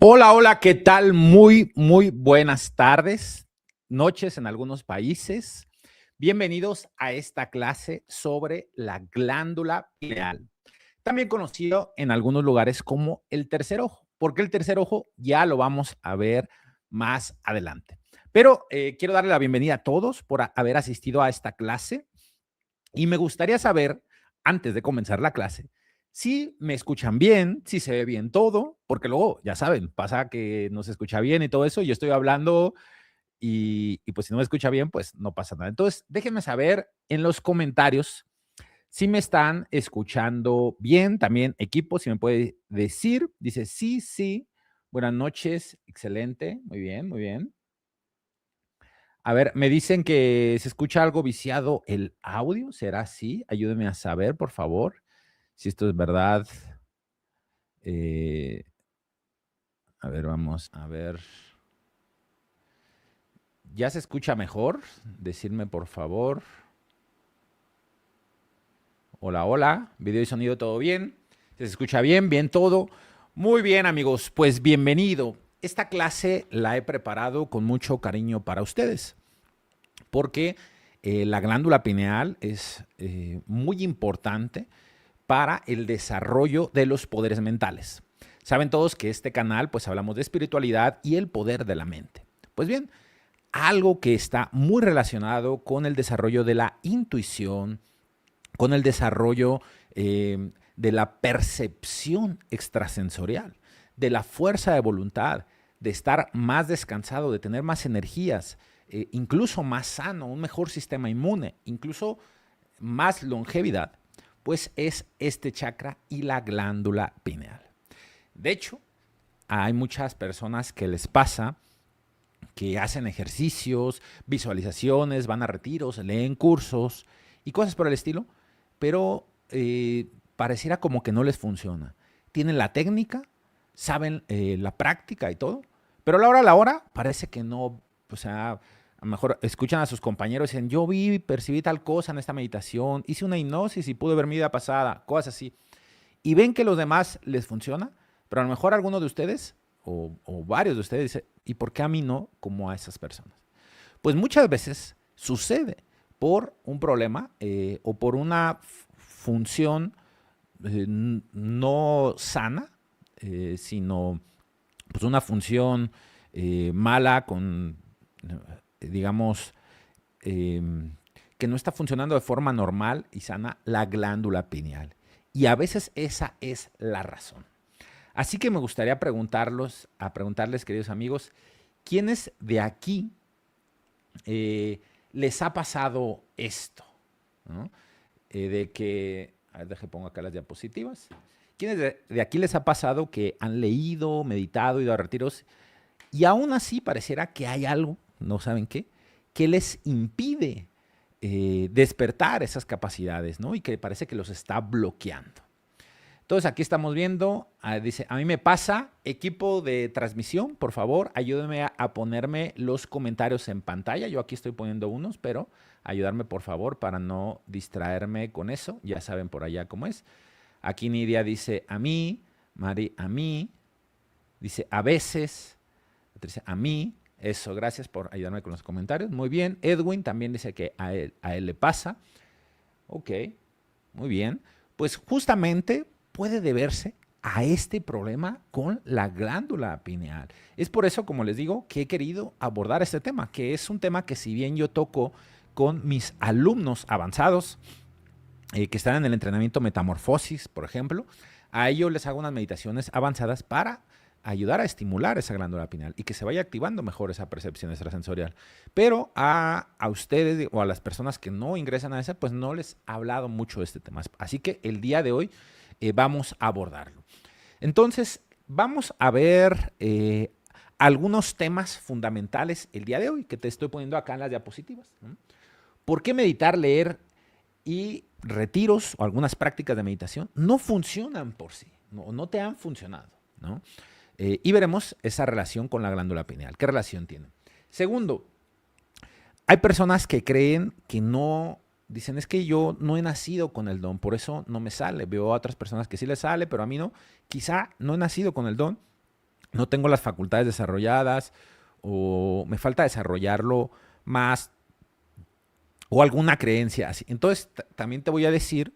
Hola, hola, ¿qué tal? Muy buenas tardes, noches en algunos países. Bienvenidos a esta clase sobre la glándula pineal, también conocido en algunos lugares como el tercer ojo. ¿Por qué el tercer ojo? Ya lo vamos a ver más adelante. Pero quiero darle la bienvenida a todos por haber asistido a esta clase y me gustaría saber, antes de comenzar la clase, si me escuchan bien, si se ve bien todo, porque luego, ya saben, pasa que no se escucha bien y todo eso, y yo estoy hablando y pues si no me escucha bien, pues no pasa nada. Entonces, déjenme saber en los comentarios si me están escuchando bien. También equipo, si me puede decir, dice sí, sí, buenas noches, excelente, muy bien, muy bien. A ver, me dicen que se escucha algo viciado el audio, ¿será así? Ayúdenme a saber, por favor, si esto es verdad. Eh, a ver, vamos a ver. ¿Ya se escucha mejor? Decirme, por favor. Hola, hola. Video y sonido, ¿todo bien? ¿Se escucha bien? ¿Bien todo? Muy bien, amigos. Pues bienvenido. Esta clase la he preparado con mucho cariño para ustedes, porque la glándula pineal es muy importante para el desarrollo de los poderes mentales. Saben todos que este canal, pues hablamos de espiritualidad y el poder de la mente. Pues bien, algo que está muy relacionado con el desarrollo de la intuición, con el desarrollo de la percepción extrasensorial, de la fuerza de voluntad, de estar más descansado, de tener más energías, incluso más sano, un mejor sistema inmune, incluso más longevidad, pues es este chakra y la glándula pineal. De hecho, hay muchas personas que les pasa que hacen ejercicios, visualizaciones, van a retiros, leen cursos y cosas por el estilo, pero pareciera como que no les funciona. Tienen la técnica, saben la práctica y todo, pero a la hora parece que no, o sea, a lo mejor escuchan a sus compañeros y dicen, yo vi, percibí tal cosa en esta meditación, hice una hipnosis y pude ver mi vida pasada, cosas así. Y ven que los demás les funciona, pero a lo mejor alguno de ustedes o varios de ustedes dicen, ¿y por qué a mí no como a esas personas? Pues muchas veces sucede por un problema o por una función no sana, sino pues una función mala con, digamos, eh, que no está funcionando de forma normal y sana la glándula pineal. Y a veces esa es la razón. Así que me gustaría preguntarles, queridos amigos, ¿quiénes de aquí les ha pasado esto? ¿No? De que, a ver, pongo acá las diapositivas. ¿Quiénes de aquí les ha pasado que han leído, meditado, ido a retiros y aún así pareciera que hay algo, no saben qué, que les impide despertar esas capacidades, ¿no? Y que parece que los está bloqueando? Entonces aquí estamos viendo, dice, a mí me pasa, equipo de transmisión, por favor, ayúdenme a ponerme los comentarios en pantalla. Yo aquí estoy poniendo unos, pero ayudarme por favor para no distraerme con eso. Ya saben por allá cómo es. Aquí Nidia dice, a mí, Mari, a mí, dice, a veces, Patricia, a mí, eso, gracias por ayudarme con los comentarios. Muy bien, Edwin también dice que a él le pasa. Ok, muy bien. Pues justamente puede deberse a este problema con la glándula pineal. Es por eso, como les digo, que he querido abordar este tema, que es un tema que si bien yo toco con mis alumnos avanzados, que están en el entrenamiento Metamorfosis, por ejemplo, a ellos les hago unas meditaciones avanzadas para ayudar a estimular esa glándula pineal y que se vaya activando mejor esa percepción extrasensorial. Pero a ustedes o a las personas que no ingresan a esa, pues no les he hablado mucho de este tema. Así que el día de hoy vamos a abordarlo. Entonces, vamos a ver algunos temas fundamentales el día de hoy que te estoy poniendo acá en las diapositivas, ¿no? ¿Por qué meditar, leer y retiros o algunas prácticas de meditación no funcionan por sí, no te han funcionado, ¿no? Y veremos esa relación con la glándula pineal. ¿Qué relación tiene? Segundo, hay personas que creen que no, dicen, es que yo no he nacido con el don, por eso no me sale. Veo a otras personas que sí les sale, pero a mí no. Quizá no he nacido con el don no tengo las facultades desarrolladas o me falta desarrollarlo más o alguna creencia así. Entonces, también te voy a decir,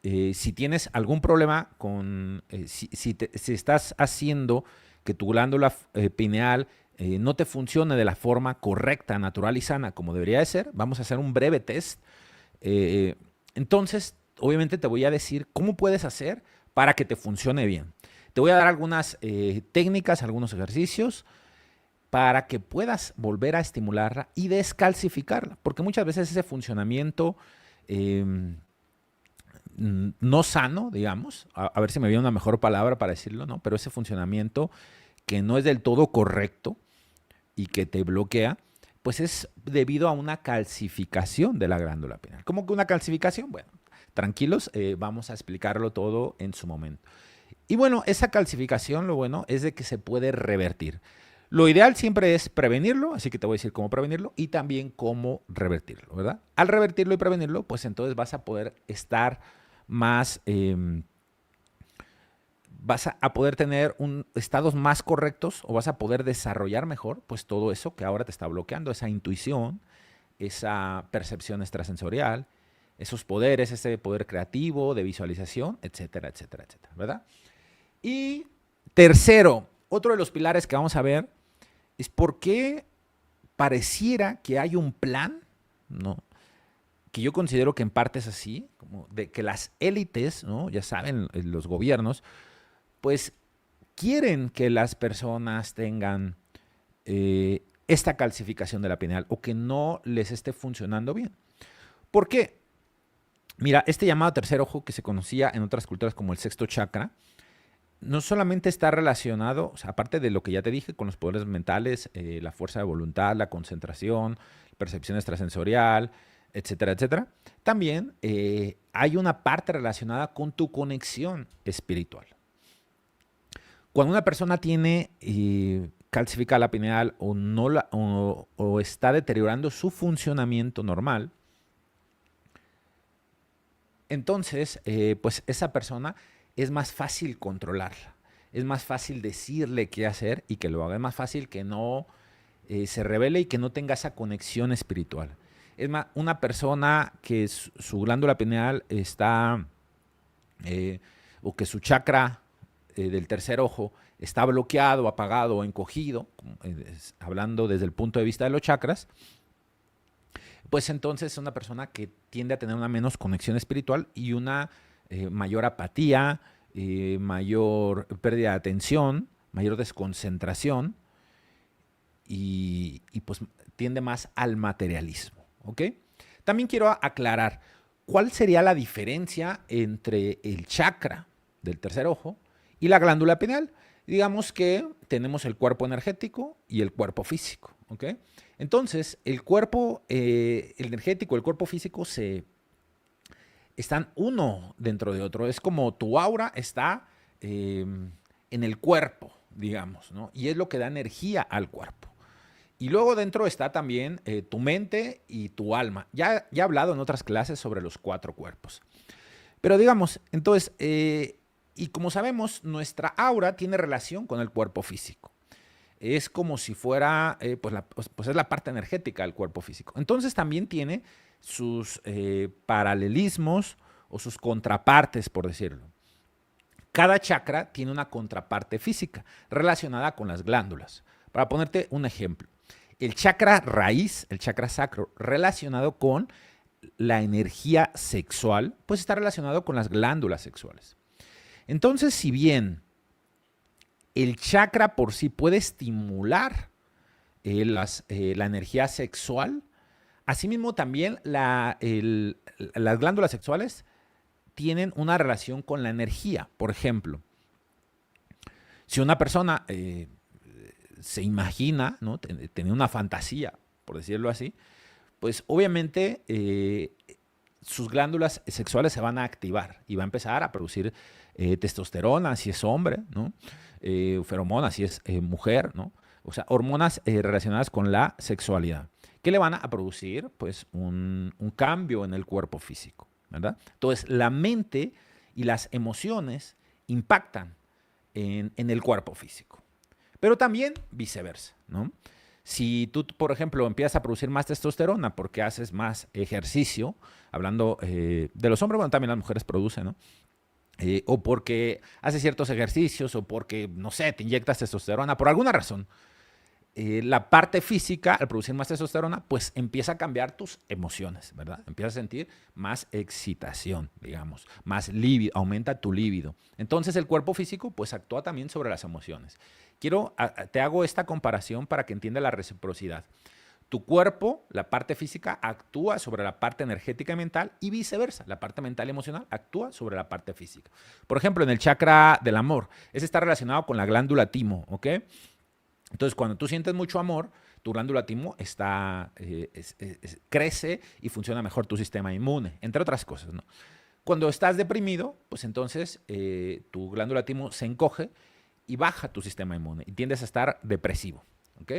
si tienes algún problema con, si estás haciendo que tu glándula pineal no te funcione de la forma correcta, natural y sana como debería de ser, vamos a hacer un breve test. Entonces, obviamente te voy a decir cómo puedes hacer para que te funcione bien. Te voy a dar algunas técnicas, algunos ejercicios para que puedas volver a estimularla y descalcificarla, porque muchas veces ese funcionamiento no sano, digamos, a ver si me viene una mejor palabra para decirlo, ¿no? Pero ese funcionamiento que no es del todo correcto y que te bloquea, pues es debido a una calcificación de la glándula pineal. ¿Cómo que una calcificación? Bueno, tranquilos, vamos a explicarlo todo en su momento. Y bueno, esa calcificación, lo bueno es de que se puede revertir. Lo ideal siempre es prevenirlo, así que te voy a decir cómo prevenirlo y también cómo revertirlo, ¿verdad? Al revertirlo y prevenirlo, pues entonces vas a poder estar más, vas a poder tener estados más correctos o vas a poder desarrollar mejor, pues todo eso que ahora te está bloqueando, esa intuición, esa percepción extrasensorial, esos poderes, ese poder creativo, de visualización, etcétera, etcétera, etcétera, ¿verdad? Y tercero, otro de los pilares que vamos a ver es por qué pareciera que hay un plan, ¿no? Que yo considero que en parte es así, como de que las élites, ¿no? Ya saben, los gobiernos, pues quieren que las personas tengan esta calcificación de la pineal o que no les esté funcionando bien. ¿Por qué? Mira, este llamado tercer ojo que se conocía en otras culturas como el sexto chakra, no solamente está relacionado, o sea, aparte de lo que ya te dije, con los poderes mentales, la fuerza de voluntad, la concentración, percepción extrasensorial, etcétera, etcétera, también hay una parte relacionada con tu conexión espiritual. Cuando una persona tiene calcificada la pineal o, no o está deteriorando su funcionamiento normal, entonces, pues esa persona es más fácil controlarla, es más fácil decirle qué hacer y que lo haga, es más fácil que no se revele y que no tenga esa conexión espiritual. Es más, una persona que su glándula pineal está, o que su chakra del tercer ojo está bloqueado, apagado o encogido, hablando desde el punto de vista de los chakras, pues entonces es una persona que tiende a tener una menos conexión espiritual y una mayor apatía, mayor pérdida de atención, mayor desconcentración y pues tiende más al materialismo, ¿ok? También quiero aclarar, ¿cuál sería la diferencia entre el chakra del tercer ojo y la glándula pineal? Digamos que tenemos el cuerpo energético y el cuerpo físico, ¿ok? Entonces, el cuerpo el energético, el cuerpo físico están uno dentro de otro. Es como tu aura está en el cuerpo, digamos, ¿no? Y es lo que da energía al cuerpo. Y luego dentro está también tu mente y tu alma. Ya he hablado en otras clases sobre los 4 cuerpos. Pero digamos, entonces, y como sabemos, nuestra aura tiene relación con el cuerpo físico. Es como si fuera, pues es la parte energética del cuerpo físico. Entonces también tiene sus paralelismos o sus contrapartes, por decirlo. Cada chakra tiene una contraparte física relacionada con las glándulas. Para ponerte un ejemplo, el chakra raíz, el chakra sacro, relacionado con la energía sexual, pues está relacionado con las glándulas sexuales. Entonces, si bien el chakra por sí puede estimular la energía sexual, asimismo también las glándulas sexuales tienen una relación con la energía. Por ejemplo, si una persona se imagina, ¿no? Tener una fantasía, por decirlo así, pues obviamente sus glándulas sexuales se van a activar y va a empezar a producir testosterona si es hombre, ¿no? Feromonas si es mujer, ¿no? O sea, hormonas relacionadas con la sexualidad, que le van a producir pues un cambio en el cuerpo físico, ¿verdad? Entonces, la mente y las emociones impactan en el cuerpo físico. pero también viceversa, ¿no? Si tú, por ejemplo, empiezas a producir más testosterona porque haces más ejercicio, hablando de los hombres, bueno, también las mujeres producen, ¿no? O porque haces ciertos ejercicios, o porque, no sé, te inyectas testosterona, por alguna razón, la parte física, al producir más testosterona, pues empieza a cambiar tus emociones, ¿verdad? Empiezas a sentir más excitación, digamos, más líbido, aumenta tu líbido. Entonces el cuerpo físico pues actúa también sobre las emociones. Te hago esta comparación para que entiendas la reciprocidad. Tu cuerpo, la parte física, actúa sobre la parte energética y mental, y viceversa. La parte mental y emocional actúa sobre la parte física. Por ejemplo, en el chakra del amor, ese está relacionado con la glándula timo, ¿ok? Entonces, cuando tú sientes mucho amor, tu glándula timo crece y funciona mejor tu sistema inmune, entre otras cosas, ¿no? Cuando estás deprimido, pues entonces tu glándula timo se encoge y baja tu sistema inmune y tiendes a estar depresivo, ¿ok?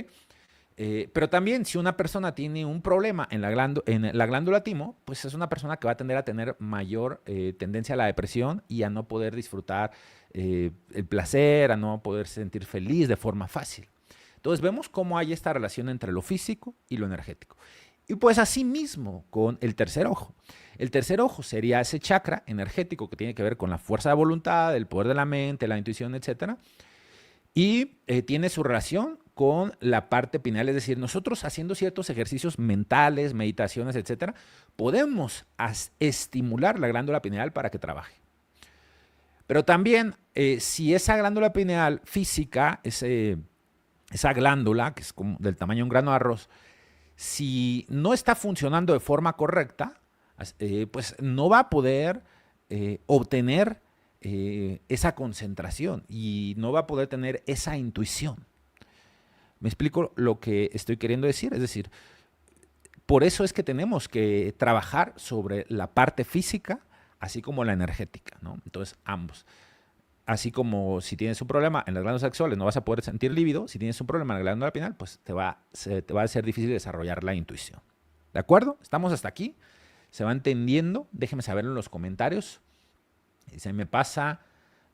Pero también si una persona tiene un problema en la glándula timo, pues es una persona que va a tender a tener mayor tendencia a la depresión y a no poder disfrutar el placer, a no poder sentir feliz de forma fácil. Entonces vemos cómo hay esta relación entre lo físico y lo energético. Y pues así mismo con el tercer ojo. El tercer ojo sería ese chakra energético que tiene que ver con la fuerza de voluntad, el poder de la mente, la intuición, etc. Y tiene su relación con la parte pineal, es decir, nosotros haciendo ciertos ejercicios mentales, meditaciones, etc., podemos estimular la glándula pineal para que trabaje. Pero también, si esa glándula pineal física, esa glándula, que es como del tamaño de un grano de arroz, si no está funcionando de forma correcta, pues no va a poder obtener esa concentración y no va a poder tener esa intuición. ¿Me explico lo que estoy queriendo decir? Es decir, por eso es que tenemos que trabajar sobre la parte física, así como la energética, ¿no? Entonces, ambos. Así como si tienes un problema en las glándulas sexuales no vas a poder sentir líbido, si tienes un problema en la glándula pineal, pues te va a ser difícil desarrollar la intuición. ¿De acuerdo? ¿Estamos hasta aquí? ¿Se va entendiendo? Déjenme saberlo en los comentarios. Se me pasa,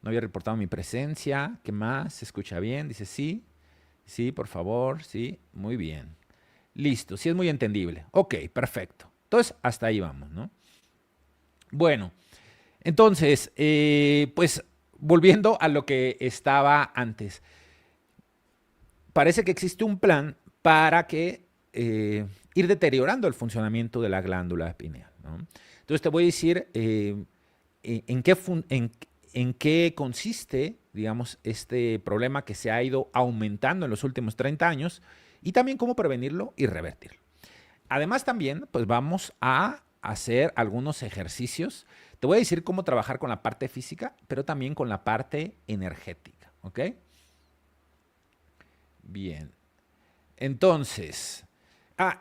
no había reportado mi presencia. ¿Qué más? ¿Se escucha bien? Dice sí. Sí, por favor, sí. Muy bien. Listo, sí es muy entendible. Ok, perfecto. Entonces, hasta ahí vamos, ¿no? Bueno, entonces, pues volviendo a lo que estaba antes. Parece que existe un plan para que ir deteriorando el funcionamiento de la glándula pineal, ¿no? Entonces te voy a decir en qué consiste, digamos, este problema que se ha ido aumentando en los últimos 30 años y también cómo prevenirlo y revertirlo. Además también, pues vamos a hacer algunos ejercicios. Te voy a decir cómo trabajar con la parte física, pero también con la parte energética, ¿ok? Bien. Entonces,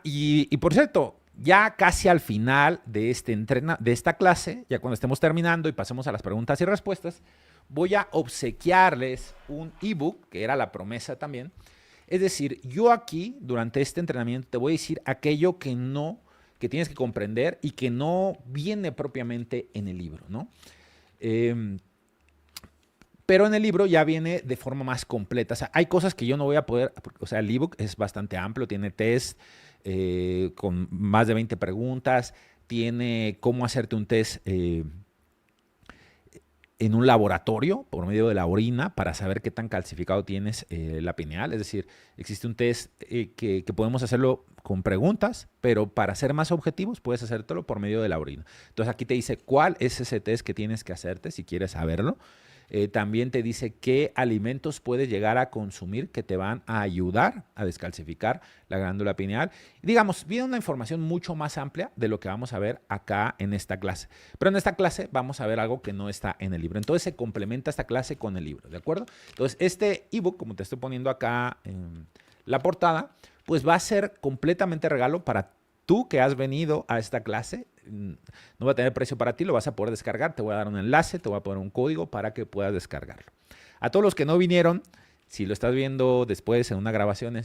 y por cierto, ya casi al final de esta clase, ya cuando estemos terminando y pasemos a las preguntas y respuestas, voy a obsequiarles un ebook, que era la promesa también. Es decir, yo aquí, durante este entrenamiento, te voy a decir aquello que tienes que comprender y que no viene propiamente en el libro, ¿no? Pero en el libro ya viene de forma más completa. O sea, hay cosas que yo no voy a poder, o sea, el ebook es bastante amplio, tiene test con más de 20 preguntas, tiene cómo hacerte un test en un laboratorio por medio de la orina para saber qué tan calcificado tienes la pineal. Es decir, existe un test que podemos hacerlo con preguntas, pero para ser más objetivos puedes hacértelo por medio de la orina. Entonces aquí te dice cuál es ese test que tienes que hacerte si quieres saberlo. También te dice qué alimentos puedes llegar a consumir que te van a ayudar a descalcificar la glándula pineal. Digamos, viene una información mucho más amplia de lo que vamos a ver acá en esta clase. Pero en esta clase vamos a ver algo que no está en el libro. Entonces se complementa esta clase con el libro, ¿de acuerdo? Entonces este ebook, como te estoy poniendo acá en la portada, pues va a ser completamente regalo para tú que has venido a esta clase. No va a tener precio para ti, lo vas a poder descargar. Te voy a dar un enlace, te voy a poner un código para que puedas descargarlo. A todos los que no vinieron, si lo estás viendo después en una grabación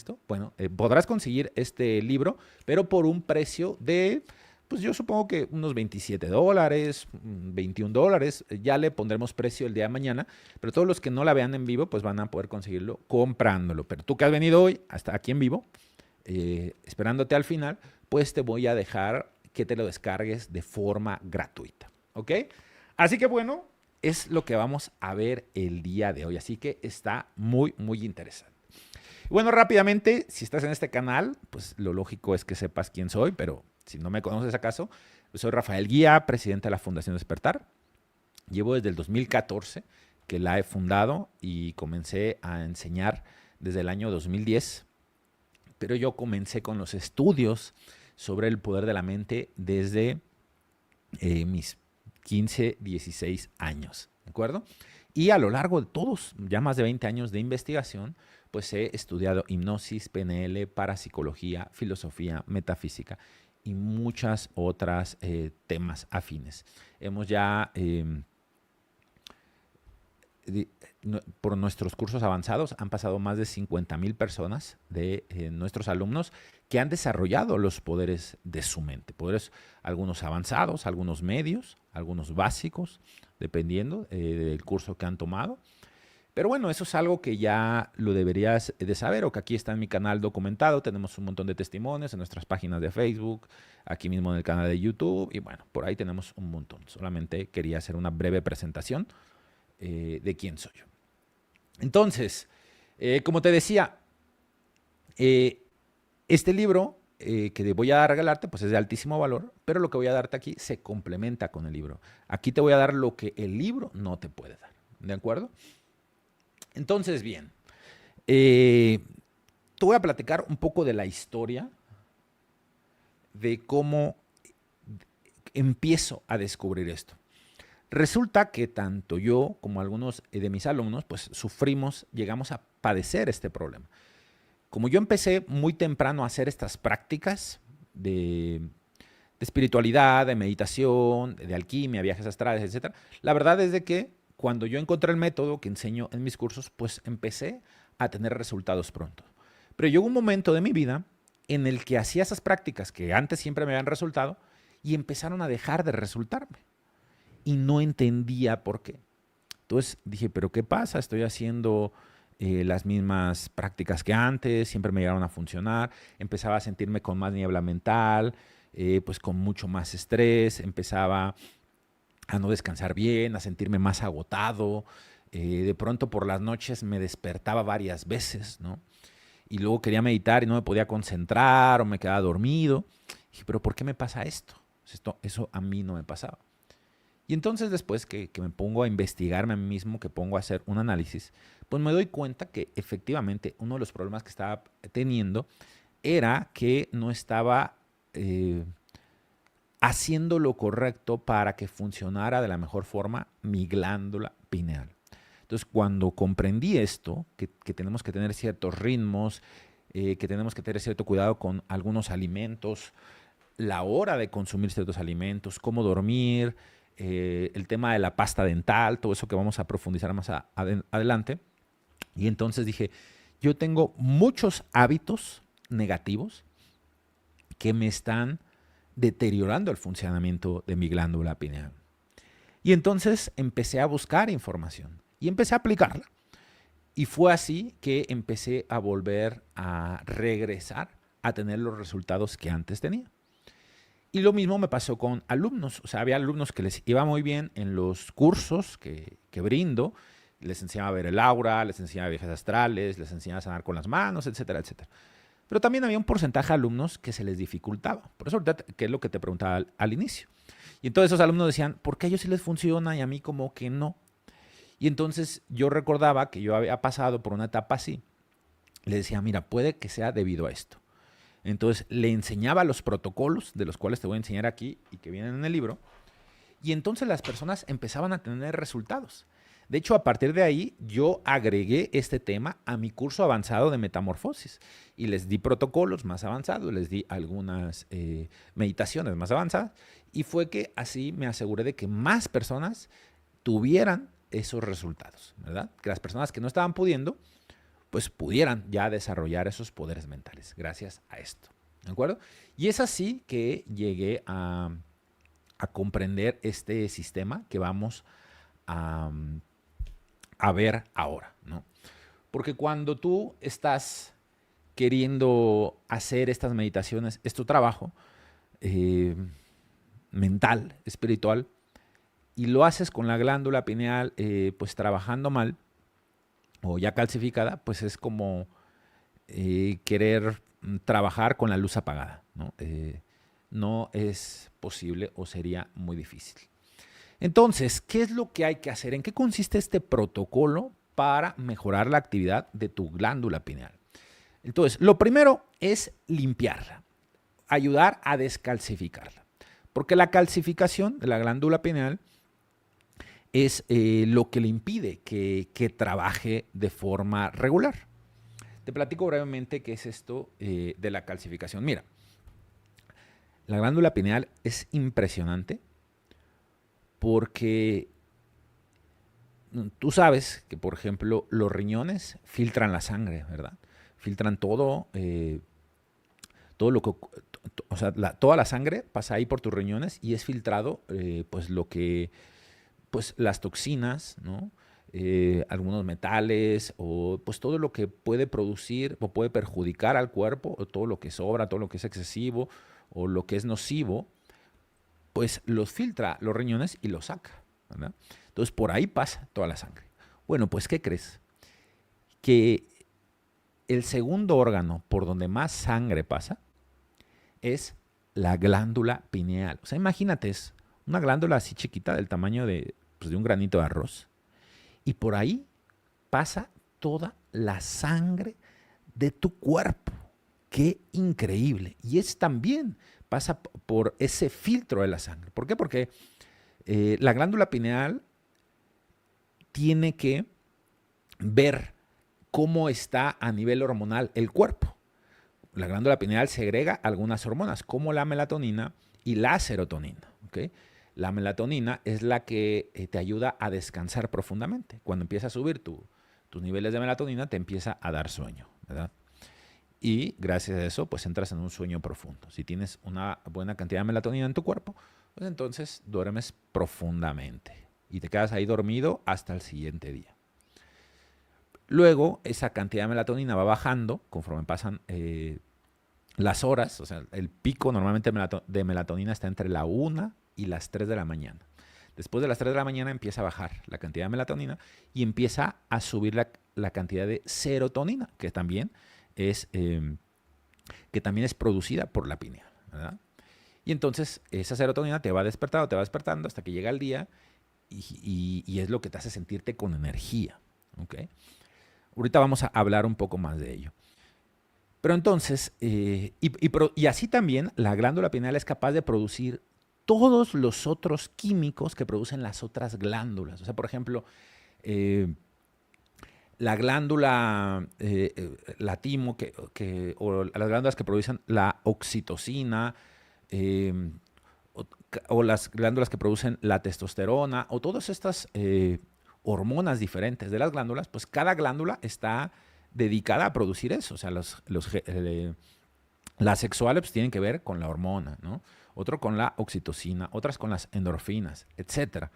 podrás conseguir este libro, pero por un precio de pues yo supongo que unos $27, $21, ya le pondremos precio el día de mañana, pero todos los que no la vean en vivo, pues van a poder conseguirlo comprándolo. Pero tú que has venido hoy hasta aquí en vivo, esperándote al final, pues te voy a dejar que te lo descargues de forma gratuita, ¿ok? Así que bueno, es lo que vamos a ver el día de hoy, así que está muy, muy interesante. Bueno, rápidamente, si estás en este canal, pues lo lógico es que sepas quién soy, pero si no me conoces acaso, soy Rafael Guía, presidente de la Fundación Despertar. Llevo desde el 2014 que la he fundado y comencé a enseñar desde el año 2010, pero yo comencé con los estudios sobre el poder de la mente desde mis 15, 16 años, ¿de acuerdo? Y a lo largo de todos, ya más de 20 años de investigación, pues he estudiado hipnosis, PNL, parapsicología, filosofía, metafísica y muchas otras temas afines. Hemos ya, por nuestros cursos avanzados, han pasado más de 50,000 personas de nuestros alumnos que han desarrollado los poderes de su mente. Poderes, algunos avanzados, algunos medios, algunos básicos, dependiendo del curso que han tomado. Pero bueno, eso es algo que ya lo deberías de saber o que aquí está en mi canal documentado. Tenemos un montón de testimonios en nuestras páginas de Facebook, aquí mismo en el canal de YouTube y bueno, por ahí tenemos un montón. Solamente quería hacer una breve presentación de quién soy yo. Entonces, como te decía, este libro que voy a regalarte pues es de altísimo valor, pero lo que voy a darte aquí se complementa con el libro. Aquí te voy a dar lo que el libro no te puede dar, ¿de acuerdo? Entonces, bien, te voy a platicar un poco de la historia de cómo empiezo a descubrir esto. Resulta que tanto yo como algunos de mis alumnos, pues sufrimos, llegamos a padecer este problema. Como yo empecé muy temprano a hacer estas prácticas de espiritualidad, de meditación, de alquimia, viajes astrales, etc., la verdad es de que cuando yo encontré el método que enseño en mis cursos, pues empecé a tener resultados pronto. Pero llegó un momento de mi vida en el que hacía esas prácticas que antes siempre me habían resultado y empezaron a dejar de resultarme. Y no entendía por qué. Entonces dije, ¿pero qué pasa? Estoy haciendo las mismas prácticas que antes, siempre me llegaron a funcionar. Empezaba a sentirme con más niebla mental, pues con mucho más estrés. Empezaba a no descansar bien, a sentirme más agotado. De pronto por las noches me despertaba varias veces, ¿no? Y luego quería meditar y no me podía concentrar o me quedaba dormido. Dije, ¿pero por qué me pasa esto? Eso a mí no me pasaba. Y entonces después que me pongo a investigarme a mí mismo, que pongo a hacer un análisis, pues me doy cuenta que efectivamente uno de los problemas que estaba teniendo era que no estaba haciendo lo correcto para que funcionara de la mejor forma mi glándula pineal. Entonces, cuando comprendí esto, que tenemos que tener ciertos ritmos, que tenemos que tener cierto cuidado con algunos alimentos, la hora de consumir ciertos alimentos, cómo dormir, el tema de la pasta dental, todo eso que vamos a profundizar más adelante. Y entonces dije, yo tengo muchos hábitos negativos que me están deteriorando el funcionamiento de mi glándula pineal. Y entonces empecé a buscar información y empecé a aplicarla. Y fue así que empecé a volver a regresar a tener los resultados que antes tenía. Y lo mismo me pasó con alumnos. O sea, había alumnos que les iba muy bien en los cursos que brindo. Les enseñaba a ver el aura, les enseñaba viajes astrales, les enseñaba a sanar con las manos, etcétera, etcétera. Pero también había un porcentaje de alumnos que se les dificultaba. Por eso, que es lo que te preguntaba al inicio. Y entonces esos alumnos decían, ¿por qué a ellos sí les funciona y a mí como que no? Y entonces yo recordaba que yo había pasado por una etapa así. Le decía, mira, puede que sea debido a esto. Entonces le enseñaba los protocolos, de los cuales te voy a enseñar aquí y que vienen en el libro. Y entonces las personas empezaban a tener resultados. De hecho, a partir de ahí, yo agregué este tema a mi curso avanzado de metamorfosis y les di protocolos más avanzados, les di algunas meditaciones más avanzadas y fue que así me aseguré de que más personas tuvieran esos resultados, ¿verdad? Que las personas que no estaban pudiendo, pues pudieran ya desarrollar esos poderes mentales gracias a esto. ¿De acuerdo? Y es así que llegué a comprender este sistema que vamos a, a ver ahora, ¿no? Porque cuando tú estás queriendo hacer estas meditaciones, es tu trabajo eh, mental, espiritual, y lo haces con la glándula pineal pues trabajando mal o ya calcificada, pues es como querer trabajar con la luz apagada, ¿no? No es posible o sería muy difícil. Entonces, ¿qué es lo que hay que hacer? ¿En qué consiste este protocolo para mejorar la actividad de tu glándula pineal? Entonces, lo primero es limpiarla, ayudar a descalcificarla. Porque la calcificación de la glándula pineal es lo que le impide que trabaje de forma regular. Te platico brevemente qué es esto de la calcificación. Mira, la glándula pineal es impresionante porque tú sabes que, por ejemplo, los riñones filtran la sangre, ¿verdad? Filtran todo, todo lo que, o sea, toda la sangre pasa ahí por tus riñones y es filtrado, pues lo que, pues las toxinas, ¿no? Algunos metales o pues todo lo que puede producir o puede perjudicar al cuerpo o todo lo que sobra, todo lo que es excesivo o lo que es nocivo, pues los filtra los riñones y los saca, ¿verdad? Entonces por ahí pasa toda la sangre. Bueno, pues ¿qué crees? Que el segundo órgano por donde más sangre pasa es la glándula pineal. O sea, imagínate, es una glándula así chiquita del tamaño pues, de un granito de arroz. Y por ahí pasa toda la sangre de tu cuerpo. Qué increíble. Y es también, pasa por ese filtro de la sangre. ¿Por qué? Porque la glándula pineal tiene que ver cómo está a nivel hormonal el cuerpo. La glándula pineal segrega algunas hormonas, como la melatonina y la serotonina. ¿Okay? La melatonina es la que te ayuda a descansar profundamente. Cuando empieza a subir tus niveles de melatonina, te empieza a dar sueño, ¿verdad? Y gracias a eso, pues entras en un sueño profundo. Si tienes una buena cantidad de melatonina en tu cuerpo, pues entonces duermes profundamente y te quedas ahí dormido hasta el siguiente día. Luego, esa cantidad de melatonina va bajando conforme pasan las horas. O sea, el pico normalmente de melatonina está entre la 1 y las 3 de la mañana. Después de las 3 de la mañana empieza a bajar la cantidad de melatonina y empieza a subir la cantidad de serotonina, que también es producida por la pineal, ¿verdad? Y entonces esa serotonina te va despertando hasta que llega el día y es lo que te hace sentirte con energía. ¿Okay? Ahorita vamos a hablar un poco más de ello. Pero entonces, y así también la glándula pineal es capaz de producir todos los otros químicos que producen las otras glándulas. O sea, por ejemplo, la glándula la timo o las glándulas que producen la oxitocina o las glándulas que producen la testosterona o todas estas hormonas diferentes de las glándulas, pues cada glándula está dedicada a producir eso. O sea, las sexuales pues, tienen que ver con la hormona, ¿no? Otro con la oxitocina, otras con las endorfinas, etcétera.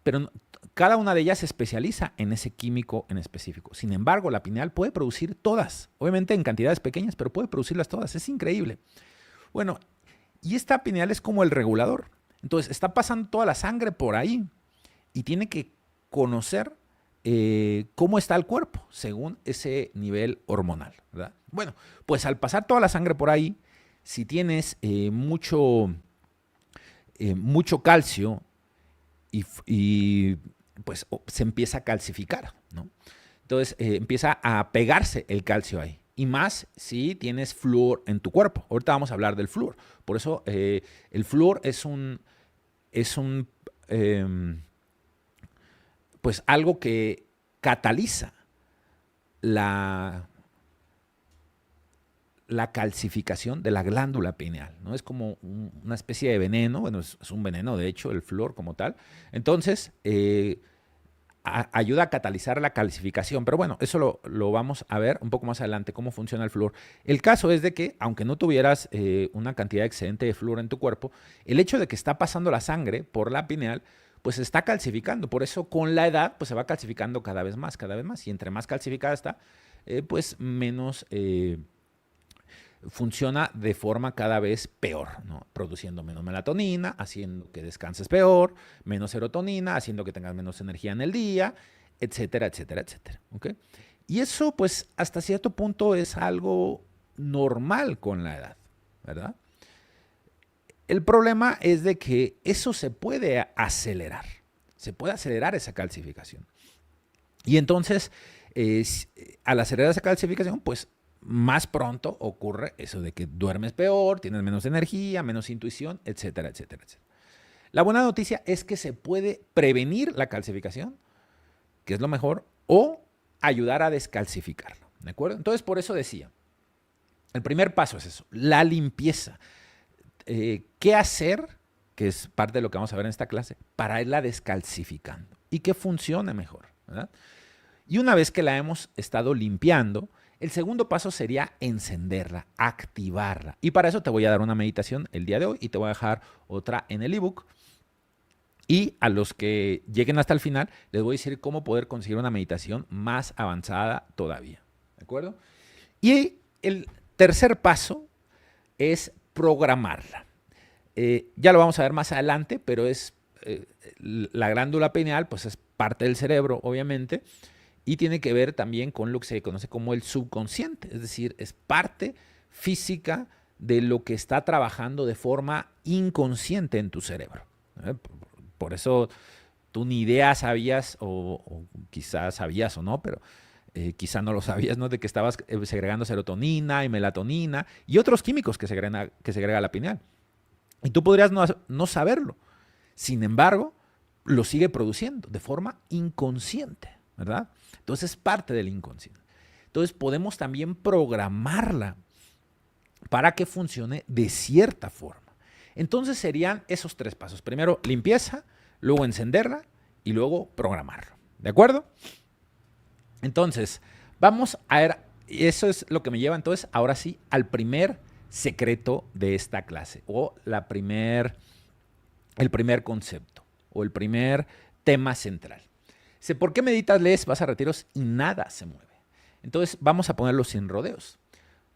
Pero cada una de ellas se especializa en ese químico en específico. Sin embargo, la pineal puede producir todas, obviamente en cantidades pequeñas, pero puede producirlas todas. Es increíble. Bueno, y esta pineal es como el regulador. Entonces, está pasando toda la sangre por ahí y tiene que conocer cómo está el cuerpo según ese nivel hormonal, ¿verdad? Bueno, pues al pasar toda la sangre por ahí, si tienes mucho calcio y pues se empieza a calcificar, ¿no? Entonces empieza a pegarse el calcio ahí. Y más si tienes flúor en tu cuerpo. Ahorita vamos a hablar del flúor. Por eso el flúor es pues algo que cataliza la calcificación de la glándula pineal, ¿no? Es como una especie de veneno, bueno, es un veneno, de hecho, el flúor como tal. Entonces, ayuda a catalizar la calcificación. Pero bueno, eso lo vamos a ver un poco más adelante, cómo funciona el flúor. El caso es de que, aunque no tuvieras una cantidad excedente de flúor en tu cuerpo, el hecho de que está pasando la sangre por la pineal, pues se está calcificando. Por eso con la edad, pues se va calcificando cada vez más, cada vez más. Y entre más calcificada está, pues menos funciona de forma cada vez peor, ¿no? Produciendo menos melatonina, haciendo que descanses peor, menos serotonina, haciendo que tengas menos energía en el día, etcétera, etcétera, etcétera. ¿Ok? Y eso, pues, hasta cierto punto es algo normal con la edad, ¿verdad? El problema es de que eso se puede acelerar esa calcificación. Y entonces, al acelerar esa calcificación, pues más pronto ocurre eso de que duermes peor, tienes menos energía, menos intuición, etcétera, etcétera, etcétera. La buena noticia es que se puede prevenir la calcificación, que es lo mejor, o ayudar a descalcificarlo, ¿de acuerdo? Entonces, por eso decía, el primer paso es eso, la limpieza. ¿Qué hacer? Que es parte de lo que vamos a ver en esta clase, para irla descalcificando y que funcione mejor, ¿verdad? Y una vez que la hemos estado limpiando, el segundo paso sería encenderla, activarla. Y para eso te voy a dar una meditación el día de hoy y te voy a dejar otra en el ebook. Y a los que lleguen hasta el final, les voy a decir cómo poder conseguir una meditación más avanzada todavía. ¿De acuerdo? Y el tercer paso es programarla. Ya lo vamos a ver más adelante, pero es la glándula pineal, pues es parte del cerebro, obviamente. Y tiene que ver también con lo que se conoce como el subconsciente, es decir, es parte física de lo que está trabajando de forma inconsciente en tu cerebro. Por eso tú ni idea sabías, o quizás sabías o no, pero quizás no lo sabías, ¿no? De que estabas segregando serotonina y melatonina y otros químicos que segrega la pineal. Y tú podrías no saberlo. Sin embargo, lo sigue produciendo de forma inconsciente, ¿verdad? Entonces es parte del inconsciente. Entonces podemos también programarla para que funcione de cierta forma. Entonces serían esos tres pasos. Primero limpieza, luego encenderla y luego programarlo. ¿De acuerdo? Entonces vamos a ver, y eso es lo que me lleva entonces ahora sí al primer secreto de esta clase o el primer concepto o el primer tema central. Dice, ¿por qué meditas, lees, vas a retiros y nada se mueve? Entonces vamos a ponerlo sin rodeos.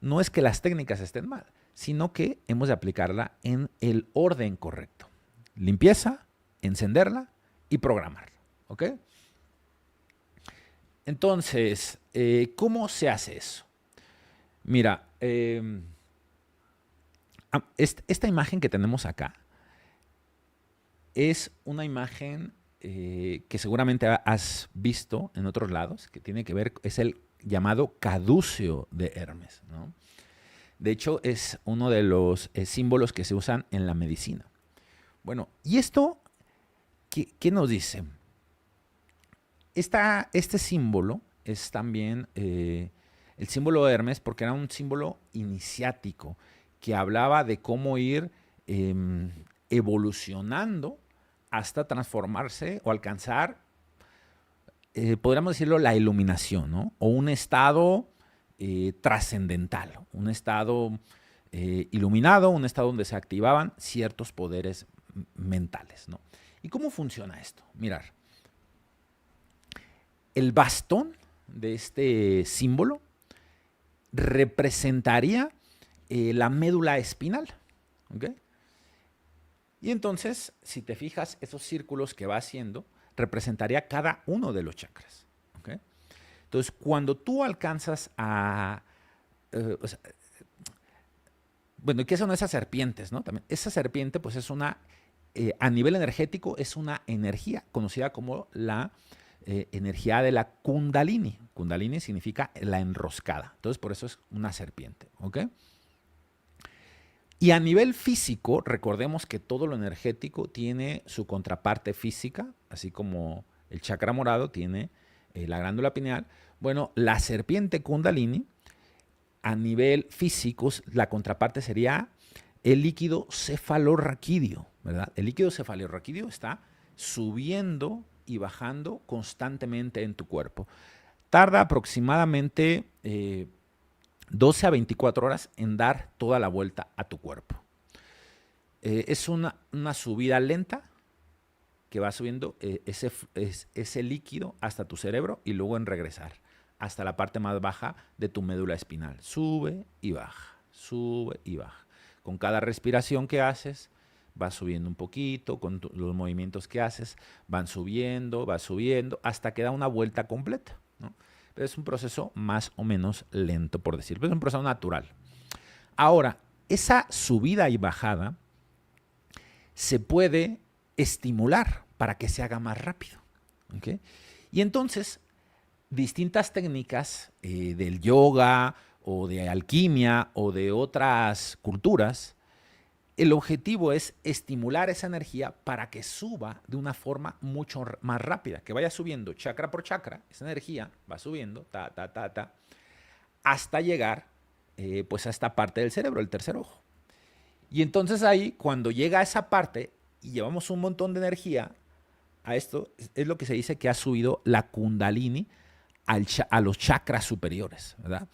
No es que las técnicas estén mal, sino que hemos de aplicarla en el orden correcto. Limpieza, encenderla y programarla. ¿Ok? Entonces, ¿cómo se hace eso? Mira, esta imagen que tenemos acá es una imagen que seguramente has visto en otros lados, que tiene que ver, es el llamado caduceo de Hermes, ¿no? De hecho, es uno de los símbolos que se usan en la medicina. Bueno, ¿y esto qué nos dice? Este símbolo es también el símbolo de Hermes porque era un símbolo iniciático que hablaba de cómo ir evolucionando hasta transformarse o alcanzar, podríamos decirlo, la iluminación, ¿no? O un estado trascendental, un estado iluminado, un estado donde se activaban ciertos poderes mentales, ¿no? ¿Y cómo funciona esto? Mirar, el bastón de este símbolo representaría la médula espinal, ¿ok? Y entonces, si te fijas, esos círculos que va haciendo representaría cada uno de los chakras, ¿ok? Entonces, cuando tú alcanzas a... bueno, ¿qué son esas serpientes, no? También, esa serpiente, pues es una... a nivel energético, es una energía conocida como la energía de la Kundalini. Kundalini significa la enroscada. Entonces, por eso es una serpiente, ¿ok? Y a nivel físico, recordemos que todo lo energético tiene su contraparte física, así como el chakra morado tiene la glándula pineal. Bueno, la serpiente Kundalini, a nivel físico, la contraparte sería el líquido cefalorraquídeo, ¿verdad? El líquido cefalorraquídeo está subiendo y bajando constantemente en tu cuerpo. Tarda aproximadamente 12 a 24 horas en dar toda la vuelta a tu cuerpo. Es una subida lenta que va subiendo ese líquido hasta tu cerebro y luego en regresar hasta la parte más baja de tu médula espinal. Sube y baja, sube y baja. Con cada respiración que haces, vas subiendo un poquito, con los movimientos que haces, va subiendo, hasta que da una vuelta completa, ¿no? Pero es un proceso más o menos lento, por decir, pero es un proceso natural. Ahora, esa subida y bajada se puede estimular para que se haga más rápido, ¿okay? Y entonces, distintas técnicas del yoga o de alquimia o de otras culturas, el objetivo es estimular esa energía para que suba de una forma mucho más rápida, que vaya subiendo chakra por chakra, esa energía va subiendo, hasta llegar pues a esta parte del cerebro, el tercer ojo. Y entonces ahí, cuando llega a esa parte y llevamos un montón de energía a esto, es lo que se dice que ha subido la kundalini a los chakras superiores, ¿verdad?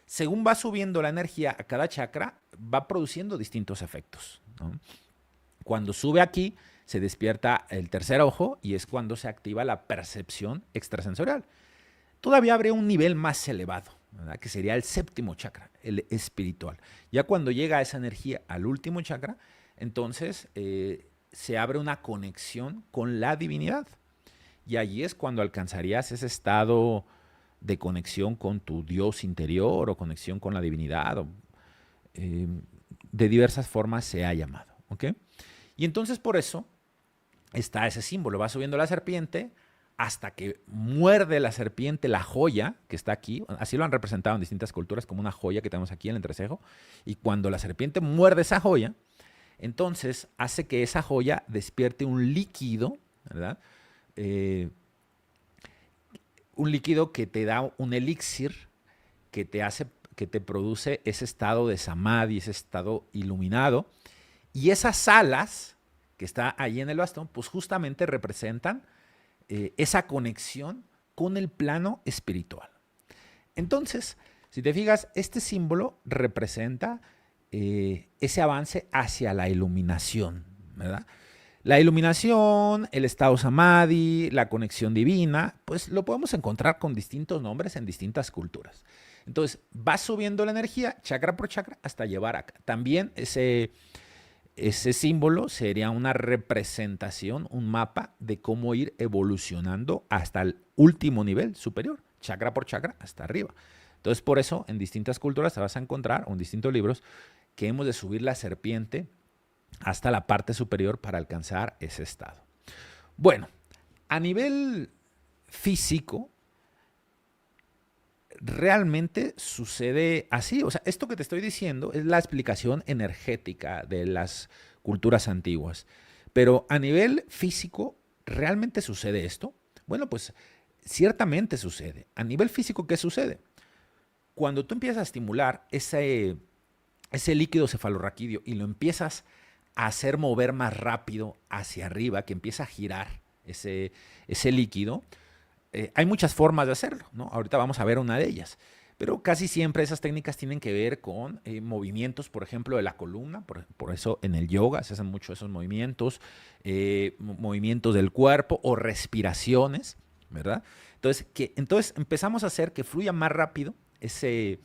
Según va subiendo la energía a cada chakra, va produciendo distintos efectos, ¿no? Cuando sube aquí, se despierta el tercer ojo y es cuando se activa la percepción extrasensorial. Todavía habría un nivel más elevado, ¿verdad? Que sería el séptimo chakra, el espiritual. Ya cuando llega esa energía al último chakra, entonces se abre una conexión con la divinidad. Y allí es cuando alcanzarías ese estado de conexión con tu Dios interior o conexión con la divinidad. De diversas formas se ha llamado, ¿ok? Y entonces por eso está ese símbolo. Va subiendo la serpiente hasta que muerde la serpiente la joya que está aquí. Así lo han representado en distintas culturas como una joya que tenemos aquí en el entrecejo. Y cuando la serpiente muerde esa joya, entonces hace que esa joya despierte un líquido, ¿verdad? Un líquido que te da un elixir que te produce ese estado de samadhi, ese estado iluminado. Y esas alas que está ahí en el bastón, pues justamente representan esa conexión con el plano espiritual. Entonces, si te fijas, este símbolo representa ese avance hacia la iluminación, ¿verdad? La iluminación, el estado samadhi, la conexión divina, pues lo podemos encontrar con distintos nombres en distintas culturas. Entonces, va subiendo la energía, chakra por chakra, hasta llevar acá. También ese símbolo sería una representación, un mapa de cómo ir evolucionando hasta el último nivel superior, chakra por chakra, hasta arriba. Entonces, por eso, en distintas culturas te vas a encontrar, o en distintos libros, que hemos de subir la serpiente hasta la parte superior para alcanzar ese estado. Bueno, a nivel físico, realmente sucede así. O sea, esto que te estoy diciendo es la explicación energética de las culturas antiguas. Pero a nivel físico, ¿realmente sucede esto? Bueno, pues ciertamente sucede. A nivel físico, ¿qué sucede? Cuando tú empiezas a estimular ese líquido cefalorraquídeo y lo empiezas a hacer mover más rápido hacia arriba, que empieza a girar ese líquido, hay muchas formas de hacerlo, ¿no? Ahorita vamos a ver una de ellas. Pero casi siempre esas técnicas tienen que ver con movimientos, por ejemplo, de la columna. Por eso en el yoga se hacen mucho esos movimientos, movimientos del cuerpo o respiraciones, ¿verdad? Entonces empezamos a hacer que fluya más rápido ese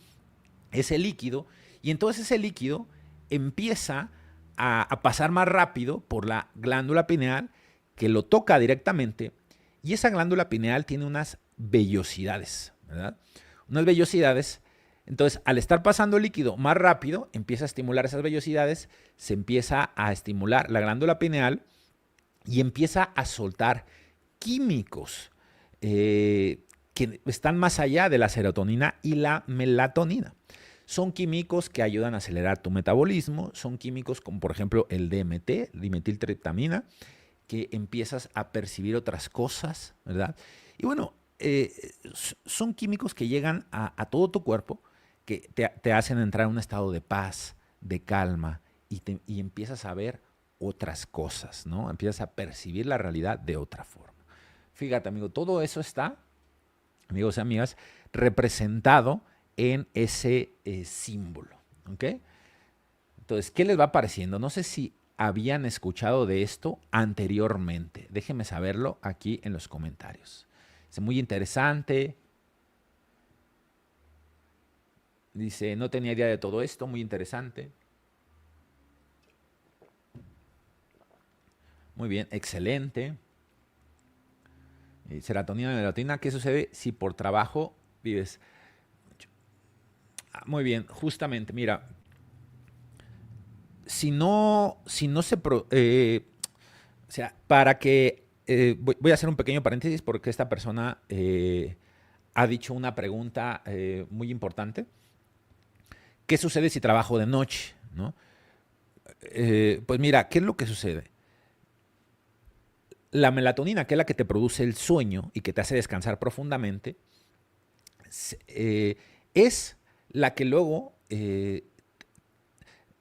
líquido, y entonces ese líquido empieza a pasar más rápido por la glándula pineal, que lo toca directamente, y esa glándula pineal tiene unas vellosidades, ¿verdad? Unas vellosidades. Entonces, al estar pasando el líquido más rápido, empieza a estimular esas vellosidades, se empieza a estimular la glándula pineal y empieza a soltar químicos que están más allá de la serotonina y la melatonina. Son químicos que ayudan a acelerar tu metabolismo, son químicos como por ejemplo el DMT, dimetiltriptamina, que empiezas a percibir otras cosas, ¿verdad? Y bueno, son químicos que llegan a todo tu cuerpo, que te hacen entrar en un estado de paz, de calma, y empiezas a ver otras cosas, ¿no? Empiezas a percibir la realidad de otra forma. Fíjate, amigo, todo eso está, amigos y amigas, representado en ese símbolo, ¿ok? Entonces, ¿qué les va pareciendo? No sé si habían escuchado de esto anteriormente. Déjenme saberlo aquí en los comentarios. Es muy interesante. Dice, no tenía idea de todo esto, muy interesante. Muy bien, excelente. Serotonina y melatonina, ¿qué sucede si por trabajo vives? Muy bien, justamente, mira, si no se... o sea, para que... voy a hacer un pequeño paréntesis porque esta persona ha dicho una pregunta muy importante. ¿Qué sucede si trabajo de noche? ¿No? Pues mira, ¿qué es lo que sucede? La melatonina, que es la que te produce el sueño y que te hace descansar profundamente, es la que luego,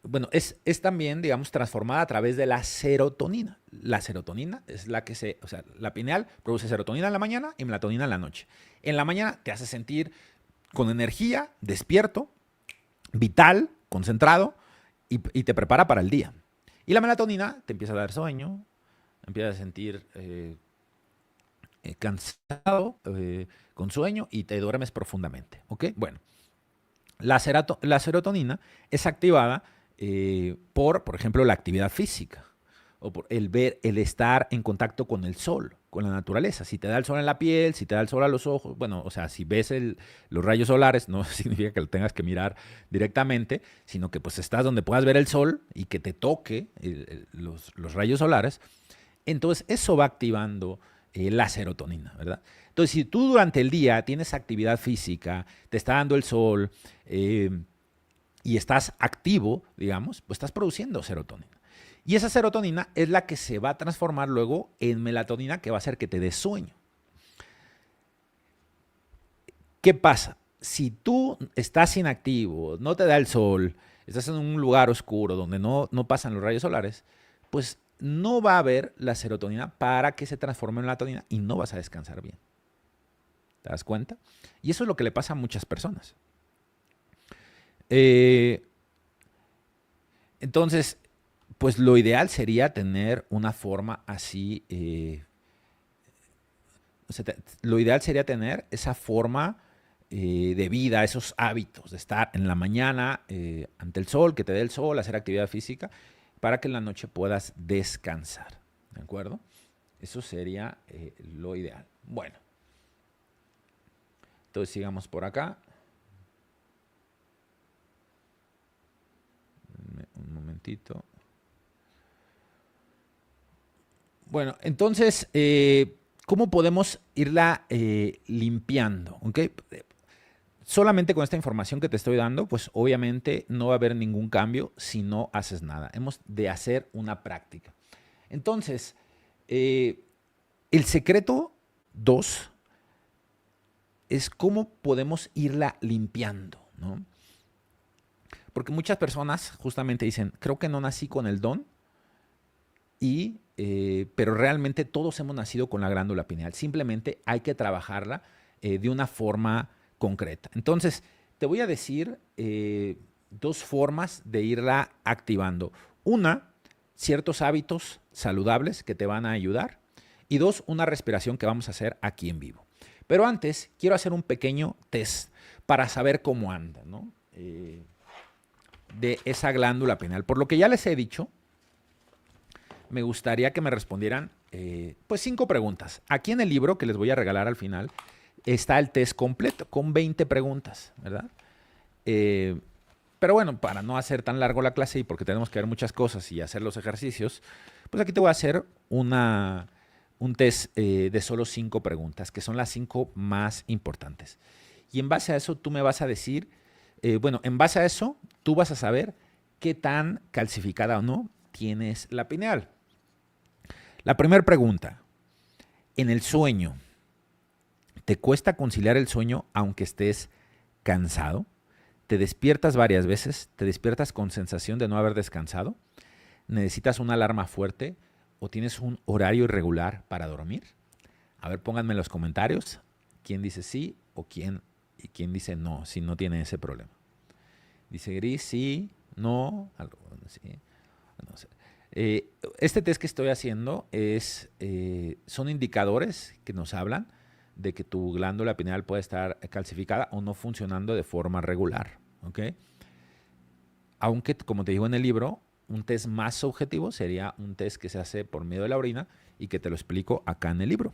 bueno, es también, digamos, transformada a través de la serotonina. La serotonina es la que o sea, la pineal produce serotonina en la mañana y melatonina en la noche. En la mañana te hace sentir con energía, despierto, vital, concentrado y te prepara para el día. Y la melatonina te empieza a dar sueño, empiezas a sentir cansado, con sueño y te duermes profundamente. ¿Ok? Bueno, la serotonina es activada por ejemplo, la actividad física o por el estar en contacto con el sol, con la naturaleza. Si te da el sol en la piel, si te da el sol a los ojos, bueno, o sea, si ves los rayos solares, no significa que lo tengas que mirar directamente, sino que pues estás donde puedas ver el sol y que te toque los rayos solares. Entonces, eso va activando la serotonina, ¿verdad? Entonces, si tú durante el día tienes actividad física, te está dando el sol y estás activo, digamos, pues estás produciendo serotonina. Y esa serotonina es la que se va a transformar luego en melatonina, que va a hacer que te dé sueño. ¿Qué pasa? Si tú estás inactivo, no te da el sol, estás en un lugar oscuro donde no pasan los rayos solares, pues no va a haber la serotonina para que se transforme en melatonina y no vas a descansar bien. ¿Te das cuenta? Y eso es lo que le pasa a muchas personas. Entonces, pues lo ideal sería tener una forma así, o sea, lo ideal sería tener esa forma de vida, esos hábitos de estar en la mañana ante el sol, que te dé el sol, hacer actividad física, para que en la noche puedas descansar. ¿De acuerdo? Eso sería lo ideal. Bueno, entonces sigamos por acá. Un momentito. Bueno, entonces, ¿cómo podemos irla limpiando? ¿Okay? Solamente con esta información que te estoy dando, pues obviamente no va a haber ningún cambio si no haces nada. Hemos de hacer una práctica. Entonces, el secreto 2 es cómo podemos irla limpiando, ¿no? Porque muchas personas justamente dicen, creo que no nací con el don, pero realmente todos hemos nacido con la glándula pineal. Simplemente hay que trabajarla de una forma concreta. Entonces, te voy a decir dos formas de irla activando. Una, ciertos hábitos saludables que te van a ayudar. Y dos, una respiración que vamos a hacer aquí en vivo. Pero antes, quiero hacer un pequeño test para saber cómo anda, ¿no? De esa glándula pineal. Por lo que ya les he dicho, me gustaría que me respondieran pues 5 preguntas. Aquí en el libro que les voy a regalar al final está el test completo con 20 preguntas, ¿verdad? Pero bueno, para no hacer tan largo la clase y porque tenemos que ver muchas cosas y hacer los ejercicios, pues aquí te voy a hacer un test de solo 5 preguntas, que son las 5 más importantes. Y en base a eso tú me vas a decir, en base a eso tú vas a saber qué tan calcificada o no tienes la pineal. La primera pregunta, en el sueño, ¿te cuesta conciliar el sueño aunque estés cansado? ¿Te despiertas varias veces? ¿Te despiertas con sensación de no haber descansado? ¿Necesitas una alarma fuerte o tienes un horario irregular para dormir? A ver, pónganme en los comentarios quién dice sí o quién dice no, si no tiene ese problema. Dice Gris, sí, no, algo, sí, no sé. Este test que estoy haciendo son indicadores que nos hablan de que tu glándula pineal puede estar calcificada o no funcionando de forma regular. ¿Ok? Aunque, como te digo en el libro, un test más objetivo sería un test que se hace por medio de la orina y que te lo explico acá en el libro.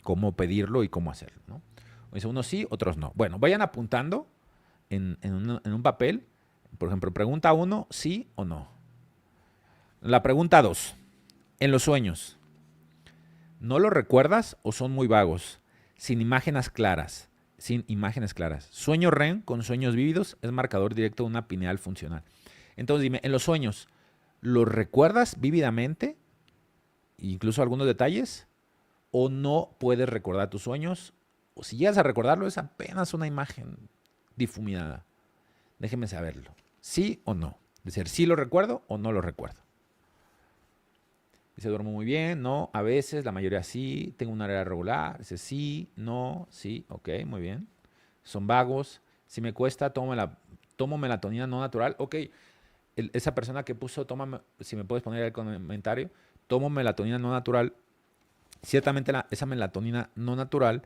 Cómo pedirlo y cómo hacerlo, ¿no? Dice unos sí, otros no. Bueno, vayan apuntando en un papel. Por ejemplo, pregunta 1, sí o no. La pregunta 2, en los sueños, ¿no los recuerdas o son muy vagos? Sin imágenes claras. Sueño REM con sueños vívidos es marcador directo de una pineal funcional. Entonces dime, en los sueños, ¿los recuerdas vívidamente? Incluso algunos detalles. ¿O no puedes recordar tus sueños? O si llegas a recordarlo, es apenas una imagen difuminada. Déjenme saberlo. ¿Sí o no? Es decir, ¿sí lo recuerdo o no lo recuerdo? Dice, duermo muy bien, no, a veces, la mayoría sí, tengo una área regular, dice sí, no, sí, ok, muy bien. Son vagos, si me cuesta, tomo melatonina no natural, ok. Esa persona que puso, si me puedes poner el comentario, tomo melatonina no natural. Ciertamente esa melatonina no natural,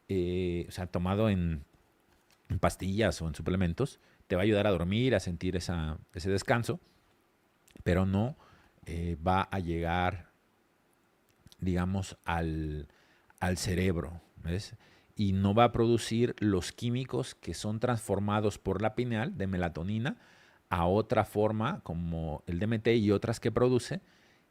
o sea, tomado en pastillas o en suplementos, te va a ayudar a dormir, a sentir ese descanso, pero no va a llegar, digamos, al cerebro, ¿ves? Y no va a producir los químicos que son transformados por la pineal de melatonina a otra forma, como el DMT y otras que produce,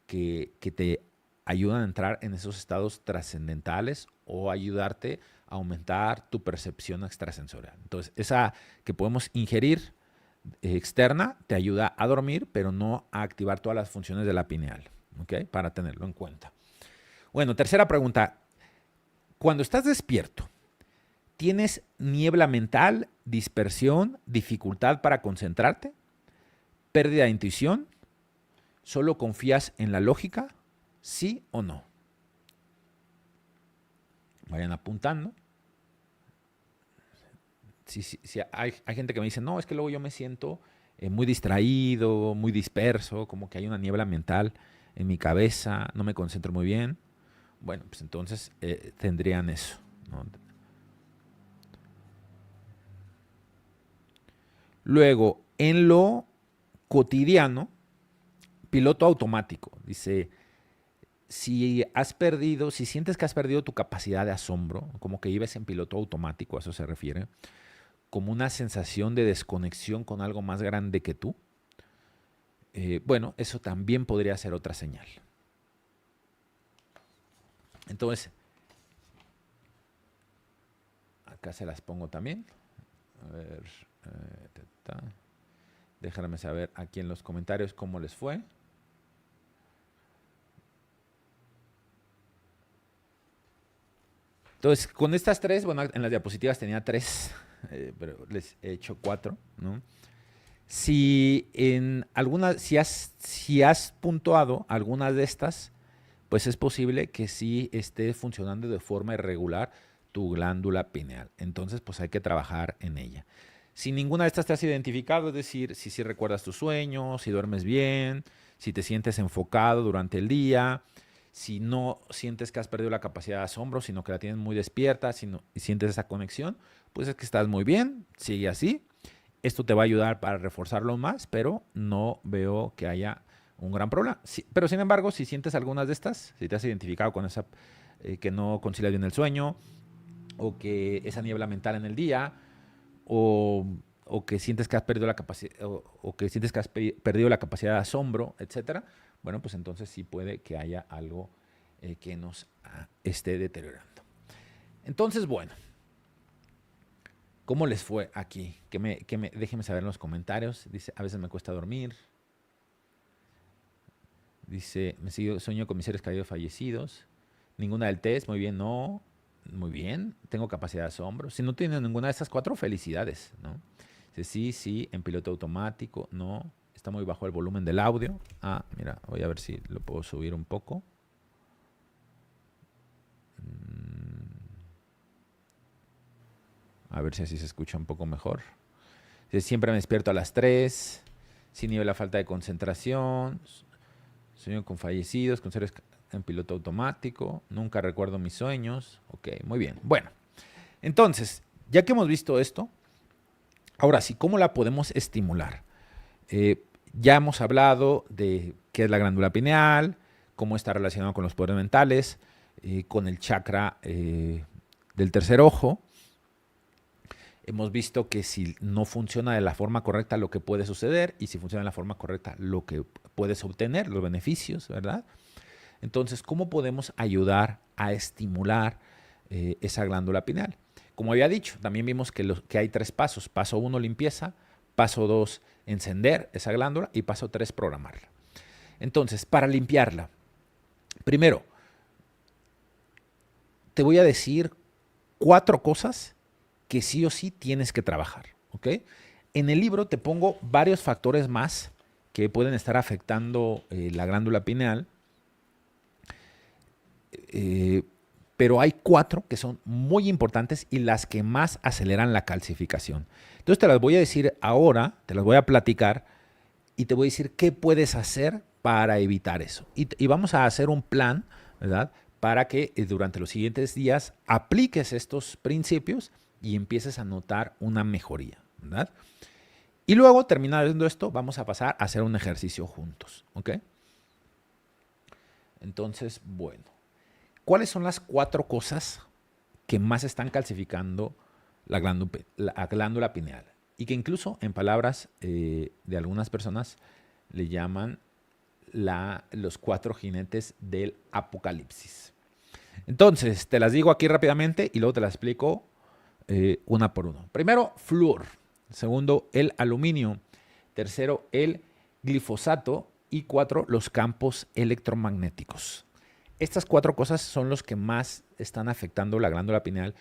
que te ayudan a entrar en esos estados trascendentales o ayudarte a aumentar tu percepción extrasensorial. Entonces, esa que podemos ingerir externa te ayuda a dormir, pero no a activar todas las funciones de la pineal, ¿ok? Para tenerlo en cuenta. Bueno, tercera pregunta. Cuando estás despierto, ¿tienes niebla mental, dispersión, dificultad para concentrarte, pérdida de intuición? ¿Solo confías en la lógica? ¿Sí o no? Vayan apuntando. Si hay gente que me dice, no, es que luego yo me siento muy distraído, muy disperso, como que hay una niebla mental en mi cabeza, no me concentro muy bien. Bueno, pues entonces tendrían eso, ¿no? Luego, en lo cotidiano, piloto automático. Dice, si sientes que has perdido tu capacidad de asombro, como que vives en piloto automático, a eso se refiere, como una sensación de desconexión con algo más grande que tú, bueno, eso también podría ser otra señal. Entonces, acá se las pongo también. A ver, déjame saber aquí en los comentarios cómo les fue. Entonces, con estas tres, bueno, en las diapositivas tenía tres, pero les he hecho cuatro, ¿no? Si has puntuado algunas de estas, pues es posible que sí esté funcionando de forma irregular tu glándula pineal. Entonces, pues hay que trabajar en ella. Si ninguna de estas te has identificado, es decir, si recuerdas tus sueños, si duermes bien, si te sientes enfocado durante el día, si no sientes que has perdido la capacidad de asombro, sino que la tienes muy despierta, y sientes esa conexión, pues es que estás muy bien, sigue así. Esto te va a ayudar para reforzarlo más, pero no veo que haya un gran problema. Sí, pero sin embargo, si sientes algunas de estas, si te has identificado con esa que no concilias bien el sueño, o que esa niebla mental en el día, o que sientes que has perdido la capacidad, o que sientes que has perdido la capacidad de asombro, etcétera, bueno, pues entonces sí puede que haya algo que nos esté deteriorando. Entonces, bueno, ¿cómo les fue aquí? Déjenme saber en los comentarios. Dice, a veces me cuesta dormir. Dice, sueño con mis seres queridos fallecidos. Ninguna del test, muy bien, no. Muy bien, tengo capacidad de asombro. Si no tienes ninguna de estas cuatro, felicidades, ¿no? Dice, sí, en piloto automático, no. Está muy bajo el volumen del audio. Ah, mira, voy a ver si lo puedo subir un poco. A ver si así se escucha un poco mejor. Siempre me despierto a las 3, sin nivel la falta de concentración, sueño con fallecidos, con seres en piloto automático, nunca recuerdo mis sueños. Ok, muy bien. Bueno, entonces, ya que hemos visto esto, ahora sí, ¿cómo la podemos estimular? Ya hemos hablado de qué es la glándula pineal, cómo está relacionado con los poderes mentales, con el chakra del tercer ojo. Hemos visto que si no funciona de la forma correcta lo que puede suceder y si funciona de la forma correcta lo que puedes obtener, los beneficios, ¿verdad? Entonces, ¿cómo podemos ayudar a estimular esa glándula pineal? Como había dicho, también vimos que hay 3 pasos. Paso 1, limpieza. Paso 2, encender esa glándula. Y paso 3, programarla. Entonces, para limpiarla, primero, te voy a decir 4 cosas que sí o sí tienes que trabajar, ¿ok? En el libro te pongo varios factores más que pueden estar afectando la glándula pineal, pero hay 4 que son muy importantes y las que más aceleran la calcificación. Entonces te las voy a decir ahora, te las voy a platicar y te voy a decir qué puedes hacer para evitar eso. Y vamos a hacer un plan, ¿verdad? Para que durante los siguientes días apliques estos principios y empieces a notar una mejoría, ¿verdad? Y luego, terminando esto, vamos a pasar a hacer un ejercicio juntos, ¿ok? Entonces, bueno, ¿cuáles son las 4 cosas que más están calcificando la glándula pineal? Y que incluso en palabras de algunas personas le llaman los 4 jinetes del apocalipsis. Entonces, te las digo aquí rápidamente y luego te las explico una por uno. Primero, flúor. Segundo, el aluminio. Tercero, el glifosato. Y 4, los campos electromagnéticos. Estas 4 cosas son los que más están afectando la glándula pineal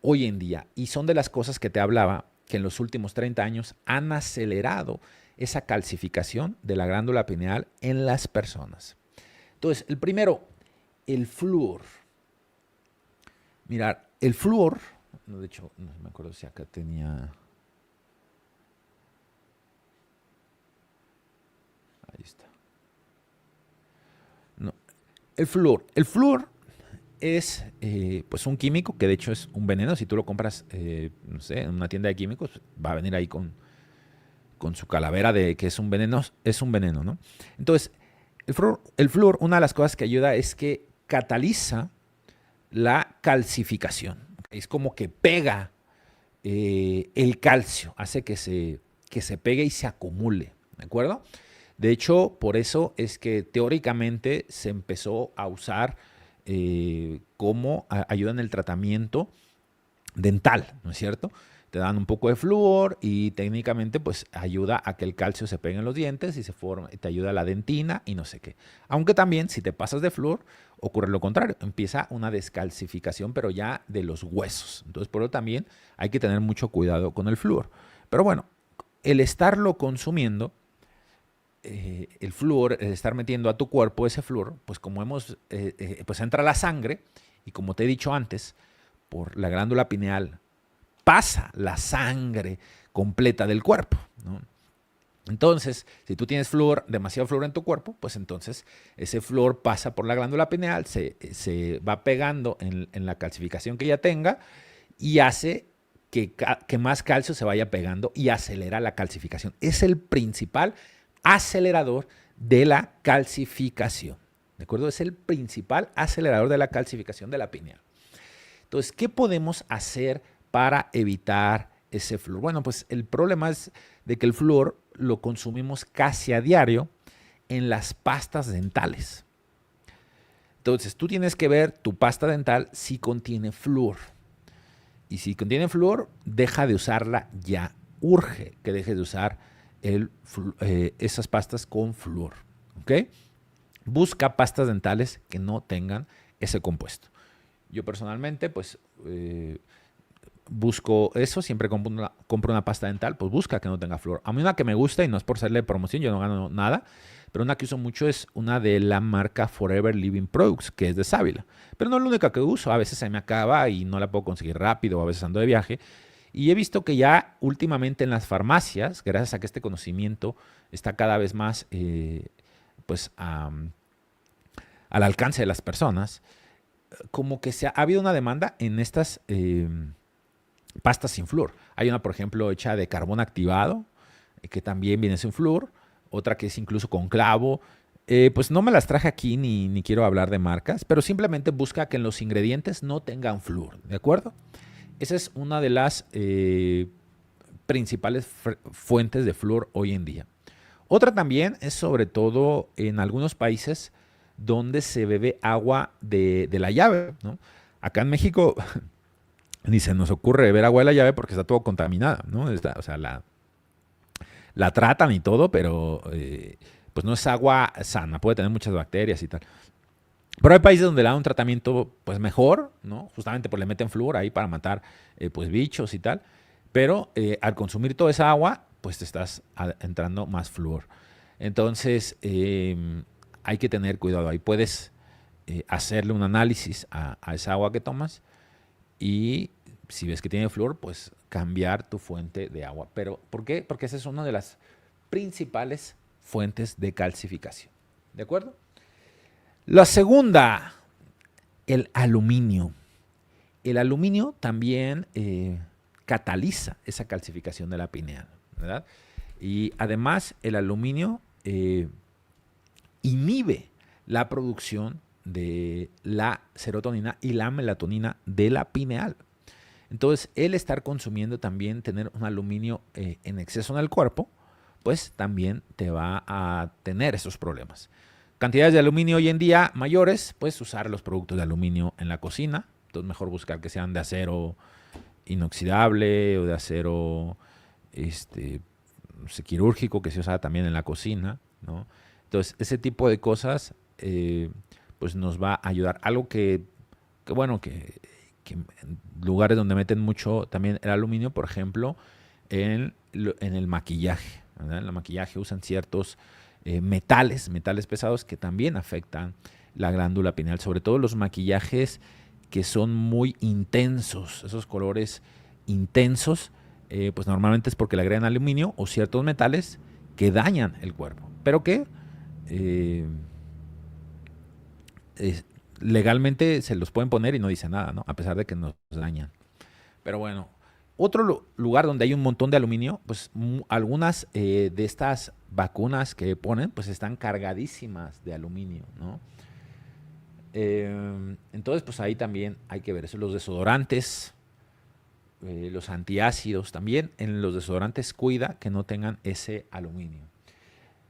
hoy en día. Y son de las cosas que te hablaba que en los últimos 30 años han acelerado esa calcificación de la glándula pineal en las personas. Entonces, el primero, el flúor. Mirar, el flúor, de hecho, no me acuerdo si acá tenía... Ahí está. No, el flúor. El flúor es pues un químico que de hecho es un veneno. Si tú lo compras, no sé, en una tienda de químicos, va a venir ahí con su calavera de que es un veneno, ¿no? Entonces, el flúor, una de las cosas que ayuda es que cataliza la calcificación. Es como que pega el calcio, hace que se pegue y se acumule, ¿de acuerdo? De hecho, por eso es que teóricamente se empezó a usar como ayuda en el tratamiento dental, ¿no es cierto? Te dan un poco de flúor y técnicamente pues ayuda a que el calcio se pegue en los dientes y te ayuda a la dentina y no sé qué. Aunque también si te pasas de flúor ocurre lo contrario, empieza una descalcificación pero ya de los huesos. Entonces por eso también hay que tener mucho cuidado con el flúor. Pero bueno, el estarlo consumiendo, el flúor, el estar metiendo a tu cuerpo ese flúor, pues como pues entra a la sangre y como te he dicho antes, por la glándula pineal pasa la sangre completa del cuerpo, ¿no? Entonces, si tú tienes demasiado flúor en tu cuerpo, pues entonces ese flúor pasa por la glándula pineal, se va pegando en la calcificación que ya tenga y hace que más calcio se vaya pegando y acelera la calcificación. Es el principal acelerador de la calcificación, ¿de acuerdo? Es el principal acelerador de la calcificación de la pineal. Entonces, ¿qué podemos hacer para evitar ese flúor? Bueno, pues el problema es de que el flúor lo consumimos casi a diario en las pastas dentales. Entonces, tú tienes que ver tu pasta dental si contiene flúor. Y si contiene flúor, deja de usarla ya. Urge que dejes de usar esas pastas con flúor, ¿ok? Busca pastas dentales que no tengan ese compuesto. Yo personalmente, pues, busco eso, siempre compro una pasta dental, pues busca que no tenga flúor. A mí una que me gusta, y no es por hacerle promoción, yo no gano nada, pero una que uso mucho es una de la marca Forever Living Products, que es de sábila. Pero no es la única que uso, a veces se me acaba y no la puedo conseguir rápido, a veces ando de viaje. Y he visto que ya últimamente en las farmacias, gracias a que este conocimiento está cada vez más pues, al alcance de las personas, como que ha habido una demanda en estas pastas sin flúor. Hay una, por ejemplo, hecha de carbón activado, que también viene sin flúor. Otra que es incluso con clavo. Pues no me las traje aquí ni quiero hablar de marcas, pero simplemente busca que en los ingredientes no tengan flúor, ¿de acuerdo? Esa es una de las principales fuentes de flúor hoy en día. Otra también es sobre todo en algunos países donde se bebe agua de la llave, ¿no? Acá en México ni se nos ocurre beber agua de la llave porque está todo contaminada, ¿no? O sea, la tratan y todo, pero pues no es agua sana, puede tener muchas bacterias y tal. Pero hay países donde le dan un tratamiento pues mejor, ¿no? Justamente pues le meten flúor ahí para matar pues bichos y tal. Pero al consumir toda esa agua, pues te estás entrando más flúor. Entonces hay que tener cuidado. Ahí puedes hacerle un análisis a esa agua que tomas y si ves que tiene flúor, pues cambiar tu fuente de agua. ¿Pero por qué? Porque esa es una de las principales fuentes de calcificación. ¿De acuerdo? La segunda, el aluminio. El aluminio también cataliza esa calcificación de la pineal, ¿verdad? Y además el aluminio inhibe la producción de la serotonina y la melatonina de la pineal. Entonces, el estar consumiendo también, tener un aluminio en exceso en el cuerpo, pues también te va a tener esos problemas. Cantidades de aluminio hoy en día mayores, pues usar los productos de aluminio en la cocina. Entonces, mejor buscar que sean de acero inoxidable o de acero no sé, quirúrgico, que se usa también en la cocina, ¿no? Entonces, ese tipo de cosas pues nos va a ayudar. Algo que en lugares donde meten mucho también el aluminio, por ejemplo, en el maquillaje, ¿verdad? En el maquillaje usan ciertos metales pesados que también afectan la glándula pineal, sobre todo los maquillajes que son muy intensos, esos colores intensos, pues normalmente es porque le agregan aluminio o ciertos metales que dañan el cuerpo, pero que legalmente se los pueden poner y no dice nada, ¿no? A pesar de que nos dañan. Pero bueno, otro lugar donde hay un montón de aluminio, pues algunas de estas vacunas que ponen, pues están cargadísimas de aluminio, ¿no? Entonces, pues ahí también hay que ver eso. Los desodorantes, los antiácidos también, en los desodorantes cuida que no tengan ese aluminio.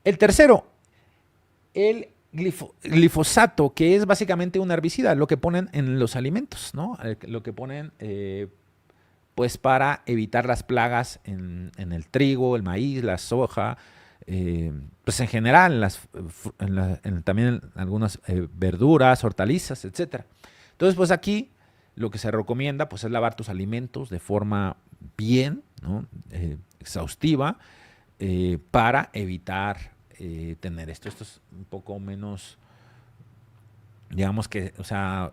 El tercero, el glifosato, que es básicamente un herbicida, lo que ponen en los alimentos, ¿no? Lo que ponen pues para evitar las plagas en el trigo, el maíz, la soja, pues en general también en algunas verduras, hortalizas, etc. Entonces, pues aquí lo que se recomienda pues es lavar tus alimentos de forma bien, ¿no? Exhaustiva, para evitar tener esto. Esto es un poco menos, digamos que, o sea,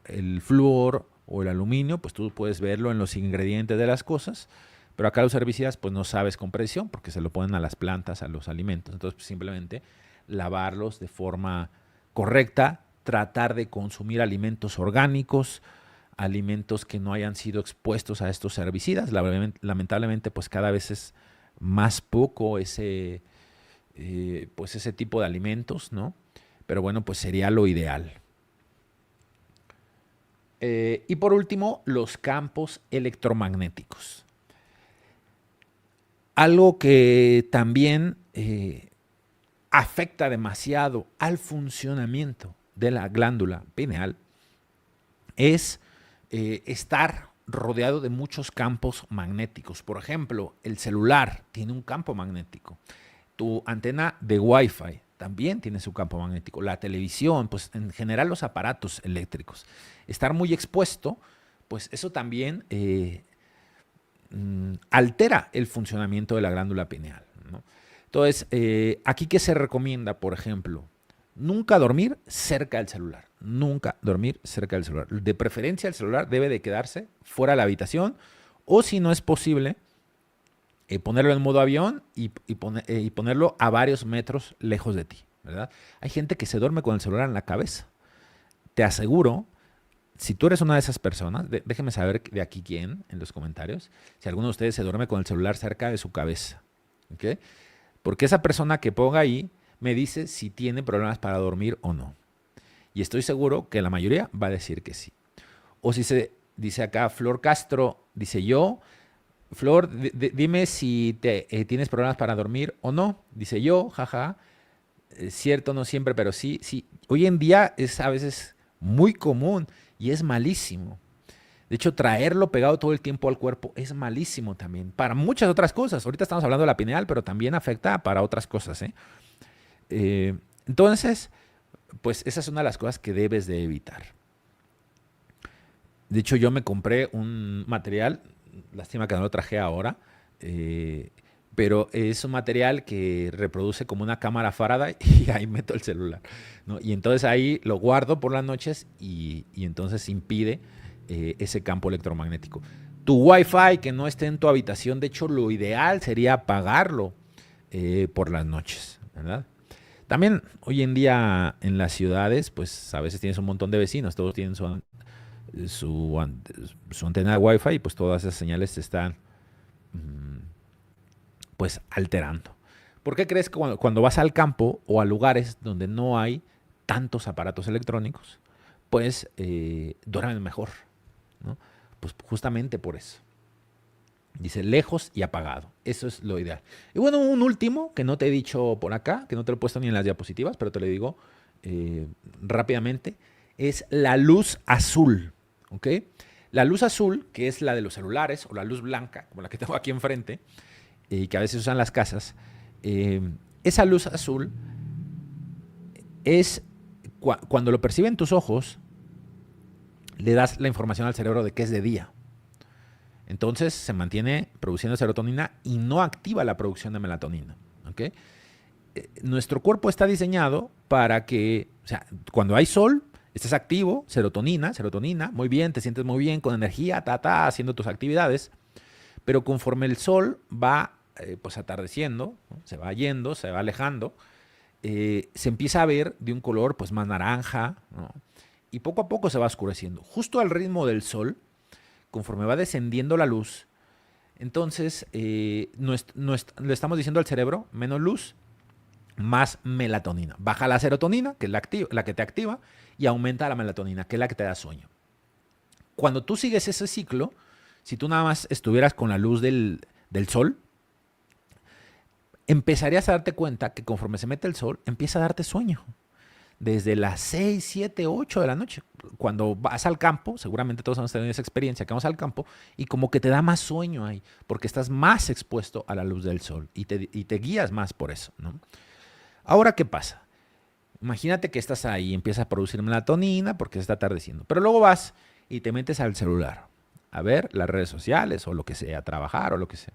el flúor o el aluminio, pues tú puedes verlo en los ingredientes de las cosas, pero acá los herbicidas, pues no sabes con precisión porque se lo ponen a las plantas, a los alimentos. Entonces, pues, simplemente lavarlos de forma correcta, tratar de consumir alimentos orgánicos, alimentos que no hayan sido expuestos a estos herbicidas. Lamentablemente, pues cada vez es más poco pues ese tipo de alimentos, ¿no? Pero bueno, pues sería lo ideal. Y por último, los campos electromagnéticos. Algo que también afecta demasiado al funcionamiento de la glándula pineal es estar rodeado de muchos campos magnéticos. Por ejemplo, el celular tiene un campo magnético. Tu antena de Wi-Fi también tiene su campo magnético. La televisión, pues en general los aparatos eléctricos. Estar muy expuesto, pues eso también altera el funcionamiento de la glándula pineal, ¿no? Entonces, aquí ¿qué se recomienda, por ejemplo? Nunca dormir cerca del celular. Nunca dormir cerca del celular. De preferencia, el celular debe de quedarse fuera de la habitación o, si no es posible, ponerlo en modo avión y ponerlo a varios metros lejos de ti, ¿verdad? Hay gente que se duerme con el celular en la cabeza. Te aseguro, si tú eres una de esas personas, déjenme saber de aquí quién en los comentarios, si alguno de ustedes se duerme con el celular cerca de su cabeza, ¿ok? Porque esa persona que ponga ahí me dice si tiene problemas para dormir o no. Y estoy seguro que la mayoría va a decir que sí. O si se dice acá, Flor Castro, dice yo, Flor, dime si tienes problemas para dormir o no. Dice yo, jaja, cierto, no siempre, pero sí, sí. Hoy en día es a veces muy común y es malísimo. De hecho, traerlo pegado todo el tiempo al cuerpo es malísimo también, para muchas otras cosas. Ahorita estamos hablando de la pineal, pero también afecta para otras cosas, ¿eh? Entonces, pues esa es una de las cosas que debes de evitar. De hecho, yo me compré un material, lástima que no lo traje ahora, pero es un material que reproduce como una cámara Faraday y ahí meto el celular, ¿no? Y entonces ahí lo guardo por las noches y entonces impide ese campo electromagnético. Tu Wi-Fi que no esté en tu habitación, de hecho lo ideal sería apagarlo por las noches, ¿verdad? También hoy en día en las ciudades, pues a veces tienes un montón de vecinos, todos tienen su antena de Wi-Fi y pues todas esas señales se están pues alterando. ¿Por qué crees que cuando vas al campo o a lugares donde no hay tantos aparatos electrónicos, pues duermen mejor, ¿no? Pues justamente por eso. Dice lejos y apagado. Eso es lo ideal. Y bueno, un último que no te he dicho por acá, que no te lo he puesto ni en las diapositivas, pero te lo digo rápidamente, es la luz azul. ¿Ok? La luz azul, que es la de los celulares, o la luz blanca, como la que tengo aquí enfrente, y que a veces usan las casas, esa luz azul es cuando lo perciben tus ojos, le das la información al cerebro de que es de día. Entonces se mantiene produciendo serotonina y no activa la producción de melatonina. ¿Okay? Nuestro cuerpo está diseñado para que, o sea, cuando hay sol, estás activo, serotonina, muy bien, te sientes muy bien, con energía, haciendo tus actividades, pero conforme el sol va pues atardeciendo, ¿no? Se va yendo, se va alejando, se empieza a ver de un color pues más naranja, ¿no? Y poco a poco se va oscureciendo. Justo al ritmo del sol, conforme va descendiendo la luz, entonces le estamos diciendo al cerebro, menos luz, más melatonina. Baja la serotonina, que es la que te activa, y aumenta la melatonina, que es la que te da sueño. Cuando tú sigues ese ciclo, si tú nada más estuvieras con la luz del sol, empezarías a darte cuenta que conforme se mete el sol, empieza a darte sueño. Desde las 6, 7, 8 de la noche. Cuando vas al campo, seguramente todos hemos tenido esa experiencia, que vamos al campo y como que te da más sueño ahí, porque estás más expuesto a la luz del sol y te guías más por eso, ¿no? Ahora, ¿qué pasa? Imagínate que estás ahí y empiezas a producir melatonina porque se está atardeciendo, pero luego vas y te metes al celular a ver las redes sociales o lo que sea, a trabajar o lo que sea.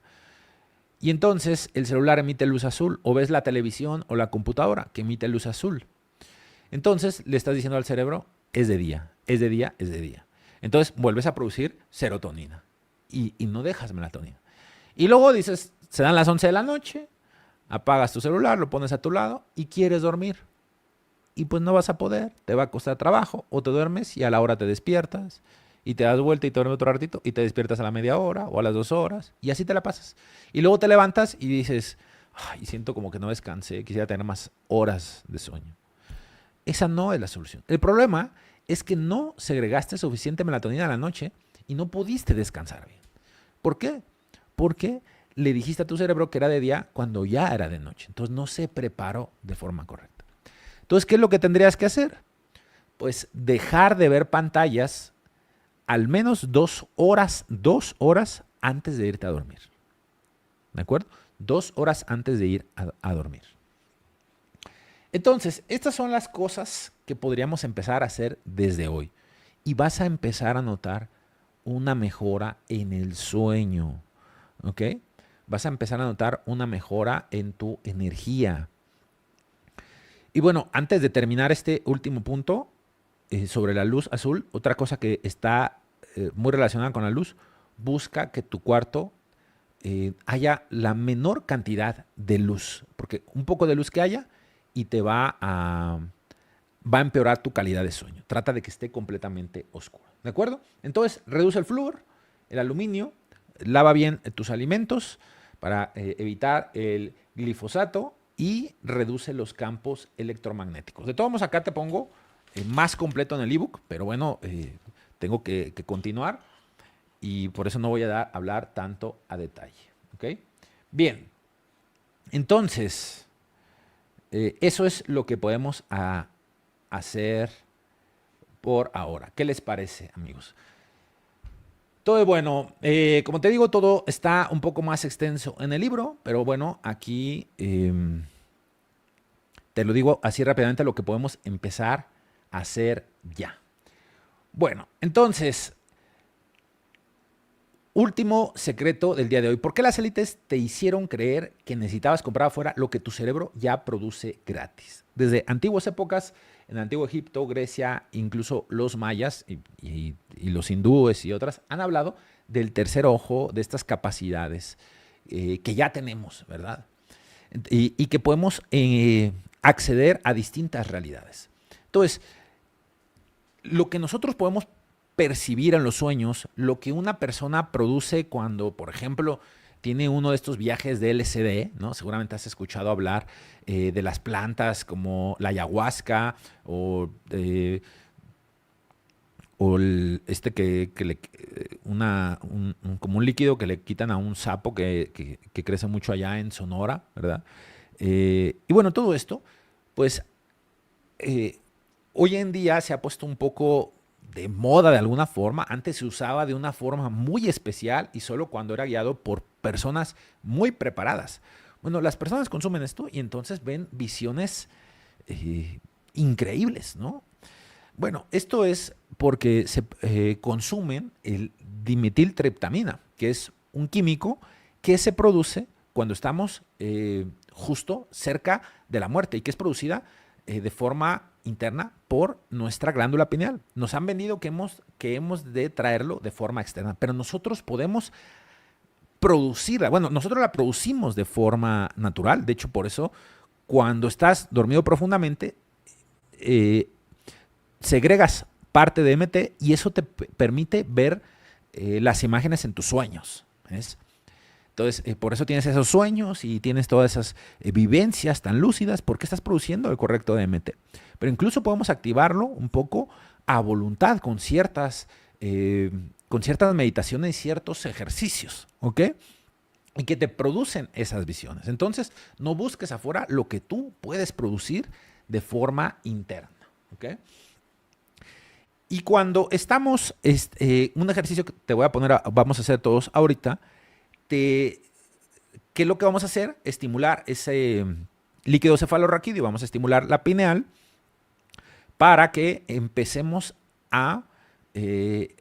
Y entonces el celular emite luz azul, o ves la televisión o la computadora que emite luz azul. Entonces le estás diciendo al cerebro, es de día, es de día, es de día. Entonces vuelves a producir serotonina y no dejas melatonina. Y luego dices, se dan las 11 de la noche, apagas tu celular, lo pones a tu lado y quieres dormir. Y pues no vas a poder, te va a costar trabajo, o te duermes y a la hora te despiertas y te das vuelta y te duermes otro ratito y te despiertas a la media hora o a las 2 horas y así te la pasas. Y luego te levantas y dices, ay, siento como que no descansé, quisiera tener más horas de sueño. Esa no es la solución. El problema es que no segregaste suficiente melatonina a la noche y no pudiste descansar bien. ¿Por qué? Porque le dijiste a tu cerebro que era de día cuando ya era de noche. Entonces no se preparó de forma correcta. Entonces, ¿qué es lo que tendrías que hacer? Pues dejar de ver pantallas al menos 2 horas antes de irte a dormir. ¿De acuerdo? 2 horas antes de ir a dormir. Entonces, estas son las cosas que podríamos empezar a hacer desde hoy. Y vas a empezar a notar una mejora en el sueño. ¿ok? Vas a empezar a notar una mejora en tu energía. Y bueno, antes de terminar este último punto sobre la luz azul, otra cosa que está muy relacionada con la luz, busca que tu cuarto haya la menor cantidad de luz, porque un poco de luz que haya y te va a empeorar tu calidad de sueño. Trata de que esté completamente oscuro, ¿de acuerdo? Entonces, reduce el flúor, el aluminio, lava bien tus alimentos para evitar el glifosato y reduce los campos electromagnéticos. De todos modos, acá te pongo más completo en el ebook, pero bueno, tengo que continuar y por eso no voy a hablar tanto a detalle. ¿Ok? Bien, entonces, eso es lo que podemos hacer por ahora. ¿Qué les parece, amigos? Todo es bueno. Como te digo, todo está un poco más extenso en el libro, pero bueno, aquí te lo digo así rápidamente lo que podemos empezar a hacer ya. Bueno, entonces, último secreto del día de hoy. ¿Por qué las élites te hicieron creer que necesitabas comprar afuera lo que tu cerebro ya produce gratis? Desde antiguas épocas, en el Antiguo Egipto, Grecia, incluso los mayas y los hindúes y otras han hablado del tercer ojo, de estas capacidades que ya tenemos, ¿verdad? Y que podemos acceder a distintas realidades. Entonces, lo que nosotros podemos percibir en los sueños, lo que una persona produce cuando, por ejemplo, tiene uno de estos viajes de LSD, ¿no? Seguramente has escuchado hablar de las plantas como la ayahuasca o como un líquido que le quitan a un sapo que crece mucho allá en Sonora, ¿verdad? Y bueno, todo esto, pues hoy en día se ha puesto un poco de moda de alguna forma. Antes se usaba de una forma muy especial y solo cuando era guiado por personas muy preparadas. Bueno, las personas consumen esto y entonces ven visiones increíbles, ¿no? Bueno, esto es porque se consumen el dimetiltriptamina, que es un químico que se produce cuando estamos justo cerca de la muerte y que es producida de forma interna por nuestra glándula pineal. Nos han vendido que hemos de traerlo de forma externa, pero nosotros podemos producirla. Bueno, nosotros la producimos de forma natural. De hecho, por eso, cuando estás dormido profundamente, segregas parte de DMT y eso te permite ver las imágenes en tus sueños. ¿Ves? Entonces, por eso tienes esos sueños y tienes todas esas vivencias tan lúcidas porque estás produciendo el correcto DMT. Pero incluso podemos activarlo un poco a voluntad con ciertas meditaciones y ciertos ejercicios, ¿ok? Y que te producen esas visiones. Entonces, no busques afuera lo que tú puedes producir de forma interna, ¿ok? Y cuando estamos, un ejercicio que te voy a poner, vamos a hacer todos ahorita, ¿qué es lo que vamos a hacer? Estimular ese líquido cefalorraquídeo, vamos a estimular la pineal para que empecemos que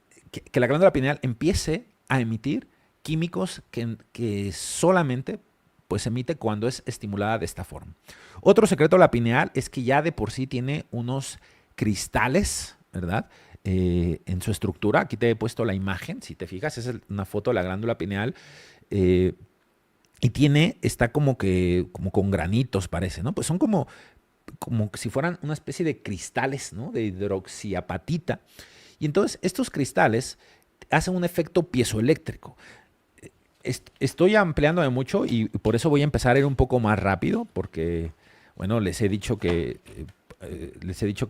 la glándula pineal empiece a emitir químicos que solamente pues emite cuando es estimulada de esta forma. Otro secreto de la pineal es que ya de por sí tiene unos cristales, ¿verdad? En su estructura. Aquí te he puesto la imagen, si te fijas, es una foto de la glándula pineal. Y está como con granitos, parece, ¿no? Pues son como si fueran una especie de cristales, ¿no? De hidroxiapatita. Y entonces estos cristales hacen un efecto piezoeléctrico. Estoy ampliándome mucho y por eso voy a empezar a ir un poco más rápido, porque, bueno, les he dicho que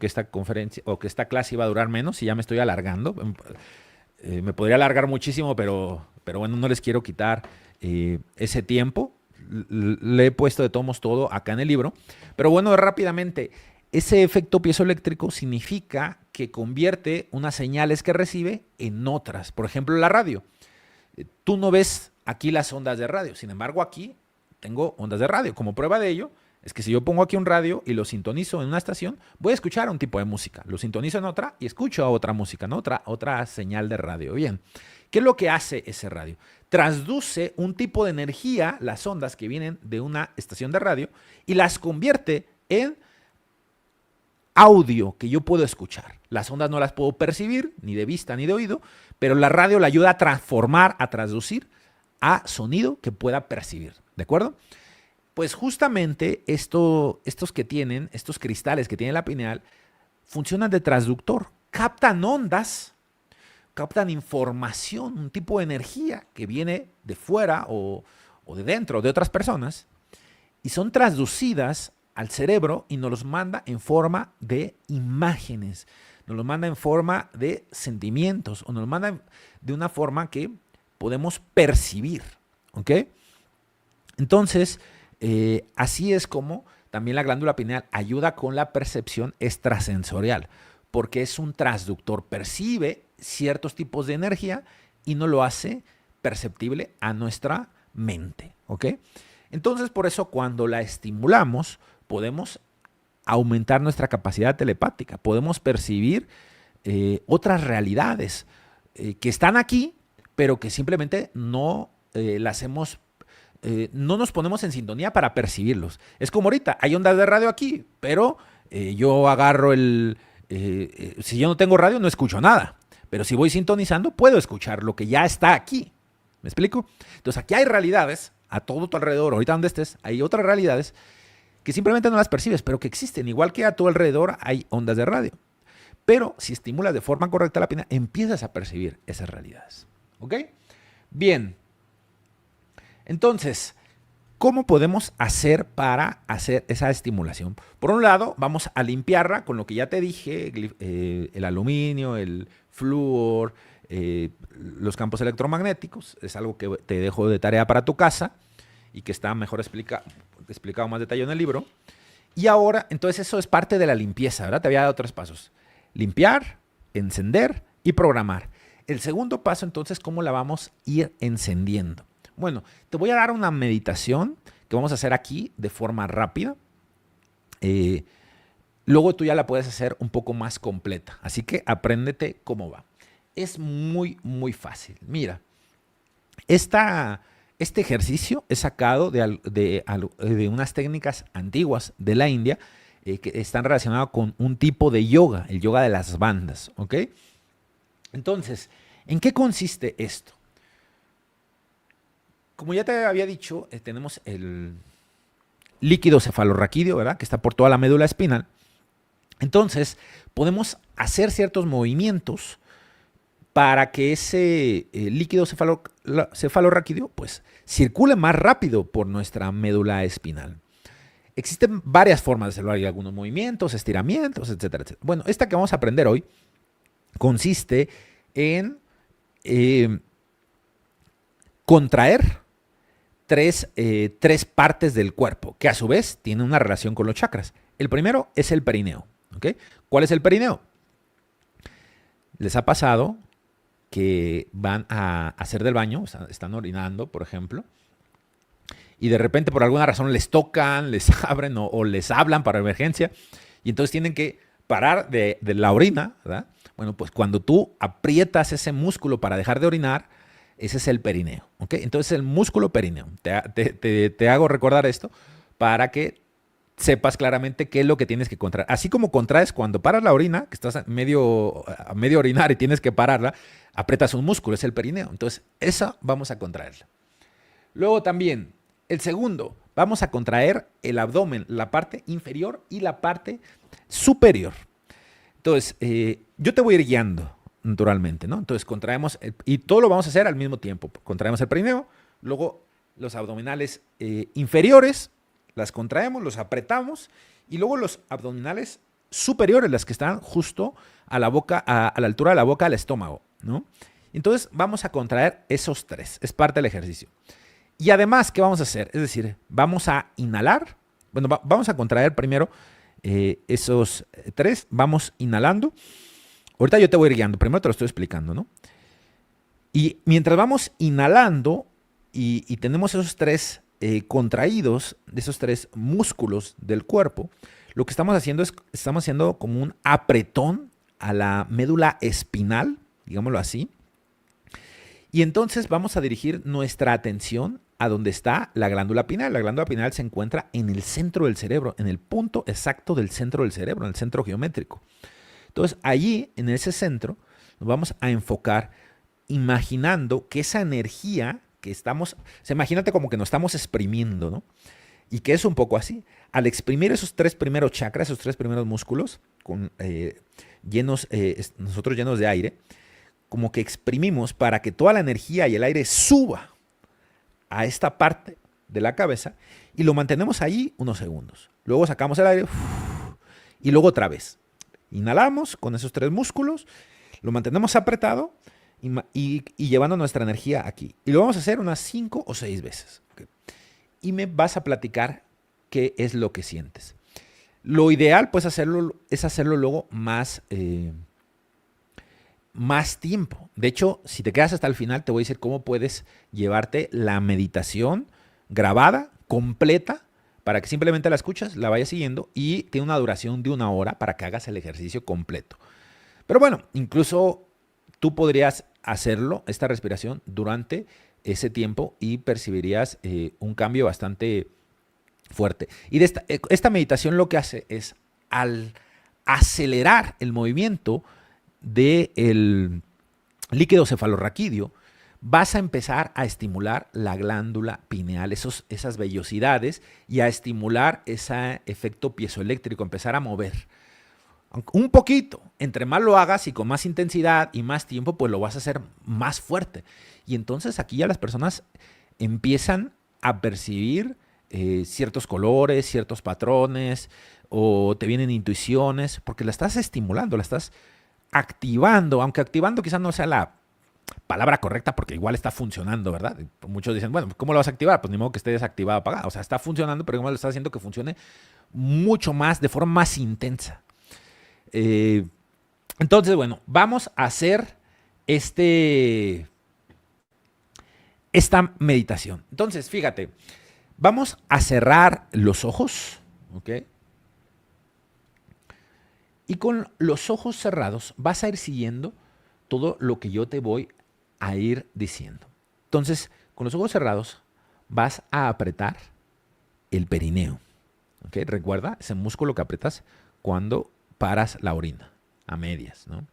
esta conferencia o que esta clase iba a durar menos y ya me estoy alargando. Me podría alargar muchísimo, pero bueno, no les quiero quitar ese tiempo. Le he puesto de todos todo acá en el libro. Pero bueno, rápidamente, ese efecto piezoeléctrico significa que convierte unas señales que recibe en otras. Por ejemplo, la radio. Tú no ves aquí las ondas de radio. Sin embargo, aquí tengo ondas de radio. Como prueba de ello, es que si yo pongo aquí un radio y lo sintonizo en una estación, voy a escuchar un tipo de música. Lo sintonizo en otra y escucho a otra música, ¿no? Otra señal de radio. Bien, ¿qué es lo que hace ese radio? transduce un tipo de energía, las ondas que vienen de una estación de radio, y las convierte en audio que yo puedo escuchar. Las ondas no las puedo percibir, ni de vista ni de oído, pero la radio la ayuda a transformar, a traducir a sonido que pueda percibir. ¿De acuerdo? Pues justamente estos cristales que tiene la pineal, funcionan de transductor. Captan ondas, captan información, un tipo de energía que viene de fuera o de dentro de otras personas, y son transducidas al cerebro y nos los manda en forma de imágenes, nos los manda en forma de sentimientos, o nos los manda de una forma que podemos percibir. ¿Ok? Entonces, así es como también la glándula pineal ayuda con la percepción extrasensorial, porque es un transductor, percibe ciertos tipos de energía y no lo hace perceptible a nuestra mente. ¿Ok? Entonces, por eso cuando la estimulamos, podemos aumentar nuestra capacidad telepática, podemos percibir otras realidades que están aquí, pero que simplemente no no nos ponemos en sintonía para percibirlos. Es como ahorita, hay ondas de radio aquí, pero yo agarro si yo no tengo radio, no escucho nada. Pero si voy sintonizando, puedo escuchar lo que ya está aquí. ¿Me explico? Entonces, aquí hay realidades a todo tu alrededor. Ahorita donde estés, hay otras realidades que simplemente no las percibes, pero que existen. Igual que a tu alrededor hay ondas de radio. Pero si estimulas de forma correcta la pineal, empiezas a percibir esas realidades. ¿Ok? Bien. Entonces, ¿cómo podemos hacer para hacer esa estimulación? Por un lado, vamos a limpiarla con lo que ya te dije, el aluminio, el flúor, los campos electromagnéticos. Es algo que te dejo de tarea para tu casa y que está mejor explicado más detalle en el libro. Y ahora, entonces eso es parte de la limpieza, ¿verdad? Te había dado 3 pasos. Limpiar, encender y programar. El segundo paso, entonces, ¿cómo la vamos a ir encendiendo? Bueno, te voy a dar una meditación que vamos a hacer aquí de forma rápida. Luego tú ya la puedes hacer un poco más completa. Así que apréndete cómo va. Es muy, muy fácil. Mira, este ejercicio es sacado de unas técnicas antiguas de la India que están relacionadas con un tipo de yoga, el yoga de las bandas. ¿Ok? Entonces, ¿en qué consiste esto? Como ya te había dicho, tenemos el líquido cefalorraquídeo, ¿verdad? Que está por toda la médula espinal. Entonces, podemos hacer ciertos movimientos para que ese líquido cefalorraquídeo pues, circule más rápido por nuestra médula espinal. Existen varias formas de hacerlo. Hay algunos movimientos, estiramientos, etcétera, etcétera. Bueno, esta que vamos a aprender hoy consiste en contraer tres partes del cuerpo, que a su vez tienen una relación con los chakras. El primero es el perineo. ¿Okay? ¿Cuál es el perineo? ¿Les ha pasado que van a hacer del baño, o sea, están orinando, por ejemplo, y de repente por alguna razón les tocan, les abren o les hablan para emergencia, y entonces tienen que parar de la orina, ¿verdad? Bueno, pues cuando tú aprietas ese músculo para dejar de orinar, ese es el perineo. ¿Okay? Entonces el músculo perineo. Te hago recordar esto para que sepas claramente qué es lo que tienes que contraer. Así como contraes cuando paras la orina, que estás a medio orinar y tienes que pararla, aprietas un músculo, es el perineo. Entonces, esa vamos a contraerla. Luego también, el segundo, vamos a contraer el abdomen, la parte inferior y la parte superior. Entonces, yo te voy a ir guiando naturalmente, ¿no? Entonces, contraemos, y todo lo vamos a hacer al mismo tiempo. Contraemos el perineo, luego los abdominales inferiores, las contraemos, los apretamos, y luego los abdominales superiores, las que están justo a la boca, a la altura de la boca del estómago, ¿no? Entonces vamos a contraer esos 3, es parte del ejercicio. Y además, ¿qué vamos a hacer? Es decir, vamos a inhalar, bueno, vamos a contraer primero esos 3, vamos inhalando. Ahorita yo te voy a ir guiando, primero te lo estoy explicando, ¿no? Y mientras vamos inhalando y tenemos esos 3 contraídos, de esos 3 músculos del cuerpo, lo que estamos haciendo es, estamos haciendo como un apretón a la médula espinal, digámoslo así, Y entonces vamos a dirigir nuestra atención a donde está la glándula pineal. La glándula pineal se encuentra en el centro del cerebro, en el punto exacto del centro del cerebro, en el centro geométrico. Entonces, allí, en ese centro, nos vamos a enfocar imaginando que esa energía que estamos, o sea, imagínate como que nos estamos exprimiendo, ¿no? Y que es un poco así. Al exprimir esos tres primeros chakras, esos tres primeros músculos, nosotros llenos de aire, como que exprimimos para que toda la energía y el aire suba a esta parte de la cabeza y lo mantenemos ahí unos segundos. Luego sacamos el aire y luego otra vez. Inhalamos con esos tres músculos, lo mantenemos apretado y llevando nuestra energía aquí. Y lo vamos a hacer unas 5 o 6 veces. ¿Okay? Y me vas a platicar qué es lo que sientes. Lo ideal pues es hacerlo luego más tiempo. De hecho, si te quedas hasta el final, te voy a decir cómo puedes llevarte la meditación grabada, completa, para que simplemente la escuchas, la vayas siguiendo y tiene una duración de 1 hora para que hagas el ejercicio completo. Pero bueno, incluso tú podrías hacerlo, esta respiración, durante ese tiempo y percibirías un cambio bastante fuerte. Y esta meditación lo que hace es, al acelerar el movimiento del líquido cefalorraquídeo, vas a empezar a estimular la glándula pineal, esas vellosidades, y a estimular ese efecto piezoeléctrico, empezar a mover. Un poquito, entre más lo hagas y con más intensidad y más tiempo, pues lo vas a hacer más fuerte. Y entonces aquí ya las personas empiezan a percibir ciertos colores, ciertos patrones, o te vienen intuiciones, porque la estás estimulando, la estás activando, aunque activando quizás no sea la palabra correcta porque igual está funcionando, ¿verdad? Muchos dicen, bueno, ¿cómo lo vas a activar? Pues ni modo que esté desactivado o apagado. O sea, está funcionando, pero igual lo está haciendo que funcione mucho más, de forma más intensa. Entonces, bueno, vamos a hacer esta meditación. Entonces, fíjate, vamos a cerrar los ojos, ¿ok? Y con los ojos cerrados vas a ir siguiendo todo lo que yo te voy a ir diciendo. Entonces, con los ojos cerrados vas a apretar el perineo. ¿Okay? Recuerda ese músculo que aprietas cuando paras la orina, a medias, ¿no?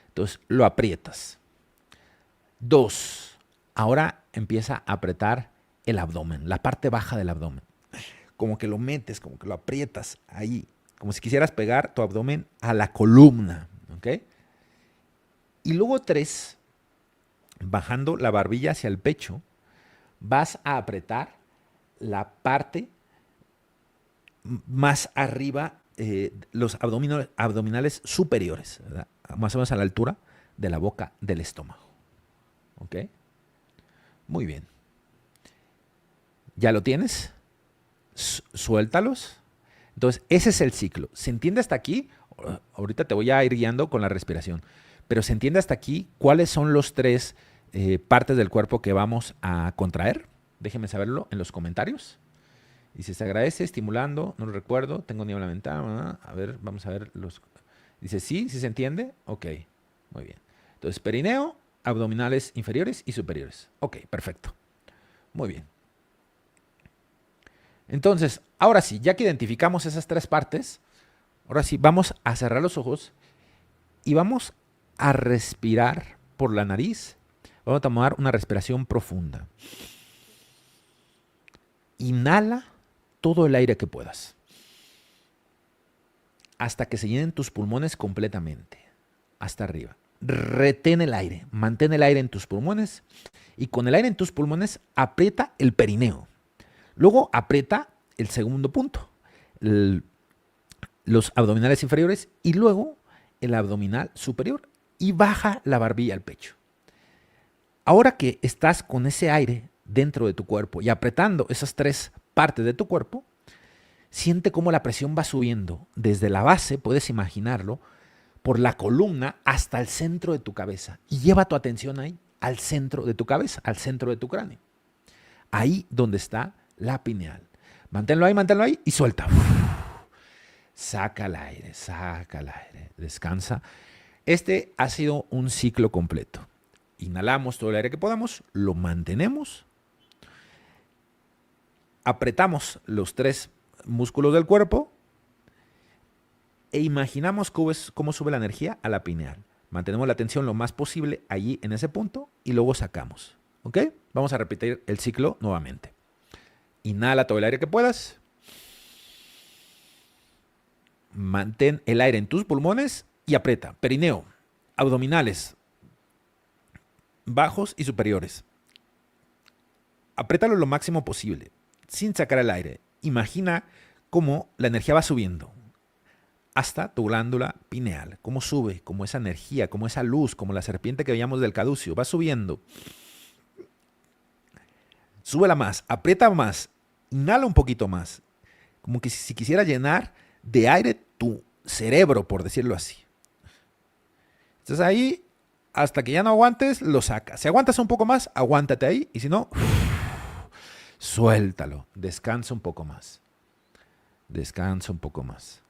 Entonces, lo aprietas. 2. Ahora empieza a apretar el abdomen, la parte baja del abdomen. Como que lo metes, como que lo aprietas ahí, como si quisieras pegar tu abdomen a la columna, ¿ok? Y luego 3, bajando la barbilla hacia el pecho, vas a apretar la parte más arriba, los abdominales superiores, ¿verdad? Más o menos a la altura de la boca del estómago. ¿Ok? Muy bien. ¿Ya lo tienes? Suéltalos. Entonces, ese es el ciclo. ¿Se entiende hasta aquí? Ahorita te voy a ir guiando con la respiración. Pero ¿se entiende hasta aquí cuáles son los 3 partes del cuerpo que vamos a contraer? Déjenme saberlo en los comentarios. Dice, se agradece, estimulando, no lo recuerdo, tengo niebla mental. A ver, vamos a ver los... Dice, sí, ¿sí se entiende? Ok, muy bien. Entonces, perineo, abdominales inferiores y superiores. Ok, perfecto. Muy bien. Entonces, ahora sí, ya que identificamos esas 3 partes, ahora sí, vamos a cerrar los ojos y vamos a respirar por la nariz. Vamos a tomar una respiración profunda. Inhala todo el aire que puedas, hasta que se llenen tus pulmones completamente, hasta arriba. Retén el aire, mantén el aire en tus pulmones y con el aire en tus pulmones aprieta el perineo. Luego aprieta el segundo punto, los abdominales inferiores y luego el abdominal superior y baja la barbilla al pecho. Ahora que estás con ese aire dentro de tu cuerpo y apretando esas 3 partes de tu cuerpo, siente cómo la presión va subiendo desde la base, puedes imaginarlo, por la columna hasta el centro de tu cabeza. Y lleva tu atención ahí, al centro de tu cabeza, al centro de tu cráneo. Ahí donde está la pineal. Manténlo ahí y suelta. Saca el aire, descansa. Este ha sido un ciclo completo. Inhalamos todo el aire que podamos, lo mantenemos, apretamos los 3 músculos del cuerpo e imaginamos cómo sube la energía a la pineal. Mantenemos la tensión lo más posible allí en ese punto y luego sacamos. ¿Ok? Vamos a repetir el ciclo nuevamente. Inhala todo el aire que puedas. Mantén el aire en tus pulmones y aprieta. Perineo, abdominales, bajos y superiores. Apriétalo lo máximo posible, sin sacar el aire. Imagina cómo la energía va subiendo hasta tu glándula pineal. Cómo sube, como esa energía, como esa luz, como la serpiente que veíamos del caducio. Va subiendo. Súbela más, aprieta más, inhala un poquito más. Como que si quisiera llenar de aire tu cerebro, por decirlo así. Estás ahí, hasta que ya no aguantes, lo sacas. Si aguantas un poco más, aguántate ahí. Y si no, suéltalo. Descansa un poco más. Descansa un poco más.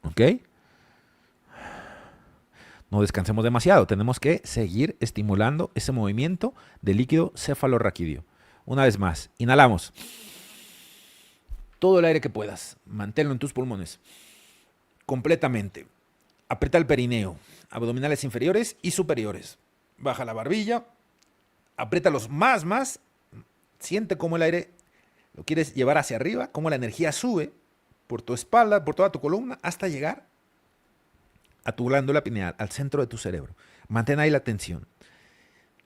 ¿Ok? No descansemos demasiado. Tenemos que seguir estimulando ese movimiento de líquido cefalorraquídeo. Una vez más, inhalamos. Todo el aire que puedas. Manténlo en tus pulmones. Completamente. Aprieta el perineo. Abdominales inferiores y superiores. Baja la barbilla. Apriétalos más. Siente cómo el aire lo quieres llevar hacia arriba. Cómo la energía sube por tu espalda, por toda tu columna, hasta llegar a tu glándula pineal, al centro de tu cerebro. Mantén ahí la tensión.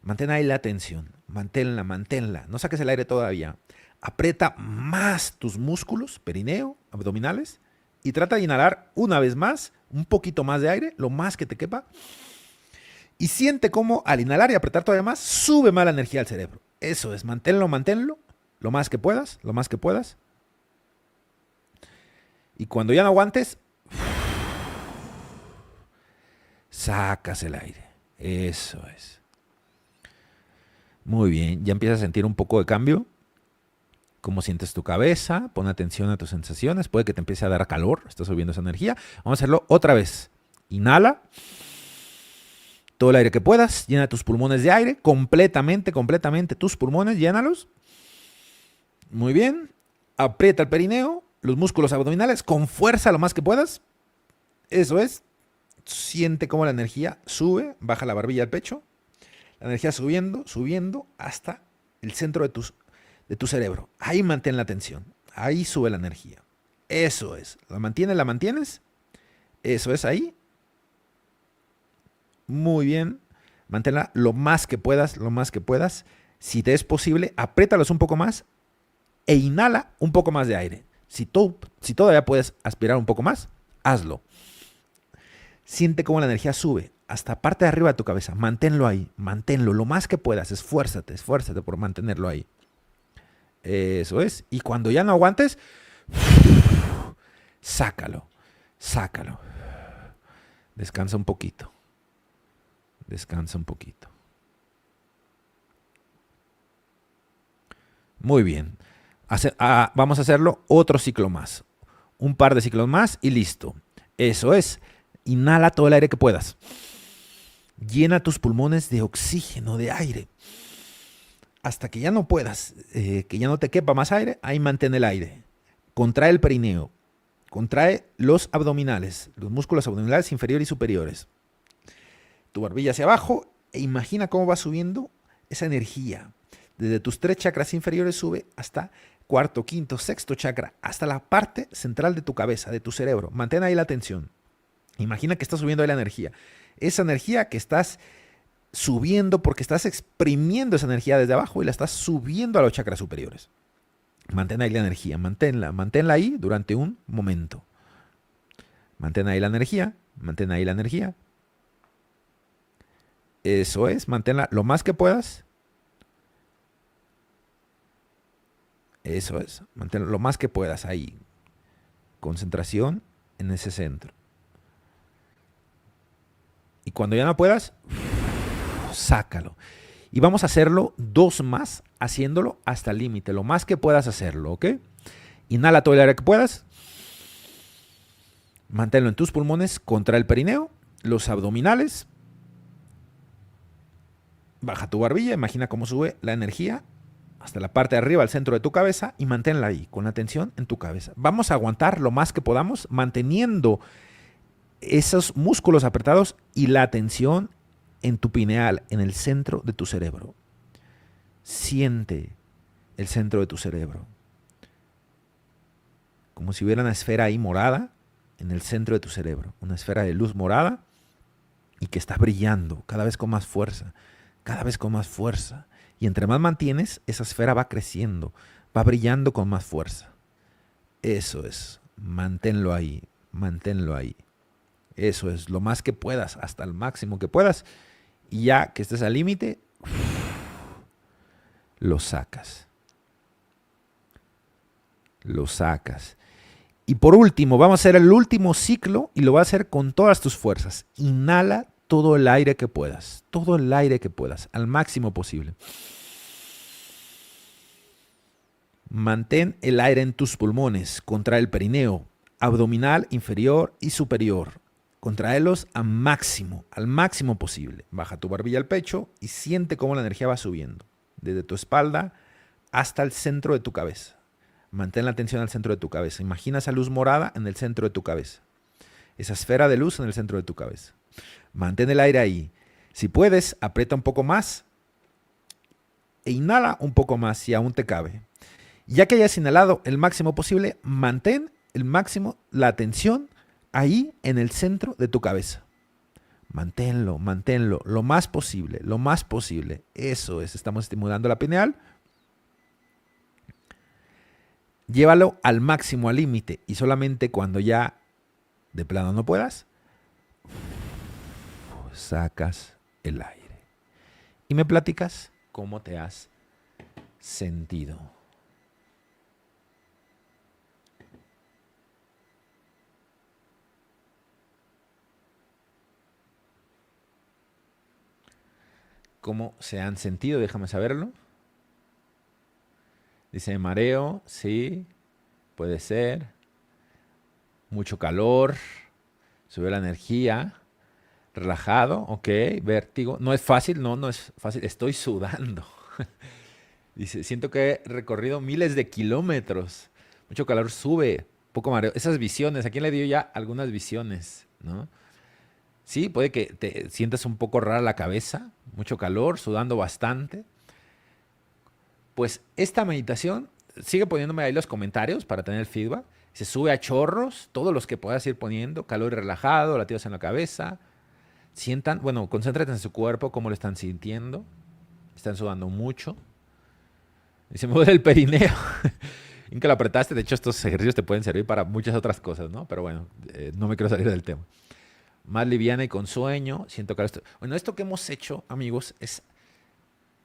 Mantén ahí la tensión. Manténla. No saques el aire todavía. Aprieta más tus músculos, perineo, abdominales, y trata de inhalar una vez más, un poquito más de aire, lo más que te quepa. Y siente cómo al inhalar y apretar todavía más, sube más la energía al cerebro. Eso es, manténlo, lo más que puedas. Y cuando ya no aguantes, sacas el aire. Eso es. Muy bien, ya empiezas a sentir un poco de cambio. ¿Cómo sientes tu cabeza? Pon atención a tus sensaciones. Puede que te empiece a dar calor. Estás subiendo esa energía. Vamos a hacerlo otra vez. Inhala. Todo el aire que puedas. Llena tus pulmones de aire. Completamente tus pulmones. Llénalos. Muy bien. Aprieta el perineo. Los músculos abdominales. Con fuerza lo más que puedas. Eso es. Siente cómo la energía sube. Baja la barbilla al pecho. La energía subiendo hasta el centro de tu cerebro. Ahí mantén la tensión. Ahí sube la energía. Eso es. La mantienes. Eso es ahí. Muy bien. Manténla lo más que puedas. Si te es posible, apriétalos un poco más e inhala un poco más de aire. Si todavía puedes aspirar un poco más, hazlo. Siente cómo la energía sube hasta parte de arriba de tu cabeza. Manténlo ahí. Manténlo lo más que puedas. Esfuérzate por mantenerlo ahí. Eso es. Y cuando ya no aguantes, sácalo. Descansa un poquito. Muy bien. Vamos a hacerlo otro ciclo más. Un par de ciclos más y listo. Eso es. Inhala todo el aire que puedas. Llena tus pulmones de oxígeno, de aire. Hasta que ya no puedas, que ya no te quepa más aire, ahí mantén el aire. Contrae el perineo. Contrae los abdominales, los músculos abdominales inferiores y superiores. Tu barbilla hacia abajo e imagina cómo va subiendo esa energía. Desde tus 3 chakras inferiores sube hasta cuarto, quinto, sexto chakra, hasta la parte central de tu cabeza, de tu cerebro. Mantén ahí la tensión. Imagina que está subiendo ahí la energía. Esa energía que estás subiendo porque estás exprimiendo esa energía desde abajo y la estás subiendo a los chakras superiores. Mantén ahí la energía, manténla ahí durante un momento. Mantén ahí la energía. Eso es, manténla lo más que puedas. Eso es, manténla lo más que puedas ahí. Concentración en ese centro. Y cuando ya no puedas, sácalo. Y vamos a hacerlo 2 más, haciéndolo hasta el límite, lo más que puedas hacerlo, ¿ok? Inhala todo el aire que puedas. Manténlo en tus pulmones, contra el perineo, los abdominales. Baja tu barbilla, imagina cómo sube la energía hasta la parte de arriba, al centro de tu cabeza, y manténla ahí, con la tensión en tu cabeza. Vamos a aguantar lo más que podamos, manteniendo esos músculos apretados y la tensión en tu pineal, en el centro de tu cerebro. Siente el centro de tu cerebro, como si hubiera una esfera ahí morada en el centro de tu cerebro, una esfera de luz morada y que está brillando cada vez con más fuerza, cada vez con más fuerza. Y entre más mantienes, esa esfera va creciendo, va brillando con más fuerza. Eso es, manténlo ahí, manténlo ahí. Eso es, lo más que puedas, hasta el máximo que puedas. Y ya que estés al límite, lo sacas. Lo sacas. Y por último, vamos a hacer el último ciclo y lo vas a hacer con todas tus fuerzas. Inhala todo el aire que puedas, todo el aire que puedas, al máximo posible. Mantén el aire en tus pulmones, contrae el perineo, abdominal inferior y superior. Contráelos al máximo posible. Baja tu barbilla al pecho y siente cómo la energía va subiendo, desde tu espalda hasta el centro de tu cabeza. Mantén la atención al centro de tu cabeza. Imagina esa luz morada en el centro de tu cabeza. Esa esfera de luz en el centro de tu cabeza. Mantén el aire ahí. Si puedes, aprieta un poco más e inhala un poco más si aún te cabe. Ya que hayas inhalado el máximo posible, mantén la atención ahí en el centro de tu cabeza. Manténlo, lo más posible, lo más posible. Eso es, estamos estimulando la pineal. Llévalo al máximo, al límite, y solamente cuando ya de plano no puedas, sacas el aire. Y me platicas cómo te has sentido. ¿Cómo se han sentido? Déjame saberlo. Dice mareo, sí, puede ser. Mucho calor, sube la energía, relajado, ok, vértigo. No es fácil, no es fácil, estoy sudando. Dice, siento que he recorrido miles de kilómetros. Mucho calor, sube, poco mareo. Esas visiones, ¿a quién le dio ya algunas visiones? ¿No? Sí, puede que te sientas un poco rara la cabeza, mucho calor, sudando bastante. Pues esta meditación, sigue poniéndome ahí los comentarios para tener el feedback. Se sube a chorros, todos los que puedas ir poniendo, calor y relajado, latidos en la cabeza. Sientan, bueno, concéntrate en su cuerpo, cómo lo están sintiendo. Están sudando mucho. Y se me duele el perineo. En que lo apretaste, de hecho estos ejercicios te pueden servir para muchas otras cosas, ¿no? Pero bueno, no me quiero salir del tema. Más liviana y con sueño. Siento que esto... Bueno, esto que hemos hecho, amigos, es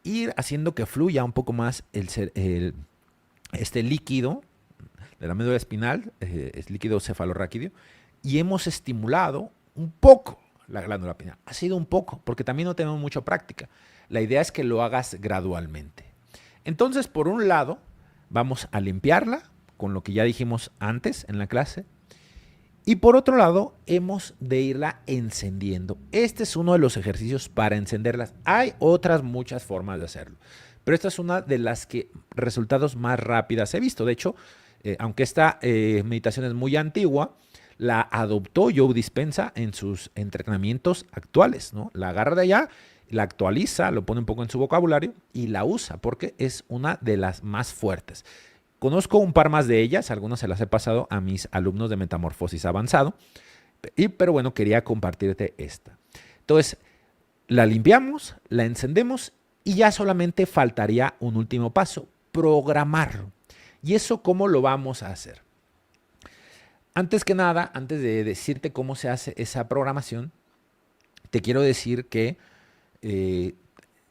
ir haciendo que fluya un poco más este líquido de la médula espinal, es líquido cefalorraquídeo, y hemos estimulado un poco la glándula pineal. Ha sido un poco, porque también no tenemos mucha práctica. La idea es que lo hagas gradualmente. Entonces, por un lado, vamos a limpiarla con lo que ya dijimos antes en la clase, y por otro lado, hemos de irla encendiendo. Este es uno de los ejercicios para encenderlas. Hay otras muchas formas de hacerlo, pero esta es una de las que resultados más rápidas he visto. De hecho, aunque esta meditación es muy antigua, la adoptó Joe Dispenza en sus entrenamientos actuales, ¿no? La agarra de allá, la actualiza, lo pone un poco en su vocabulario y la usa porque es una de las más fuertes. Conozco un par más de ellas, algunas se las he pasado a mis alumnos de Metamorfosis Avanzado, pero bueno, quería compartirte esta. Entonces, la limpiamos, la encendemos y ya solamente faltaría un último paso, programarlo. ¿Y eso cómo lo vamos a hacer? Antes que nada, antes de decirte cómo se hace esa programación, te quiero decir que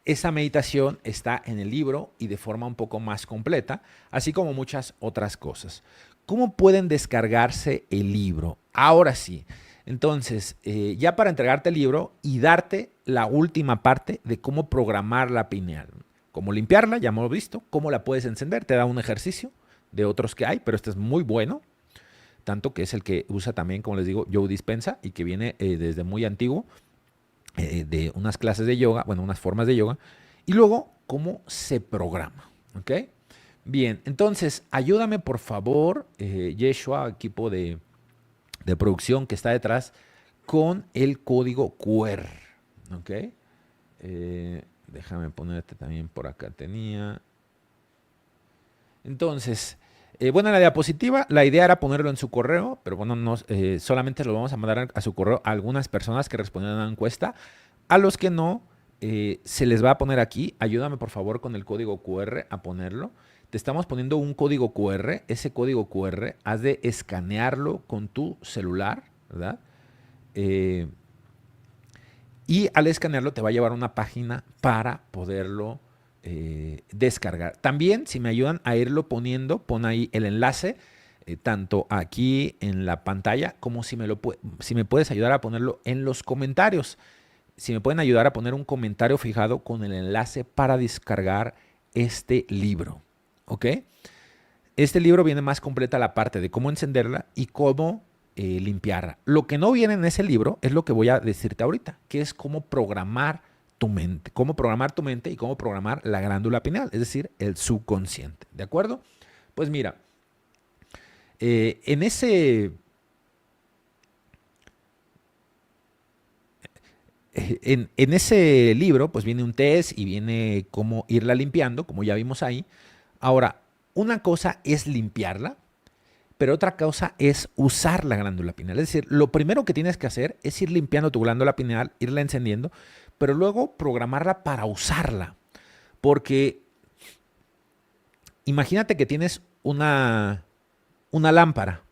esa meditación está en el libro y de forma un poco más completa, así como muchas otras cosas. ¿Cómo pueden descargarse el libro? Ahora sí. Entonces, ya para entregarte el libro y darte la última parte de cómo programar la pineal. Cómo limpiarla, ya hemos visto. Cómo la puedes encender, te da un ejercicio de otros que hay, pero este es muy bueno. Tanto que es el que usa también, como les digo, Joe Dispenza y que viene desde muy antiguo. De unas clases de yoga, bueno, unas formas de yoga, Y luego, cómo se programa. ¿Ok? Bien, entonces, ayúdame por favor, Yeshua, equipo de producción que está detrás, con el código QR. ¿Ok? Déjame ponerte también por acá. Tenía. Entonces, bueno, la diapositiva, la idea era ponerlo en su correo, pero bueno, solamente lo vamos a mandar a su correo a algunas personas que respondieron a la encuesta. A los que no, se les va a poner aquí. Ayúdame por favor con el código QR a ponerlo. Te estamos poniendo un código QR. Ese código QR has de escanearlo con tu celular, ¿verdad? Y al escanearlo te va a llevar a una página para poderlo descargar. También, si me ayudan a irlo poniendo, pon ahí el enlace, tanto aquí en la pantalla como si me puedes ayudar a ponerlo en los comentarios. Si me pueden ayudar a poner un comentario fijado con el enlace para descargar este libro. ¿Ok? Este libro viene más completa la parte de cómo encenderla y cómo limpiarla. Lo que no viene en ese libro es lo que voy a decirte ahorita, que es cómo programar tu mente. Cómo programar tu mente y cómo programar la glándula pineal, es decir, el subconsciente. ¿De acuerdo? Pues mira, en ese libro, pues viene un test y viene cómo irla limpiando, como ya vimos ahí. Ahora, una cosa es limpiarla, pero otra cosa es usar la glándula pineal. Es decir, lo primero que tienes que hacer es ir limpiando tu glándula pineal, irla encendiendo, pero luego programarla para usarla. Porque imagínate que tienes una lámpara,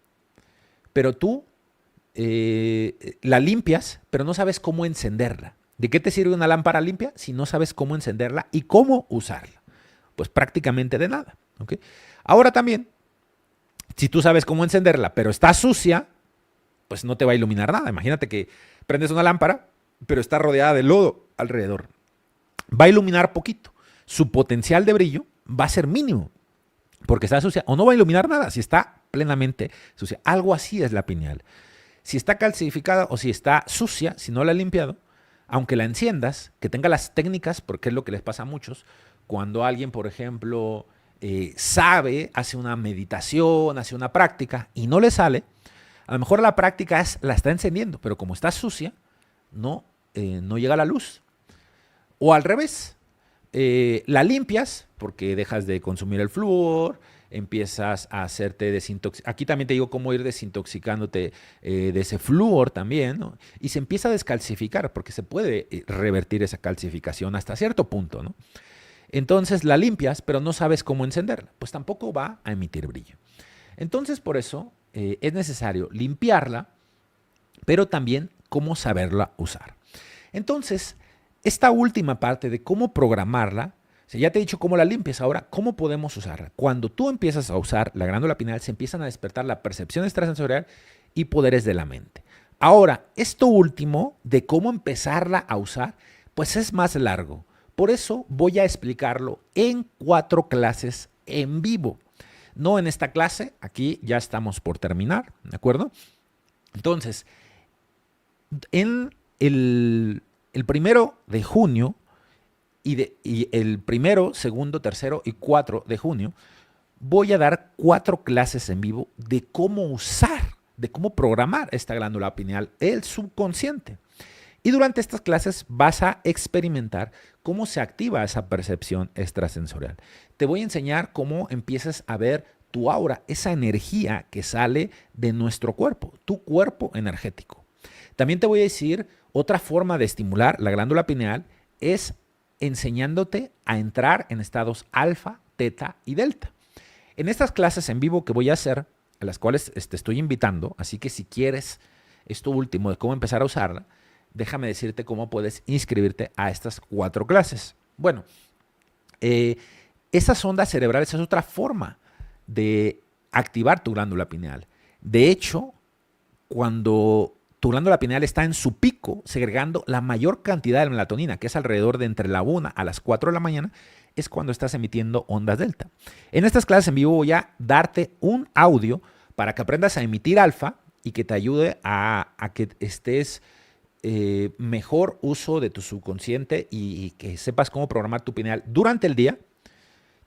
pero tú la limpias, pero no sabes cómo encenderla. ¿De qué te sirve una lámpara limpia si no sabes cómo encenderla y cómo usarla? Pues prácticamente de nada. ¿Okay? Ahora también, si tú sabes cómo encenderla, pero está sucia, pues no te va a iluminar nada. Imagínate que prendes una lámpara, pero está rodeada de lodo alrededor. Va a iluminar poquito. Su potencial de brillo va a ser mínimo, porque está sucia, o no va a iluminar nada si está plenamente sucia. Algo así es la pineal. Si está calcificada o si está sucia, si no la he limpiado, aunque la enciendas, que tenga las técnicas, porque es lo que les pasa a muchos, cuando alguien, por ejemplo, sabe, hace una meditación, hace una práctica y no le sale, a lo mejor la práctica la está encendiendo, pero como está sucia, no llega a la luz. O al revés, la limpias porque dejas de consumir el flúor, empiezas a hacerte desintoxicar. Aquí también te digo cómo ir desintoxicándote de ese flúor también, ¿no? Y se empieza a descalcificar porque se puede revertir esa calcificación hasta cierto punto, ¿no? Entonces la limpias, pero no sabes cómo encenderla, pues tampoco va a emitir brillo. Entonces por eso es necesario limpiarla, pero también cómo saberla usar. Entonces, esta última parte de cómo programarla, o sea, ya te he dicho cómo la limpias, ahora, ¿cómo podemos usarla? Cuando tú empiezas a usar la glándula pineal, se empiezan a despertar la percepción extrasensorial y poderes de la mente. Ahora, esto último de cómo empezarla a usar, pues es más largo. Por eso voy a explicarlo en 4 clases en vivo. No en esta clase, aquí ya estamos por terminar, ¿de acuerdo? Entonces, en el 1 de junio y el 1, 2, 3 y 4 de junio voy a dar 4 clases en vivo de cómo usar, de cómo programar esta glándula pineal, el subconsciente. Y durante estas clases vas a experimentar cómo se activa esa percepción extrasensorial. Te voy a enseñar cómo empiezas a ver tu aura, esa energía que sale de nuestro cuerpo, tu cuerpo energético. También te voy a decir otra forma de estimular la glándula pineal es enseñándote a entrar en estados alfa, teta y delta. En estas clases en vivo que voy a hacer, a las cuales te estoy invitando, así que si quieres esto último de cómo empezar a usarla, déjame decirte cómo puedes inscribirte a estas 4 clases. Bueno, esas ondas cerebrales es otra forma de activar tu glándula pineal. De hecho, cuando tu glándula pineal está en su pico, segregando la mayor cantidad de melatonina, que es alrededor de entre la 1 a las 4 de la mañana, es cuando estás emitiendo ondas delta. En estas clases en vivo voy a darte un audio para que aprendas a emitir alfa y que te ayude a que estés mejor uso de tu subconsciente y que sepas cómo programar tu pineal durante el día.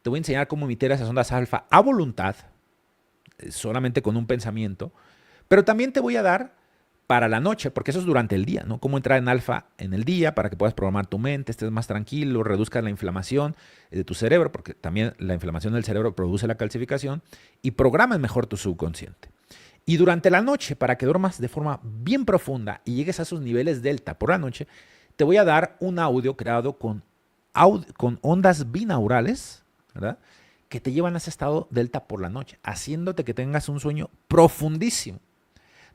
Te voy a enseñar cómo emitir esas ondas alfa a voluntad, solamente con un pensamiento. Pero también te voy a dar para la noche, porque eso es durante el día, ¿no? Cómo entrar en alfa en el día para que puedas programar tu mente, estés más tranquilo, reduzcas la inflamación de tu cerebro, porque también la inflamación del cerebro produce la calcificación, y programes mejor tu subconsciente. Y durante la noche, para que duermas de forma bien profunda y llegues a esos niveles delta por la noche, te voy a dar un audio creado con ondas binaurales, ¿verdad?, que te llevan a ese estado delta por la noche, haciéndote que tengas un sueño profundísimo.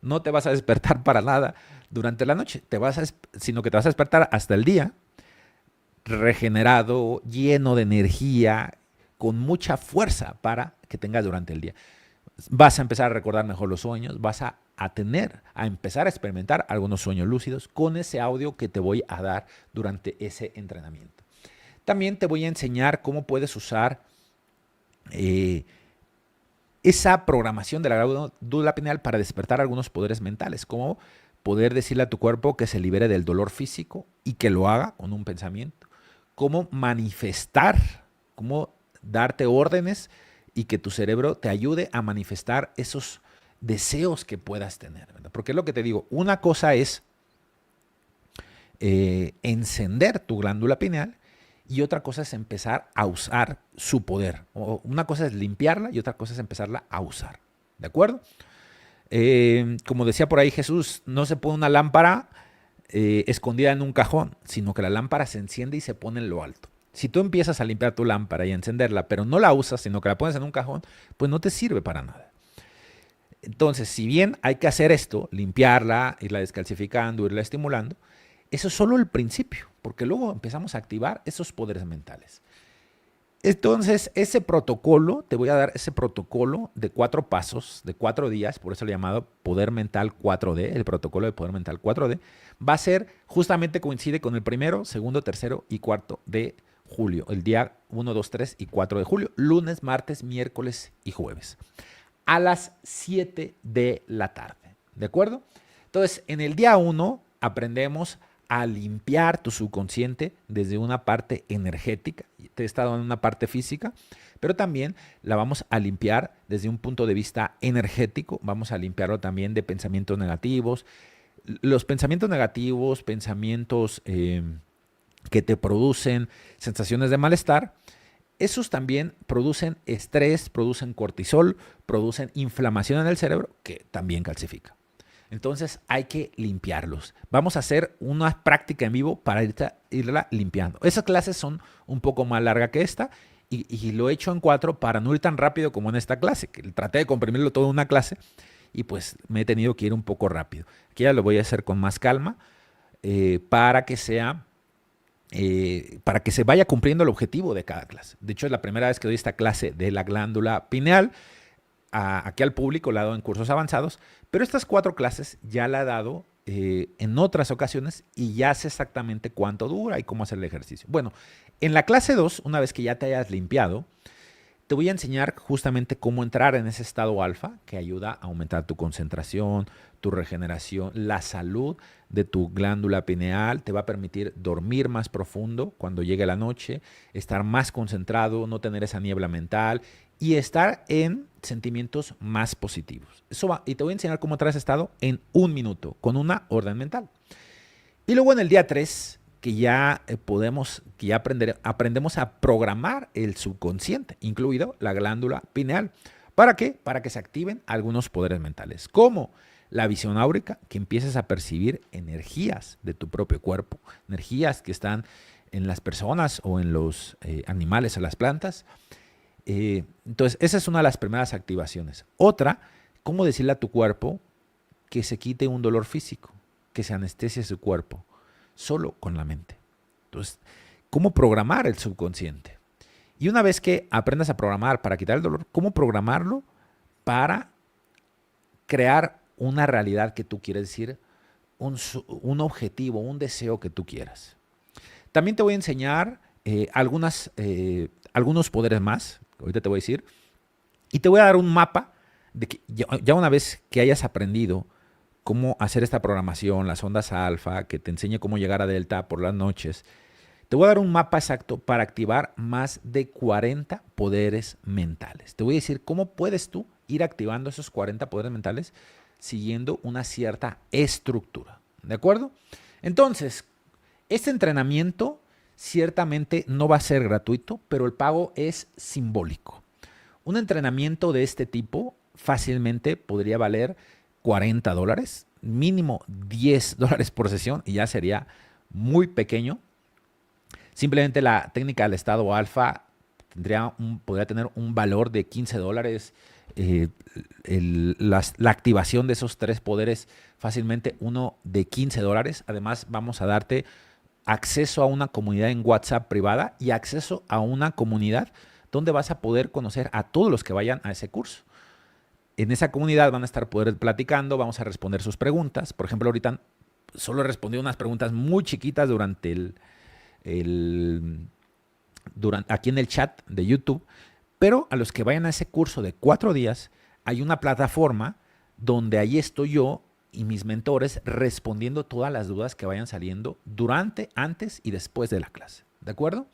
No te vas a despertar para nada durante la noche, sino que te vas a despertar hasta el día, regenerado, lleno de energía, con mucha fuerza para que tengas durante el día. Vas a empezar a recordar mejor los sueños, vas a empezar a experimentar algunos sueños lúcidos con ese audio que te voy a dar durante ese entrenamiento. También te voy a enseñar cómo puedes usar esa programación de la glándula pineal para despertar algunos poderes mentales, como poder decirle a tu cuerpo que se libere del dolor físico y que lo haga con un pensamiento, cómo manifestar, cómo darte órdenes y que tu cerebro te ayude a manifestar esos deseos que puedas tener, ¿verdad? Porque es lo que te digo, una cosa es encender tu glándula pineal y otra cosa es empezar a usar su poder. Una cosa es limpiarla y otra cosa es empezarla a usar. ¿De acuerdo? Como decía por ahí Jesús, no se pone una lámpara escondida en un cajón, sino que la lámpara se enciende y se pone en lo alto. Si tú empiezas a limpiar tu lámpara y a encenderla, pero no la usas, sino que la pones en un cajón, pues no te sirve para nada. Entonces, si bien hay que hacer esto, limpiarla, irla descalcificando, irla estimulando, eso es solo el principio, porque luego empezamos a activar esos poderes mentales. Entonces, ese protocolo, te voy a dar ese protocolo de 4 pasos, de 4 días, por eso lo he llamado Poder Mental 4D, el protocolo de Poder Mental 4D, va a ser, justamente coincide con el 1, 2, 3 y 4 de julio, el día 1, 2, 3 y 4 de julio, lunes, martes, miércoles y jueves, a las 7 de la tarde, ¿de acuerdo? Entonces, en el día 1 aprendemos a limpiar tu subconsciente desde una parte energética. Te he estado en una parte física, pero también la vamos a limpiar desde un punto de vista energético. Vamos a limpiarlo también de pensamientos negativos. Los pensamientos negativos, pensamientos que te producen sensaciones de malestar, esos también producen estrés, producen cortisol, producen inflamación en el cerebro, que también calcifica. Entonces hay que limpiarlos. Vamos a hacer una práctica en vivo para irla limpiando. Esas clases son un poco más largas que esta y lo he hecho en 4 para no ir tan rápido como en esta clase, que traté de comprimirlo todo en una clase y pues me he tenido que ir un poco rápido. Aquí ya lo voy a hacer con más calma para que se vaya cumpliendo el objetivo de cada clase. De hecho, es la primera vez que doy esta clase de la glándula pineal. Aquí al público la he dado en cursos avanzados, pero estas 4 clases ya la he dado en otras ocasiones y ya sé exactamente cuánto dura y cómo hacer el ejercicio. Bueno, en la clase 2, una vez que ya te hayas limpiado, te voy a enseñar justamente cómo entrar en ese estado alfa que ayuda a aumentar tu concentración, tu regeneración, la salud de tu glándula pineal, te va a permitir dormir más profundo cuando llegue la noche, estar más concentrado, no tener esa niebla mental y estar en sentimientos más positivos. Y te voy a enseñar cómo entrar a ese estado en 1 minuto con una orden mental. Y luego en el día 3, que ya aprendemos a programar el subconsciente, incluido la glándula pineal. ¿Para qué? Para que se activen algunos poderes mentales, como la visión áurica, que empieces a percibir energías de tu propio cuerpo, energías que están en las personas o en los animales o las plantas. Entonces, esa es una de las primeras activaciones. Otra, cómo decirle a tu cuerpo que se quite un dolor físico, que se anestesie su cuerpo, solo con la mente. Entonces, ¿cómo programar el subconsciente? Y una vez que aprendas a programar para quitar el dolor, ¿cómo programarlo para crear una realidad que tú quieres, decir, un objetivo, un deseo que tú quieras? También te voy a enseñar algunos poderes más, ahorita te voy a decir, y te voy a dar un mapa de que ya una vez que hayas aprendido cómo hacer esta programación, las ondas alfa, que te enseñe cómo llegar a delta por las noches. Te voy a dar un mapa exacto para activar más de 40 poderes mentales. Te voy a decir cómo puedes tú ir activando esos 40 poderes mentales siguiendo una cierta estructura. ¿De acuerdo? Entonces, este entrenamiento ciertamente no va a ser gratuito, pero el pago es simbólico. Un entrenamiento de este tipo fácilmente podría valer $40, mínimo $10 por sesión y ya sería muy pequeño. Simplemente la técnica del estado alfa podría tener un valor de $15. La activación de esos 3 poderes fácilmente uno de $15. Además, vamos a darte acceso a una comunidad en WhatsApp privada y acceso a una comunidad donde vas a poder conocer a todos los que vayan a ese curso. En esa comunidad van a estar platicando, vamos a responder sus preguntas. Por ejemplo, ahorita solo he respondido unas preguntas muy chiquitas aquí en el chat de YouTube, pero a los que vayan a ese curso de 4 días, hay una plataforma donde ahí estoy yo y mis mentores respondiendo todas las dudas que vayan saliendo durante, antes y después de la clase. ¿De acuerdo?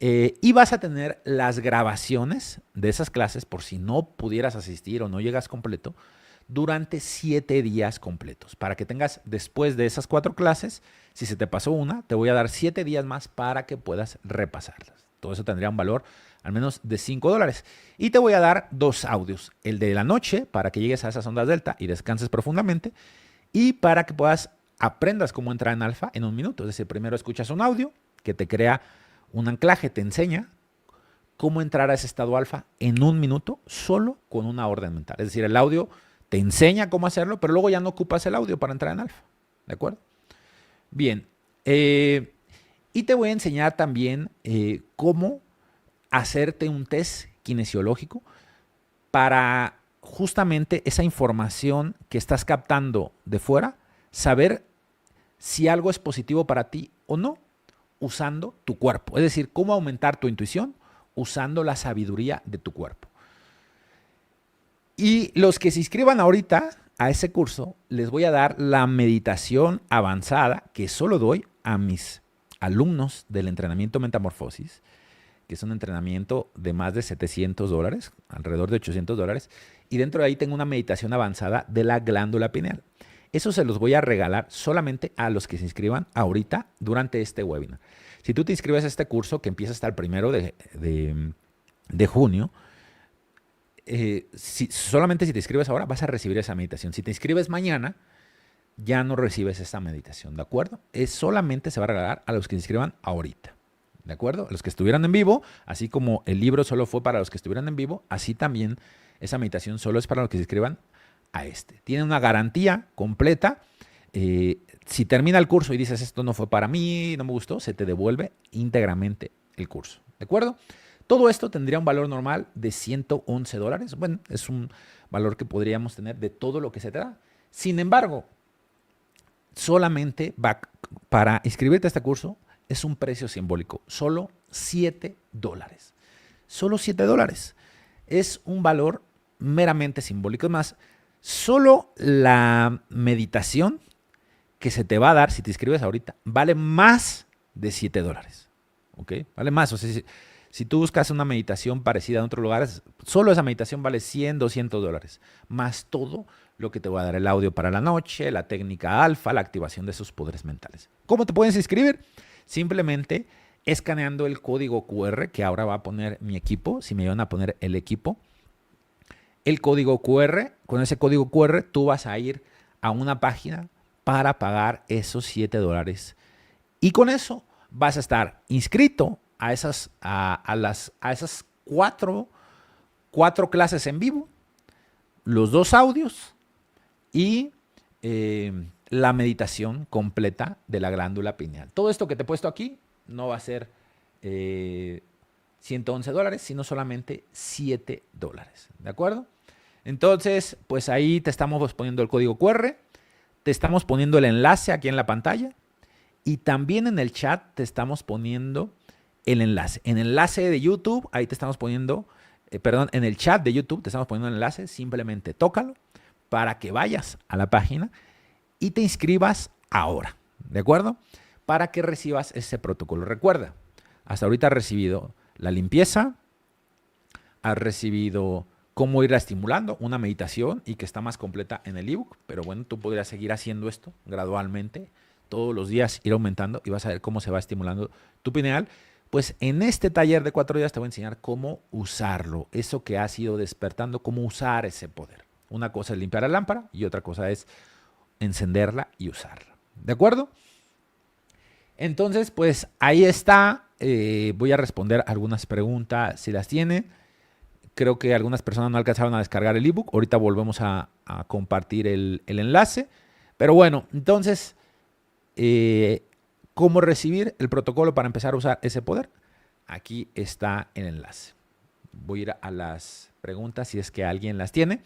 Y vas a tener las grabaciones de esas clases por si no pudieras asistir o no llegas completo durante 7 días completos. Para que tengas después de esas 4 clases, si se te pasó una, te voy a dar 7 días más para que puedas repasarlas. Todo eso tendría un valor al menos de $5. Y te voy a dar 2 audios. El de la noche para que llegues a esas ondas delta y descanses profundamente. Y para que aprendas cómo entrar en alfa en un minuto. Es decir, primero escuchas un audio que te crea un anclaje, te enseña cómo entrar a ese estado alfa en un minuto solo con una orden mental. Es decir, el audio te enseña cómo hacerlo, pero luego ya no ocupas el audio para entrar en alfa. ¿De acuerdo? Bien. Y te voy a enseñar también cómo hacerte un test kinesiológico para justamente esa información que estás captando de fuera, saber si algo es positivo para ti o no, usando tu cuerpo. Es decir, cómo aumentar tu intuición usando la sabiduría de tu cuerpo. Y los que se inscriban ahorita a ese curso, les voy a dar la meditación avanzada que solo doy a mis alumnos del entrenamiento Metamorfosis, que es un entrenamiento de más de $700, alrededor de $800, y dentro de ahí tengo una meditación avanzada de la glándula pineal. Eso se los voy a regalar solamente a los que se inscriban ahorita durante este webinar. Si tú te inscribes a este curso que empieza hasta el 1 de junio, solamente si te inscribes ahora vas a recibir esa meditación. Si te inscribes mañana, ya no recibes esa meditación, ¿de acuerdo? Solamente se va a regalar a los que se inscriban ahorita, ¿de acuerdo? A los que estuvieran en vivo, así como el libro solo fue para los que estuvieran en vivo, así también esa meditación solo es para los que se inscriban a este. Tiene una garantía completa. Si termina el curso y dices esto no fue para mí, no me gustó, se te devuelve íntegramente el curso, ¿de acuerdo? Todo esto tendría un valor normal de $111. Bueno, es un valor que podríamos tener de todo lo que se te da. Sin embargo, solamente para inscribirte a este curso es un precio simbólico, solo $7. Solo $7. Es un valor meramente simbólico. Es más, solo la meditación que se te va a dar si te inscribes ahorita vale más de $7. ¿Ok? Vale más. O sea, si tú buscas una meditación parecida en otros lugares, solo esa meditación vale $100, $200. Más todo lo que te va a dar el audio para la noche, la técnica alfa, la activación de esos poderes mentales. ¿Cómo te puedes inscribir? Simplemente escaneando el código QR que ahora va a poner mi equipo, si me van a poner el equipo. El código QR, con ese código QR tú vas a ir a una página para pagar esos $7. Y con eso vas a estar inscrito a esas cuatro clases en vivo, los 2 audios y la meditación completa de la glándula pineal. Todo esto que te he puesto aquí no va a ser $111, sino solamente $7. ¿De acuerdo? Entonces, pues ahí te estamos poniendo el código QR, te estamos poniendo el enlace aquí en la pantalla y también en el chat te estamos poniendo el enlace. En el enlace de YouTube, ahí te estamos poniendo, en el chat de YouTube te estamos poniendo el enlace, simplemente tócalo para que vayas a la página y te inscribas ahora, ¿de acuerdo? Para que recibas ese protocolo. Recuerda, hasta ahorita has recibido la limpieza, has recibido cómo irla estimulando, una meditación y que está más completa en el ebook, pero bueno, tú podrías seguir haciendo esto gradualmente, todos los días ir aumentando y vas a ver cómo se va estimulando tu pineal. Pues en este taller de 4 días te voy a enseñar cómo usarlo, eso que has ido despertando, cómo usar ese poder. Una cosa es limpiar la lámpara y otra cosa es encenderla y usarla. ¿De acuerdo? Entonces, pues ahí está. Voy a responder algunas preguntas si las tiene. Creo que algunas personas no alcanzaron a descargar el ebook. Ahorita volvemos a compartir el enlace. Pero bueno, entonces, ¿cómo recibir el protocolo para empezar a usar ese poder? Aquí está el enlace. Voy a ir a las preguntas si es que alguien las tiene.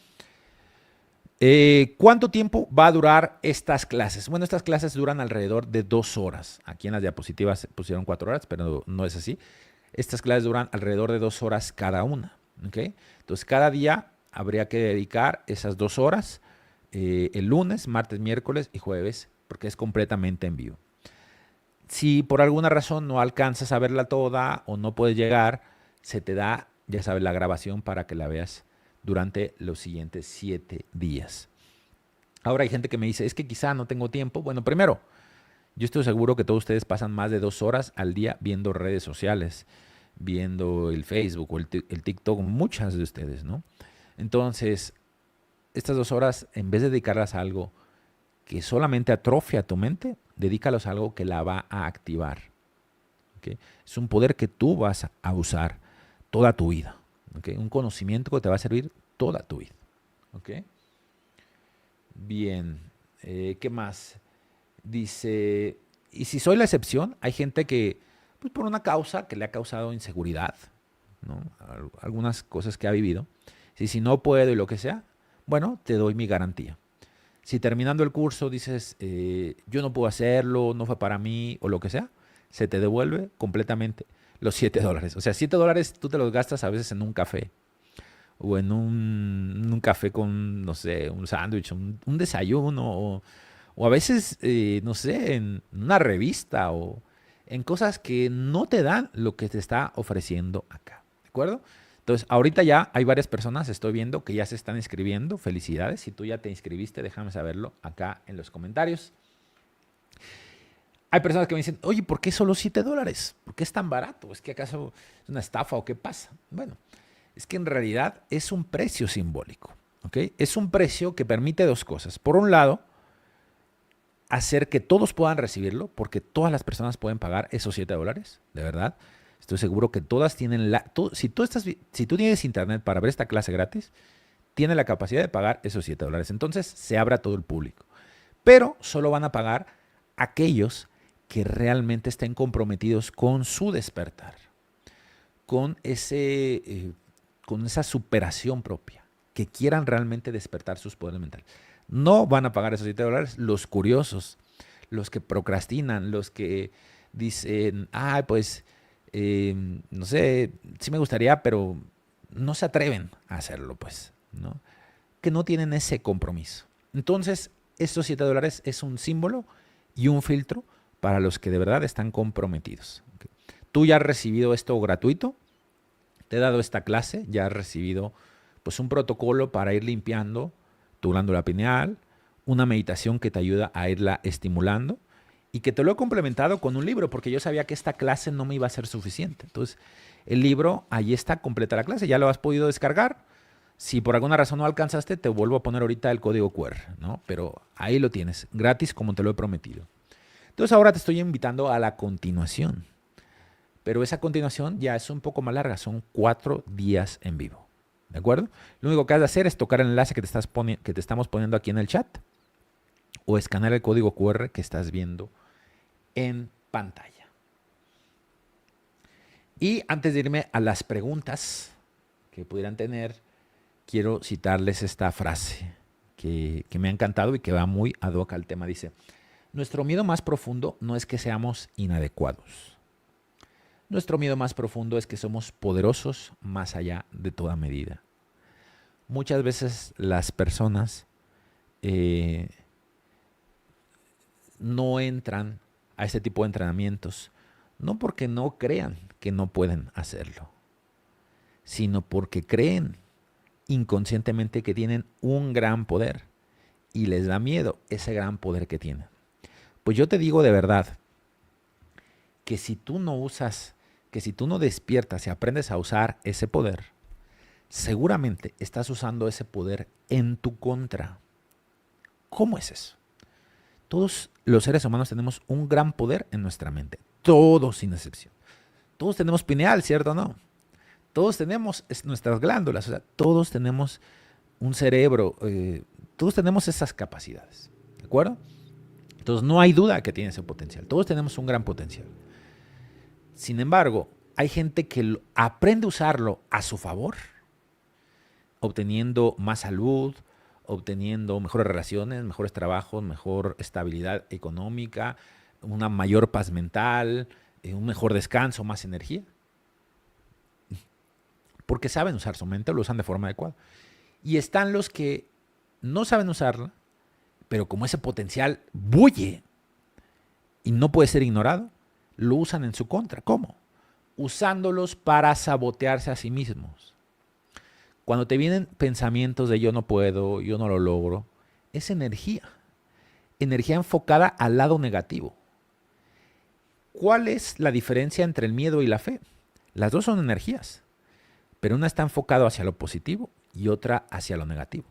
¿Cuánto tiempo va a durar estas clases? Bueno, estas clases duran alrededor de 2 horas. Aquí en las diapositivas pusieron 4 horas, pero no es así. Estas clases duran alrededor de 2 horas cada una. ¿Okay? Entonces, cada día habría que dedicar esas 2 horas, el lunes, martes, miércoles y jueves, porque es completamente en vivo. Si por alguna razón no alcanzas a verla toda o no puedes llegar, se te da, ya sabes, la grabación para que la veas durante los siguientes 7 días. Ahora hay gente que me dice, es que quizá no tengo tiempo. Bueno, primero, yo estoy seguro que todos ustedes pasan más de 2 horas al día viendo redes sociales, viendo el Facebook o el TikTok, muchas de ustedes, ¿no? Entonces, estas 2 horas, en vez de dedicarlas a algo que solamente atrofia tu mente, dedícalos a algo que la va a activar. ¿Okay? Es un poder que tú vas a usar toda tu vida. ¿Okay? Un conocimiento que te va a servir toda tu vida. ¿Okay? Bien, ¿qué más? Dice, y si soy la excepción, hay gente que, pues por una causa que le ha causado inseguridad, ¿no? Algunas cosas que ha vivido. Si no puedo y lo que sea, bueno, te doy mi garantía. Si terminando el curso dices, yo no puedo hacerlo, no fue para mí o lo que sea, se te devuelve completamente los $7. O sea, $7 tú te los gastas a veces en un café o en un café con, no sé, un sándwich, un desayuno o a veces, no sé, en una revista o en cosas que no te dan lo que te está ofreciendo acá. ¿De acuerdo? Entonces, ahorita ya hay varias personas, estoy viendo que ya se están inscribiendo. Felicidades. Si tú ya te inscribiste, déjame saberlo acá en los comentarios. Hay personas que me dicen, oye, ¿por qué solo $7? ¿Por qué es tan barato? ¿Es que acaso es una estafa o qué pasa? Bueno, es que en realidad es un precio simbólico. ¿Okay? Es un precio que permite 2 cosas. Por un lado, hacer que todos puedan recibirlo, porque todas las personas pueden pagar esos $7, de verdad. Estoy seguro que todas tienen si tú tienes internet para ver esta clase gratis, tienes la capacidad de pagar esos $7. Entonces se abre a todo el público. Pero solo van a pagar aquellos que realmente estén comprometidos con su despertar, con esa superación propia, que quieran realmente despertar sus poderes mentales. No van a pagar esos $7 los curiosos, los que procrastinan, los que dicen, pues, no sé, sí me gustaría, pero no se atreven a hacerlo, pues, ¿no? Que no tienen ese compromiso. Entonces, estos $7 es un símbolo y un filtro para los que de verdad están comprometidos. ¿Okay? Tú ya has recibido esto gratuito, te he dado esta clase, ya has recibido pues un protocolo para ir limpiando tu glándula pineal, una meditación que te ayuda a irla estimulando y que te lo he complementado con un libro porque yo sabía que esta clase no me iba a ser suficiente. Entonces, el libro, ahí está, completa la clase, ya lo has podido descargar. Si por alguna razón no alcanzaste, te vuelvo a poner ahorita el código QR, ¿no? Pero ahí lo tienes, gratis como te lo he prometido. Entonces ahora te estoy invitando a la continuación. Pero esa continuación ya es un poco más larga, son 4 días en vivo. ¿De acuerdo? Lo único que has de hacer es tocar el enlace que te estamos poniendo aquí en el chat o escanear el código QR que estás viendo en pantalla. Y antes de irme a las preguntas que pudieran tener, quiero citarles esta frase que me ha encantado y que va muy ad hoc al tema. Dice, nuestro miedo más profundo no es que seamos inadecuados. Nuestro miedo más profundo es que somos poderosos más allá de toda medida. Muchas veces las personas eh, no entran a este tipo de entrenamientos, no porque no crean que no pueden hacerlo, sino porque creen inconscientemente que tienen un gran poder y les da miedo ese gran poder que tienen. Pues yo te digo de verdad que si tú no usas, que si tú no despiertas y aprendes a usar ese poder, seguramente estás usando ese poder en tu contra. ¿Cómo es eso? Todos los seres humanos tenemos un gran poder en nuestra mente, todos sin excepción. Todos tenemos pineal, ¿cierto o no? Todos tenemos nuestras glándulas, o sea, todos tenemos un cerebro, todos tenemos esas capacidades, ¿de acuerdo? Entonces no hay duda que tiene ese potencial, todos tenemos un gran potencial. Sin embargo, hay gente que aprende a usarlo a su favor, obteniendo más salud, obteniendo mejores relaciones, mejores trabajos, mejor estabilidad económica, una mayor paz mental, un mejor descanso, más energía. Porque saben usar su mente, lo usan de forma adecuada. Y están los que no saben usarla, pero como ese potencial bulle y no puede ser ignorado, lo usan en su contra. ¿Cómo? Usándolos para sabotearse a sí mismos. Cuando te vienen pensamientos de yo no puedo, yo no lo logro, es energía. Energía enfocada al lado negativo. ¿Cuál es la diferencia entre el miedo y la fe? Las dos son energías, pero una está enfocada hacia lo positivo y otra hacia lo negativo.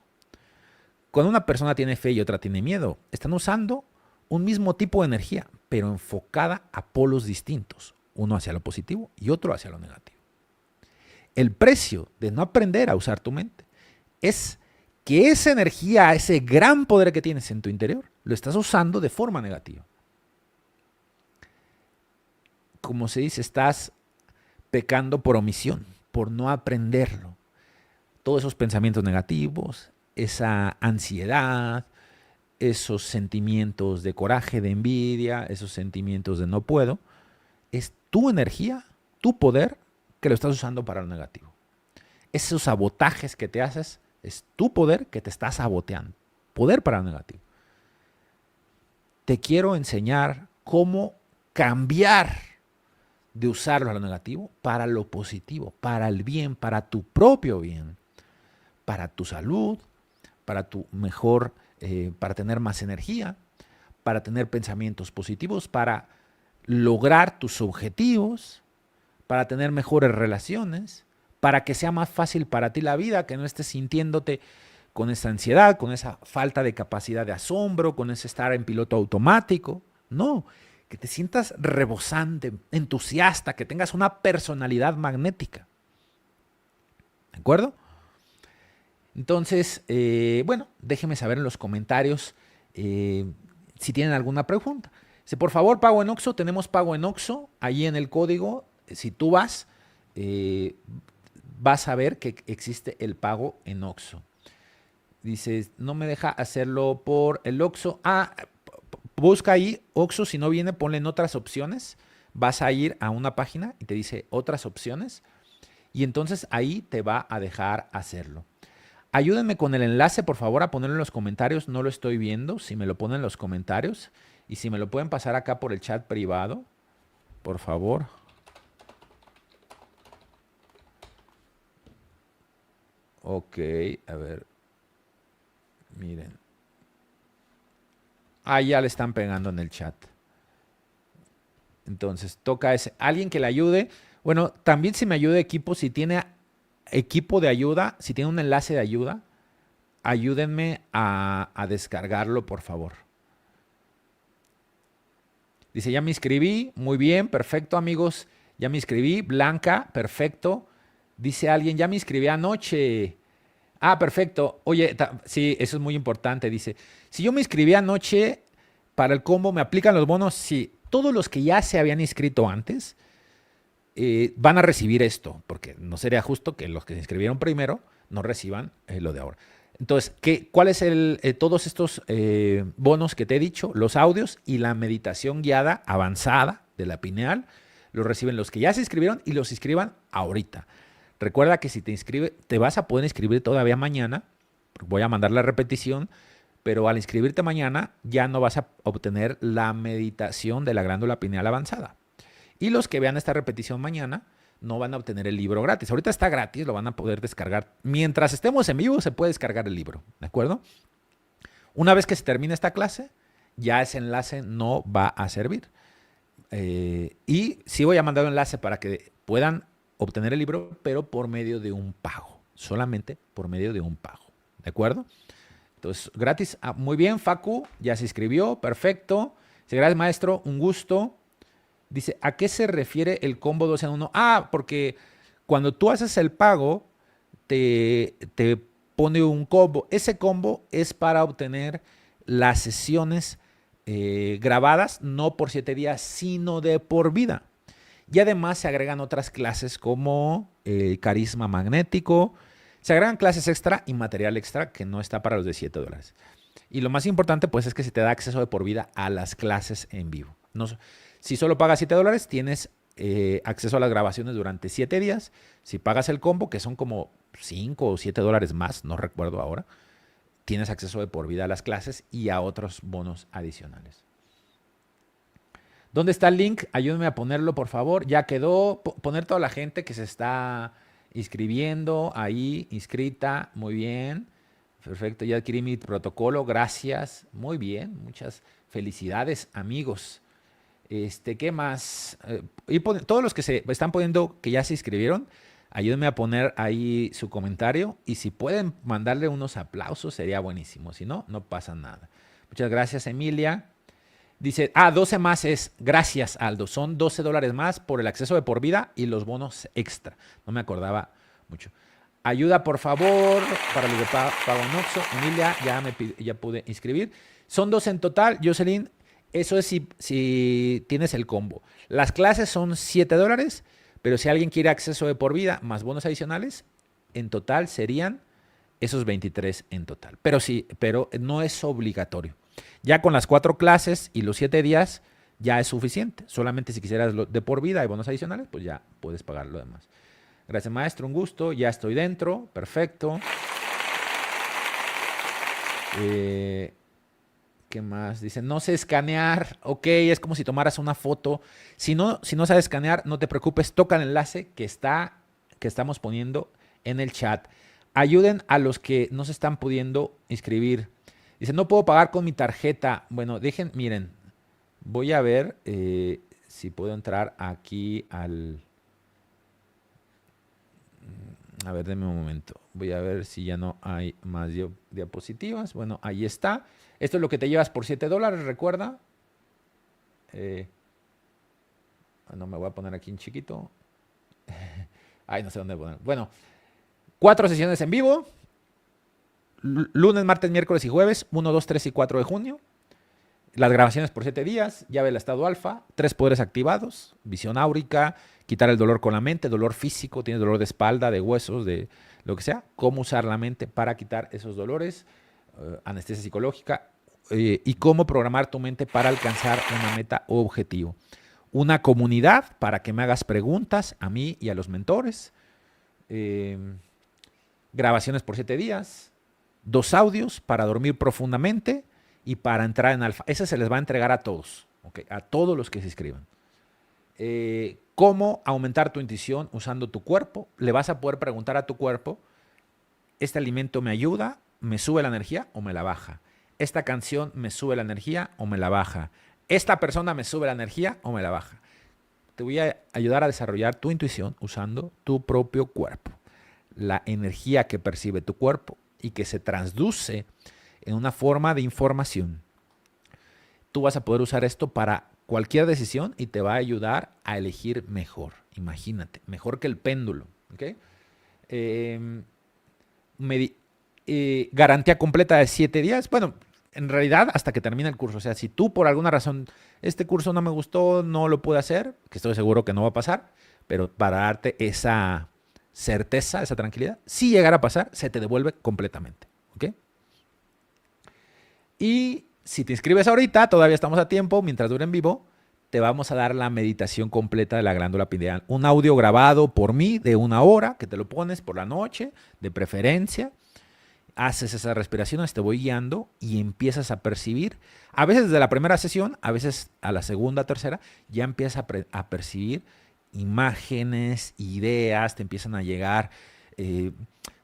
Cuando una persona tiene fe y otra tiene miedo, están usando un mismo tipo de energía, pero enfocada a polos distintos, uno hacia lo positivo y otro hacia lo negativo. El precio de no aprender a usar tu mente es que esa energía, ese gran poder que tienes en tu interior, lo estás usando de forma negativa. Como se dice, estás pecando por omisión, por no aprenderlo. Todos esos pensamientos negativos, esa ansiedad, esos sentimientos de coraje, de envidia, esos sentimientos de no puedo, es tu energía, tu poder, que lo estás usando para lo negativo. Esos sabotajes que te haces, es tu poder que te está saboteando. Poder para lo negativo. Te quiero enseñar cómo cambiar de usarlo a lo negativo para lo positivo, para el bien, para tu propio bien, para tu salud, para tu mejor, para tener más energía, para tener pensamientos positivos, para lograr tus objetivos, para tener mejores relaciones, para que sea más fácil para ti la vida, que no estés sintiéndote con esa ansiedad, con esa falta de capacidad de asombro, con ese estar en piloto automático. No, que te sientas rebosante, entusiasta, que tengas una personalidad magnética. ¿De acuerdo? Entonces, bueno, déjenme saber en los comentarios si tienen alguna pregunta. Si por favor, pago en Oxxo, tenemos pago en Oxxo, ahí en el código, si tú vas a ver que existe el pago en Oxxo. Dices, no me deja hacerlo por el Oxxo. Busca ahí Oxxo, si no viene, ponle en otras opciones. Vas a ir a una página y te dice otras opciones y entonces ahí te va a dejar hacerlo. Ayúdenme con el enlace, por favor, a ponerlo en los comentarios. No lo estoy viendo. Si me lo ponen en los comentarios y si me lo pueden pasar acá por el chat privado, por favor. Ok, a ver. Miren. Ya le están pegando en el chat. Entonces, toca ese. Alguien que le ayude. Bueno, también si me ayuda equipo, si tiene equipo de ayuda, si tiene un enlace de ayuda, ayúdenme a descargarlo, por favor. Dice, ya me inscribí. Muy bien, perfecto, amigos. Ya me inscribí. Blanca, perfecto. Dice alguien, ya me inscribí anoche. Perfecto. Oye, sí, eso es muy importante. Dice, si yo me inscribí anoche para el combo, ¿me aplican los bonos? Sí. Todos los que ya se habían inscrito antes van a recibir esto, porque no sería justo que los que se inscribieron primero no reciban lo de ahora. Entonces, ¿cuál es todos estos bonos que te he dicho? Los audios y la meditación guiada avanzada de la pineal los reciben los que ya se inscribieron y los inscriban ahorita. Recuerda que si te inscribes, te vas a poder inscribir todavía mañana. Voy a mandar la repetición, pero al inscribirte mañana ya no vas a obtener la meditación de la glándula pineal avanzada. Y los que vean esta repetición mañana no van a obtener el libro gratis. Ahorita está gratis, lo van a poder descargar. Mientras estemos en vivo se puede descargar el libro, ¿de acuerdo? Una vez que se termine esta clase, ya ese enlace no va a servir. Y sí voy a mandar un enlace para que puedan obtener el libro, pero por medio de un pago. Solamente por medio de un pago, ¿de acuerdo? Entonces, gratis. Ah, muy bien, Facu, ya se inscribió, perfecto. Dice, gracias, maestro, un gusto. Dice, ¿a qué se refiere el combo 2 en 1? Ah, porque cuando tú haces el pago, te pone un combo. Ese combo es para obtener las sesiones grabadas, no por 7 días, sino de por vida. Y además se agregan otras clases como carisma magnético. Se agregan clases extra y material extra que no está para los de $7. Y lo más importante, pues, es que se te da acceso de por vida a las clases en vivo. No, si solo pagas $7, tienes acceso a las grabaciones durante 7 días. Si pagas el combo, que son como $5 o $7 más, no recuerdo ahora, tienes acceso de por vida a las clases y a otros bonos adicionales. ¿Dónde está el link? Ayúdenme a ponerlo, por favor. Ya quedó. Poner toda la gente que se está inscribiendo ahí, inscrita. Muy bien. Perfecto. Ya adquirí mi protocolo. Gracias. Muy bien. Muchas felicidades, amigos. ¿Qué más? Todos los que se están poniendo, que ya se inscribieron, ayúdenme a poner ahí su comentario. Y si pueden mandarle unos aplausos, sería buenísimo. Si no, no pasa nada. Muchas gracias, Emilia. Dice, 12 más es, gracias, Aldo. Son $12 más por el acceso de por vida y los bonos extra. No me acordaba mucho. Ayuda, por favor, para los de pago en Oxxo. Emilia, ya pude inscribir. Son 2 en total, Jocelyn. Eso es si tienes el combo. Las clases son $7, pero si alguien quiere acceso de por vida más bonos adicionales, en total serían esos 23 en total. Pero no es obligatorio. Ya con las 4 clases y los 7 días ya es suficiente. Solamente si quisieras de por vida y bonos adicionales, pues ya puedes pagar lo demás. Gracias, maestro. Un gusto. Ya estoy dentro. Perfecto. ¿Qué más? Dice, no sé escanear. Ok, es como si tomaras una foto. Si no sabes escanear, no te preocupes. Toca el enlace que estamos poniendo en el chat. Ayuden a los que no se están pudiendo inscribir. Dice, no puedo pagar con mi tarjeta. Bueno, miren, voy a ver si puedo entrar aquí al... A ver, denme un momento. Voy a ver si ya no hay más diapositivas. Bueno, ahí está. Esto es lo que te llevas por $7, recuerda. No me voy a poner aquí en chiquito. Ay, no sé dónde poner. Bueno, 4 sesiones en vivo. Lunes, martes, miércoles y jueves, 1, 2, 3 y 4 de junio. Las grabaciones por 7 días, llave del estado alfa, 3 poderes activados, visión áurica, quitar el dolor con la mente, dolor físico, tienes dolor de espalda, de huesos, de lo que sea, cómo usar la mente para quitar esos dolores, anestesia psicológica y cómo programar tu mente para alcanzar una meta o objetivo. Una comunidad para que me hagas preguntas a mí y a los mentores. Grabaciones por 7 días. 2 audios para dormir profundamente y para entrar en alfa. Ese se les va a entregar a todos, ¿okay? A todos los que se inscriban. ¿Cómo aumentar tu intuición usando tu cuerpo? Le vas a poder preguntar a tu cuerpo, ¿este alimento me ayuda, me sube la energía o me la baja? ¿Esta canción me sube la energía o me la baja? ¿Esta persona me sube la energía o me la baja? Te voy a ayudar a desarrollar tu intuición usando tu propio cuerpo. La energía que percibe tu cuerpo y que se traduce en una forma de información. Tú vas a poder usar esto para cualquier decisión y te va a ayudar a elegir mejor. Imagínate, mejor que el péndulo. ¿Okay? Garantía completa de 7 días. Bueno, en realidad hasta que termine el curso. O sea, si tú por alguna razón este curso no me gustó, no lo pude hacer, que estoy seguro que no va a pasar, pero para darte esa certeza, esa tranquilidad, si llegara a pasar, se te devuelve completamente. ¿Ok? Y si te inscribes ahorita, todavía estamos a tiempo, mientras dure en vivo, te vamos a dar la meditación completa de la glándula pineal. Un audio grabado por mí de 1 hora, que te lo pones por la noche, de preferencia. haces esas respiraciones, te voy guiando y empiezas a percibir, a veces desde la primera sesión, a veces a la segunda, tercera, ya empiezas a percibir imágenes, ideas, te empiezan a llegar,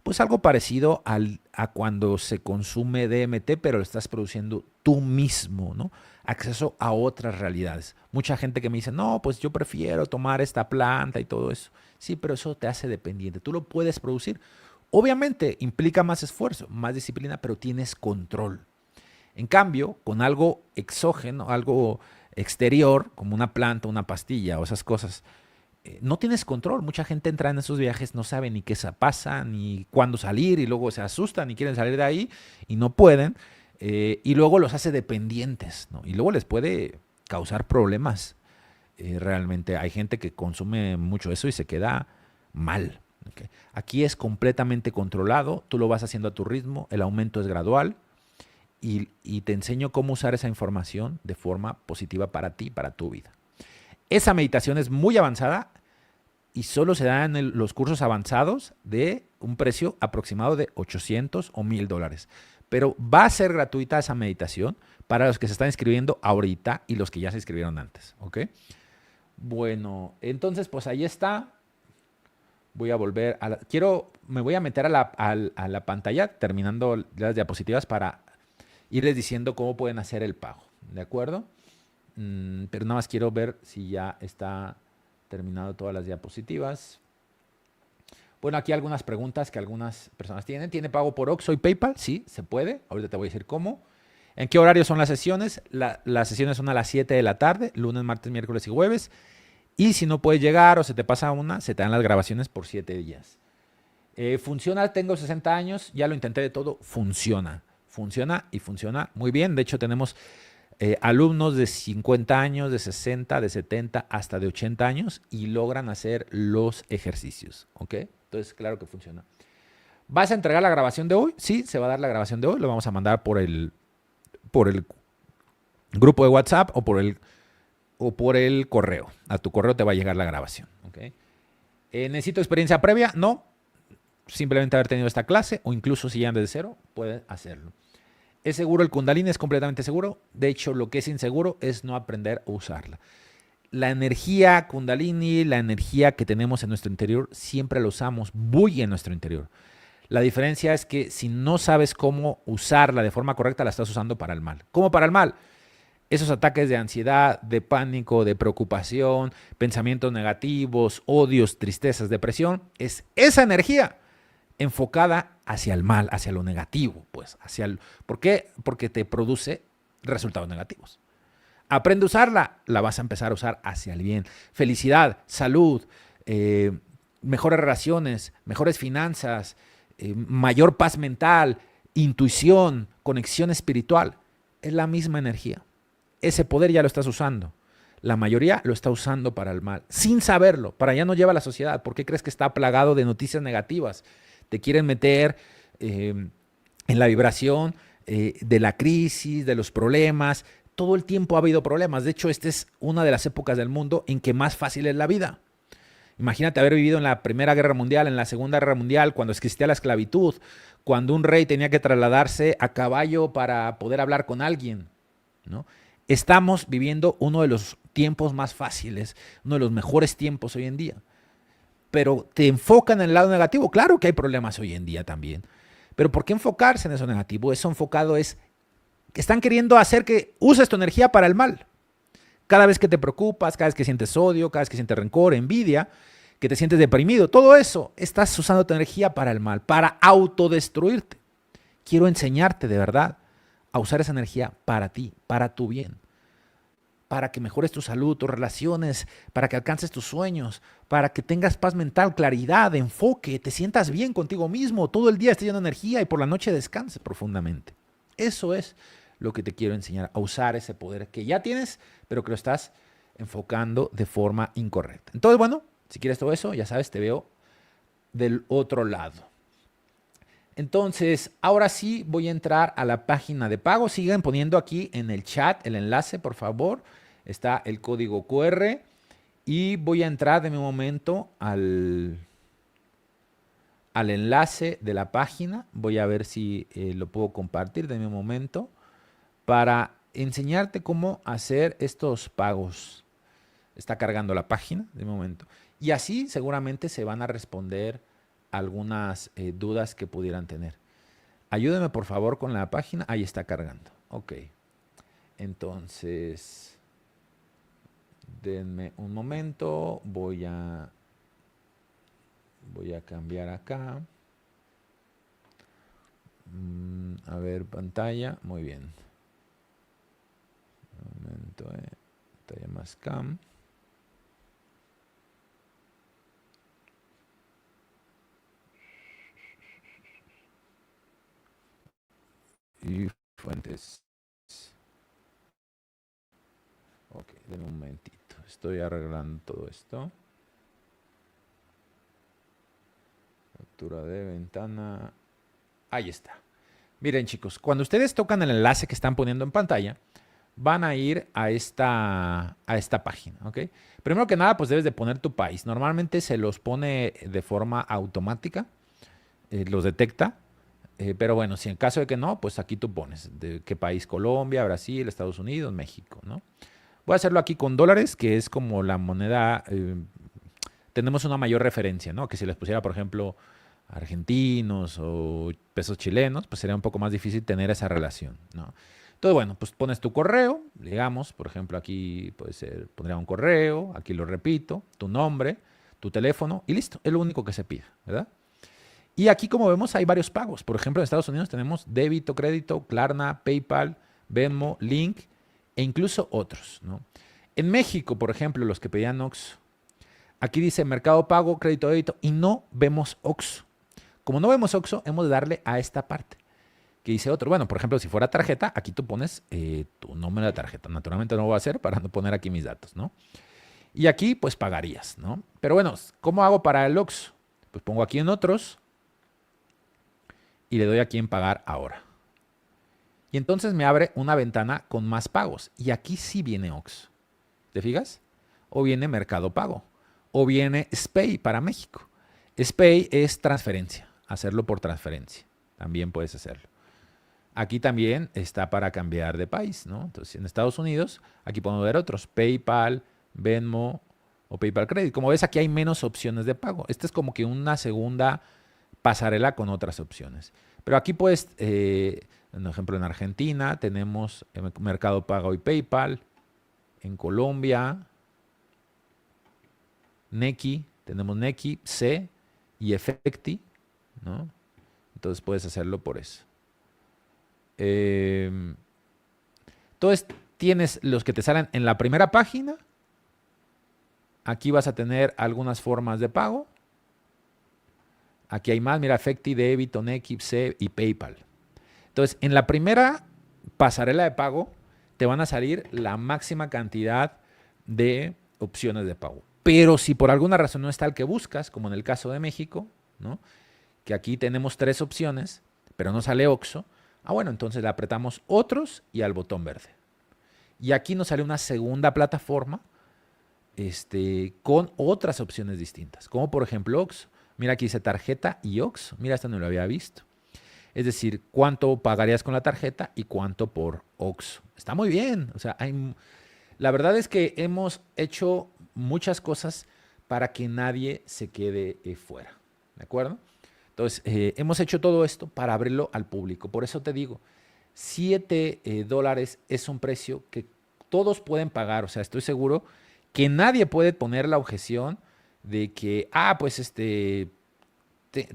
pues algo parecido a cuando se consume DMT, pero lo estás produciendo tú mismo, ¿no? Acceso a otras realidades. Mucha gente que me dice, no, pues yo prefiero tomar esta planta y todo eso. Sí, pero eso te hace dependiente. Tú lo puedes producir. Obviamente implica más esfuerzo, más disciplina, pero tienes control. En cambio, con algo exógeno, algo exterior, como una planta, una pastilla o esas cosas, no tienes control. Mucha gente entra en esos viajes, no sabe ni qué pasa, ni cuándo salir, y luego se asustan y quieren salir de ahí y no pueden. Y luego los hace dependientes, ¿no? Y luego les puede causar problemas. Realmente hay gente que consume mucho eso y se queda mal. ¿Okay? Aquí es completamente controlado, tú lo vas haciendo a tu ritmo, el aumento es gradual y te enseño cómo usar esa información de forma positiva para ti, para tu vida. Esa meditación es muy avanzada y solo se da en los cursos avanzados de un precio aproximado de $800 o $1,000. Pero va a ser gratuita esa meditación para los que se están inscribiendo ahorita y los que ya se inscribieron antes. ¿Ok? Bueno, entonces pues ahí está. Voy a volver a me voy a meter a la pantalla terminando las diapositivas para irles diciendo cómo pueden hacer el pago. ¿De acuerdo? Pero nada más quiero ver si ya está terminado todas las diapositivas. Bueno, aquí algunas preguntas que algunas personas tienen. ¿Tiene pago por Oxxo y PayPal? Sí, se puede. Ahorita te voy a decir cómo. ¿En qué horario son las sesiones? Las sesiones son a las 7 de la tarde, lunes, martes, miércoles y jueves. Y si no puedes llegar o se te pasa una, se te dan las grabaciones por 7 días. ¿Funciona? Tengo 60 años, ya lo intenté de todo. Funciona. Funciona y funciona muy bien. De hecho, tenemos alumnos de 50 años, de 60, de 70, hasta de 80 años y logran hacer los ejercicios. ¿Ok? Entonces, claro que funciona. ¿Vas a entregar la grabación de hoy? Sí, se va a dar la grabación de hoy. Lo vamos a mandar por el grupo de WhatsApp o por el correo. A tu correo te va a llegar la grabación. ¿Okay? ¿Necesito experiencia previa? No. Simplemente haber tenido esta clase o incluso si ya desde cero, puedes hacerlo. ¿Es seguro el Kundalini? Es completamente seguro. De hecho, lo que es inseguro es no aprender a usarla. La energía Kundalini, la energía que tenemos en nuestro interior, siempre la usamos muy en nuestro interior. La diferencia es que si no sabes cómo usarla de forma correcta, la estás usando para el mal. ¿Cómo para el mal? Esos ataques de ansiedad, de pánico, de preocupación, pensamientos negativos, odios, tristezas, depresión, es esa energía enfocada hacia el mal, hacia lo negativo, pues, ¿por qué? Porque te produce resultados negativos. Aprende a usarla, la vas a empezar a usar hacia el bien. Felicidad, salud, mejores relaciones, mejores finanzas, mayor paz mental, intuición, conexión espiritual. Es la misma energía. Ese poder ya lo estás usando. La mayoría lo está usando para el mal, sin saberlo. Para allá no lleva la sociedad. ¿Por qué crees que está plagado de noticias negativas? Te quieren meter en la vibración de la crisis, de los problemas. Todo el tiempo ha habido problemas. De hecho, esta es una de las épocas del mundo en que más fácil es la vida. Imagínate haber vivido en la Primera Guerra Mundial, en la Segunda Guerra Mundial, cuando existía la esclavitud, cuando un rey tenía que trasladarse a caballo para poder hablar con alguien, ¿no? Estamos viviendo uno de los tiempos más fáciles, uno de los mejores tiempos hoy en día. Pero te enfocan en el lado negativo. Claro que hay problemas hoy en día también. Pero ¿por qué enfocarse en eso negativo? Eso enfocado es que están queriendo hacer que uses tu energía para el mal. Cada vez que te preocupas, cada vez que sientes odio, cada vez que sientes rencor, envidia, que te sientes deprimido, todo eso, estás usando tu energía para el mal, para autodestruirte. Quiero enseñarte de verdad a usar esa energía para ti, para tu bien, para que mejores tu salud, tus relaciones, para que alcances tus sueños, para que tengas paz mental, claridad, enfoque, te sientas bien contigo mismo, todo el día estés lleno de energía y por la noche descanses profundamente. Eso es lo que te quiero enseñar, a usar ese poder que ya tienes, pero que lo estás enfocando de forma incorrecta. Entonces, bueno, si quieres todo eso, ya sabes, te veo del otro lado. Entonces, ahora sí voy a entrar a la página de pago. Sigan poniendo aquí en el chat el enlace, por favor. Está el código QR y voy a entrar de mi momento al enlace de la página. Voy a ver si lo puedo compartir de mi momento para enseñarte cómo hacer estos pagos. Está cargando la página de momento. Y así seguramente se van a responder algunas dudas que pudieran tener. Ayúdeme por favor con la página. Ahí está cargando. Ok. Entonces, denme un momento. Voy a cambiar acá. A ver, pantalla. Muy bien. Un momento, pantalla más cam. Y fuentes. Ok, denme un momentito. Estoy arreglando todo esto. Captura de ventana. Ahí está. Miren, chicos, cuando ustedes tocan el enlace que están poniendo en pantalla, van a ir a esta página, ¿ok? Primero que nada, pues debes de poner tu país. Normalmente se los pone de forma automática, los detecta. Pero bueno, si en caso de que no, pues aquí tú pones de qué país: Colombia, Brasil, Estados Unidos, México, ¿no? Voy a hacerlo aquí con dólares, que es como la moneda, tenemos una mayor referencia, ¿no? Que si les pusiera, por ejemplo, argentinos o pesos chilenos, pues sería un poco más difícil tener esa relación, ¿no? Entonces, bueno, pues pones tu correo, digamos, por ejemplo, aquí puede ser, pondría un correo, aquí lo repito, tu nombre, tu teléfono y listo, es lo único que se pide, ¿verdad? Y aquí, como vemos, hay varios pagos. Por ejemplo, en Estados Unidos tenemos débito, crédito, Klarna, PayPal, Venmo, Link e incluso otros, ¿no? En México, por ejemplo, los que pedían OXXO, aquí dice Mercado Pago, crédito, débito y no vemos OXXO. Como no vemos OXXO, hemos de darle a esta parte que dice otro. Bueno, por ejemplo, si fuera tarjeta, aquí tú pones tu número de tarjeta. Naturalmente no lo voy a hacer para no poner aquí mis datos, ¿no? Y aquí, pues, pagarías, ¿no? Pero bueno, ¿cómo hago para el OXXO? Pues pongo aquí en otros y le doy aquí en pagar ahora. Y entonces me abre una ventana con más pagos. Y aquí sí viene OXXO. ¿Te fijas? O viene Mercado Pago. O viene SPAY para México. SPAY es transferencia. Hacerlo por transferencia. También puedes hacerlo. Aquí también está para cambiar de país, ¿no? Entonces, en Estados Unidos, aquí podemos ver otros. PayPal, Venmo o PayPal Credit. Como ves, aquí hay menos opciones de pago. Esta es como que una segunda pasarela con otras opciones. Pero aquí puedes, por ejemplo, en Argentina tenemos Mercado Pago y PayPal. En Colombia, Nequi, tenemos Nequi, C y Efecti, ¿no? Entonces puedes hacerlo por eso. Entonces tienes los que te salen en la primera página. Aquí vas a tener algunas formas de pago. Aquí hay más, mira, Efecti, débito, Nequi, C y PayPal. Entonces, en la primera pasarela de pago te van a salir la máxima cantidad de opciones de pago. Pero si por alguna razón no está el que buscas, como en el caso de México, ¿no? Que aquí tenemos 3 opciones, pero no sale OXXO, bueno, entonces le apretamos otros y al botón verde. Y aquí nos sale una segunda plataforma con otras opciones distintas, como por ejemplo OXXO. Mira, aquí dice tarjeta y OXXO. Mira, esto no lo había visto. Es decir, cuánto pagarías con la tarjeta y cuánto por OXXO. Está muy bien. O sea, la verdad es que hemos hecho muchas cosas para que nadie se quede fuera. ¿De acuerdo? Entonces, hemos hecho todo esto para abrirlo al público. Por eso te digo, $7 es un precio que todos pueden pagar. O sea, estoy seguro que nadie puede poner la objeción de que, pues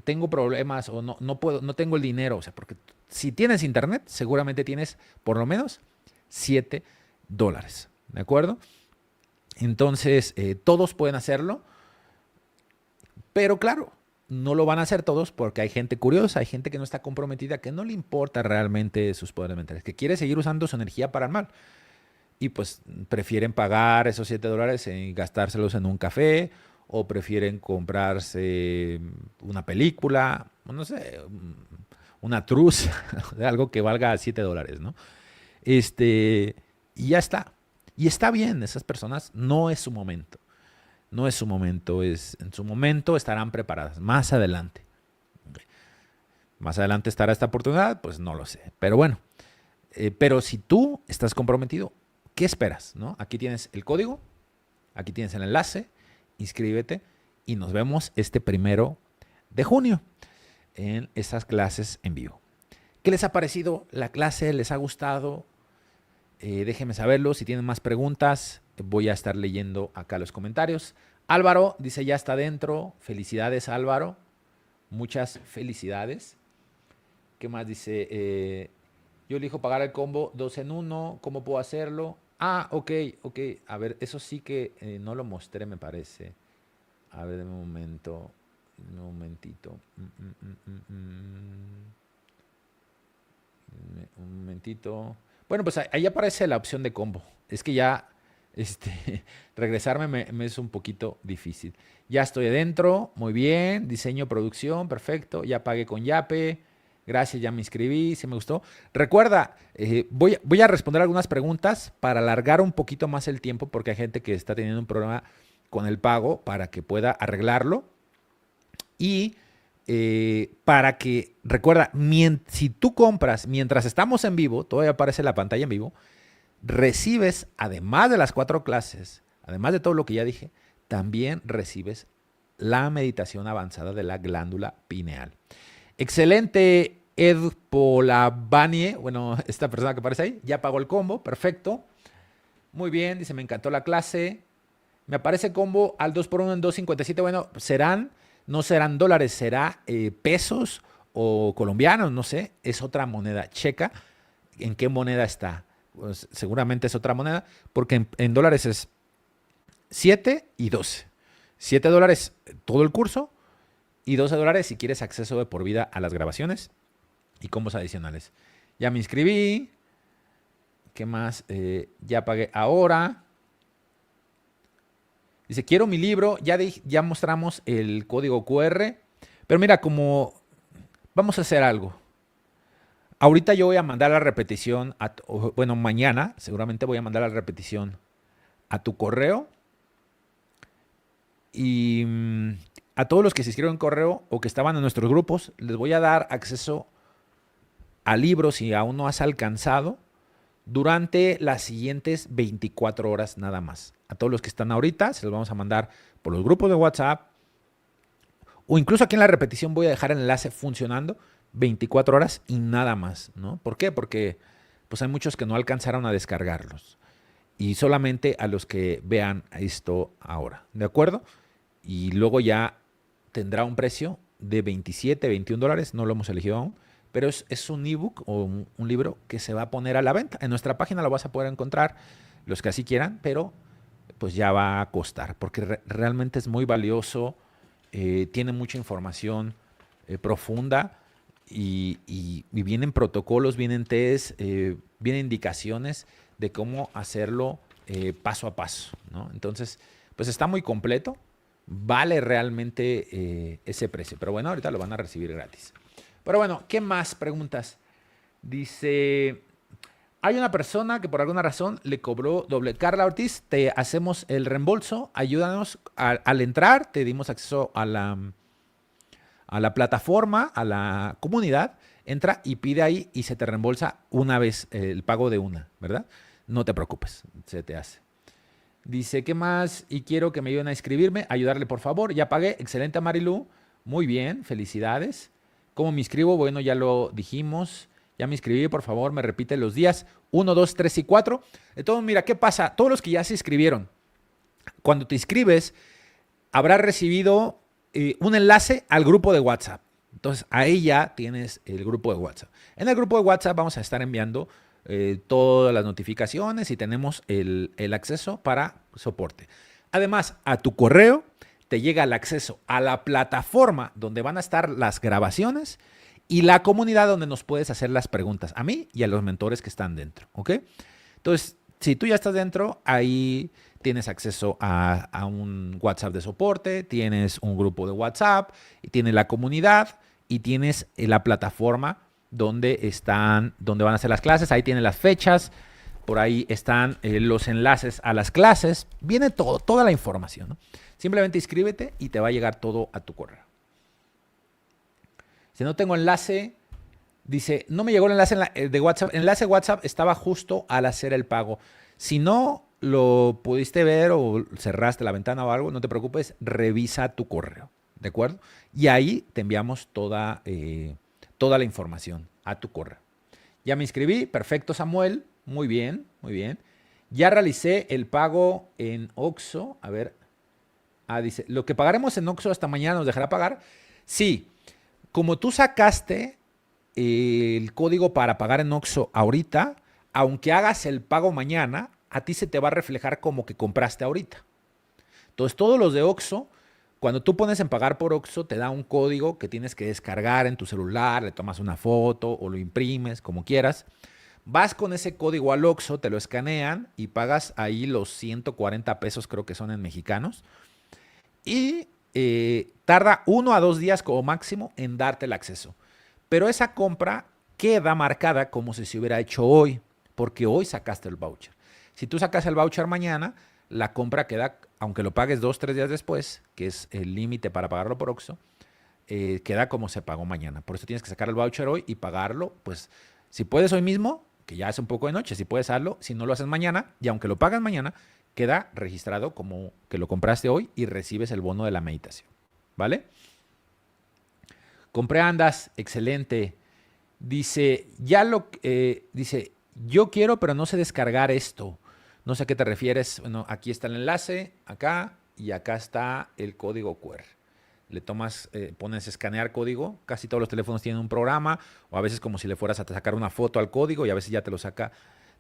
tengo problemas o no puedo, no tengo el dinero. O sea, porque si tienes internet, seguramente tienes por lo menos $7. ¿De acuerdo? Entonces, todos pueden hacerlo, pero claro, no lo van a hacer todos porque hay gente curiosa, hay gente que no está comprometida, que no le importa realmente sus poderes mentales, que quiere seguir usando su energía para el mal. Y pues prefieren pagar esos $7 y gastárselos en un café, o prefieren comprarse una película, no sé, una truza, algo que valga $7, ¿no? Y ya está. Y está bien, esas personas no es su momento. No es su momento, en su momento estarán preparadas más adelante. Más adelante estará esta oportunidad, pues no lo sé. Pero bueno, pero si tú estás comprometido, ¿qué esperas? ¿No? Aquí tienes el código, aquí tienes el enlace, inscríbete y nos vemos este 1 de junio en estas clases en vivo. ¿Qué les ha parecido la clase? ¿Les ha gustado? Déjenme saberlo. Si tienen más preguntas, voy a estar leyendo acá los comentarios. Álvaro dice, ya está dentro. Felicidades, Álvaro. Muchas felicidades. ¿Qué más dice? Yo elijo pagar el combo 2 en 1. ¿Cómo puedo hacerlo? Ah, ok. A ver, eso sí que no lo mostré, me parece. A ver, de un momento. Un momentito. Un momentito. Bueno, pues ahí aparece la opción de combo. Es que ya regresarme me es un poquito difícil. Ya estoy adentro, muy bien. Diseño, producción, perfecto. Ya pagué con Yape. Gracias, ya me inscribí, sí me gustó. Recuerda, voy a responder algunas preguntas para alargar un poquito más el tiempo porque hay gente que está teniendo un problema con el pago para que pueda arreglarlo. Y para que, recuerda, si tú compras mientras estamos en vivo, todavía aparece la pantalla en vivo, recibes, además de las 4 clases, además de todo lo que ya dije, también recibes la meditación avanzada de la glándula pineal. Excelente, Ed Polavanie, bueno, esta persona que aparece ahí, ya pagó el combo, perfecto. Muy bien, dice, me encantó la clase. Me aparece combo al 2x1 en 2.57, bueno, no serán dólares, será pesos o colombianos, no sé, es otra moneda. Checa en qué moneda está. Pues seguramente es otra moneda, porque en dólares es 7 y 12. $7 todo el curso y $12 si quieres acceso de por vida a las grabaciones y combos adicionales. Ya me inscribí. ¿Qué más? Ya pagué ahora. Dice, quiero mi libro. Ya mostramos el código QR. Pero mira, vamos a hacer algo. Ahorita yo voy a mandar la repetición, bueno, mañana seguramente voy a mandar la repetición a tu correo. Y a todos los que se inscribieron en correo o que estaban en nuestros grupos, les voy a dar acceso a libros si aún no has alcanzado durante las siguientes 24 horas nada más. A todos los que están ahorita se los vamos a mandar por los grupos de WhatsApp o incluso aquí en la repetición voy a dejar el enlace funcionando 24 horas y nada más, ¿no? ¿Por qué? Porque pues hay muchos que no alcanzaron a descargarlos y solamente a los que vean esto ahora, ¿de acuerdo? Y luego ya tendrá un precio de 27, 21 dólares, no lo hemos elegido aún, pero es un ebook o un libro que se va a poner a la venta. En nuestra página lo vas a poder encontrar, los que así quieran, pero pues ya va a costar, porque realmente es muy valioso, tiene mucha información profunda y vienen protocolos, vienen tests, vienen indicaciones de cómo hacerlo paso a paso, ¿no? Entonces, pues está muy completo, vale realmente ese precio, pero bueno, ahorita lo van a recibir gratis. Pero bueno, ¿qué más preguntas? Dice, hay una persona que por alguna razón le cobró doble. Carla Ortiz, te hacemos el reembolso, ayúdanos al entrar, te dimos acceso a la plataforma, a la comunidad, entra y pide ahí y se te reembolsa una vez el pago de una, ¿verdad? No te preocupes, se te hace. Dice, ¿qué más? Y quiero que me ayuden a inscribirme, ayudarle por favor. Ya pagué, excelente Marilu, muy bien, felicidades. ¿Cómo me inscribo? Bueno, ya lo dijimos. Ya me inscribí, por favor, me repite los días 1, 2, 3 y 4. Entonces, mira, ¿qué pasa? Todos los que ya se inscribieron, cuando te inscribes, habrás recibido un enlace al grupo de WhatsApp. Entonces, ahí ya tienes el grupo de WhatsApp. En el grupo de WhatsApp vamos a estar enviando todas las notificaciones y tenemos el acceso para soporte. Además, a tu correo te llega el acceso a la plataforma donde van a estar las grabaciones y la comunidad donde nos puedes hacer las preguntas a mí y a los mentores que están dentro, ¿ok? Entonces, si tú ya estás dentro, ahí tienes acceso a un WhatsApp de soporte, tienes un grupo de WhatsApp, y tienes la comunidad y tienes la plataforma donde van a ser las clases. Ahí tienen las fechas, por ahí están los enlaces a las clases. Viene toda la información, ¿no? Simplemente inscríbete y te va a llegar todo a tu correo. Si no tengo enlace, dice, no me llegó el enlace de WhatsApp. El enlace de WhatsApp estaba justo al hacer el pago. Si no lo pudiste ver o cerraste la ventana o algo, no te preocupes, revisa tu correo, ¿de acuerdo? Y ahí te enviamos toda la información a tu correo. Ya me inscribí, perfecto, Samuel, muy bien, muy bien. Ya realicé el pago en Oxxo, a ver, dice, lo que pagaremos en Oxxo hasta mañana nos dejará pagar. Sí, como tú sacaste el código para pagar en Oxxo ahorita, aunque hagas el pago mañana, a ti se te va a reflejar como que compraste ahorita. Entonces, todos los de Oxxo, cuando tú pones en pagar por Oxxo, te da un código que tienes que descargar en tu celular, le tomas una foto o lo imprimes, como quieras. Vas con ese código al Oxxo, te lo escanean y pagas ahí los 140 pesos, creo que son en mexicanos. Y tarda 1 a 2 días como máximo en darte el acceso. Pero esa compra queda marcada como si se hubiera hecho hoy, porque hoy sacaste el voucher. Si tú sacas el voucher mañana, la compra queda, aunque lo pagues 2 o 3 días después, que es el límite para pagarlo por Oxxo, queda como se pagó mañana. Por eso tienes que sacar el voucher hoy y pagarlo, pues si puedes hoy mismo, que ya es un poco de noche, si puedes hacerlo, si no lo haces mañana, y aunque lo pagas mañana, queda registrado como que lo compraste hoy y recibes el bono de la meditación, ¿vale? Compré andas, excelente. Dice, dice, yo quiero, pero no sé descargar esto. No sé a qué te refieres. Bueno, aquí está el enlace, acá, y acá está el código QR. Le tomas, pones escanear código. Casi todos los teléfonos tienen un programa, o a veces como si le fueras a sacar una foto al código y a veces ya te lo saca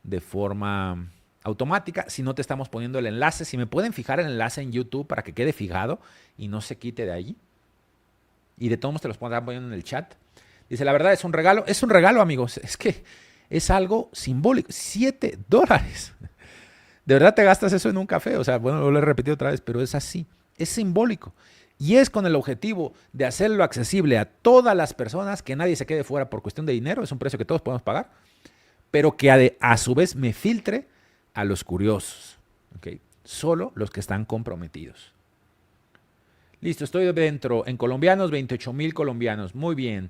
de forma automática. Si no te estamos poniendo el enlace, si me pueden fijar el enlace en YouTube para que quede fijado y no se quite de ahí. Y de todos modos te los pondrán poniendo en el chat. Dice, la verdad es un regalo. Es un regalo, amigos. Es que es algo simbólico. $7. De verdad te gastas eso en un café. O sea, bueno, lo he repetido otra vez, pero es así. Es simbólico. Y es con el objetivo de hacerlo accesible a todas las personas, que nadie se quede fuera por cuestión de dinero. Es un precio que todos podemos pagar. Pero que a su vez me filtre a los curiosos. ¿Okay? Solo los que están comprometidos. Listo, estoy dentro. En colombianos, 28,000 colombianos. Muy bien.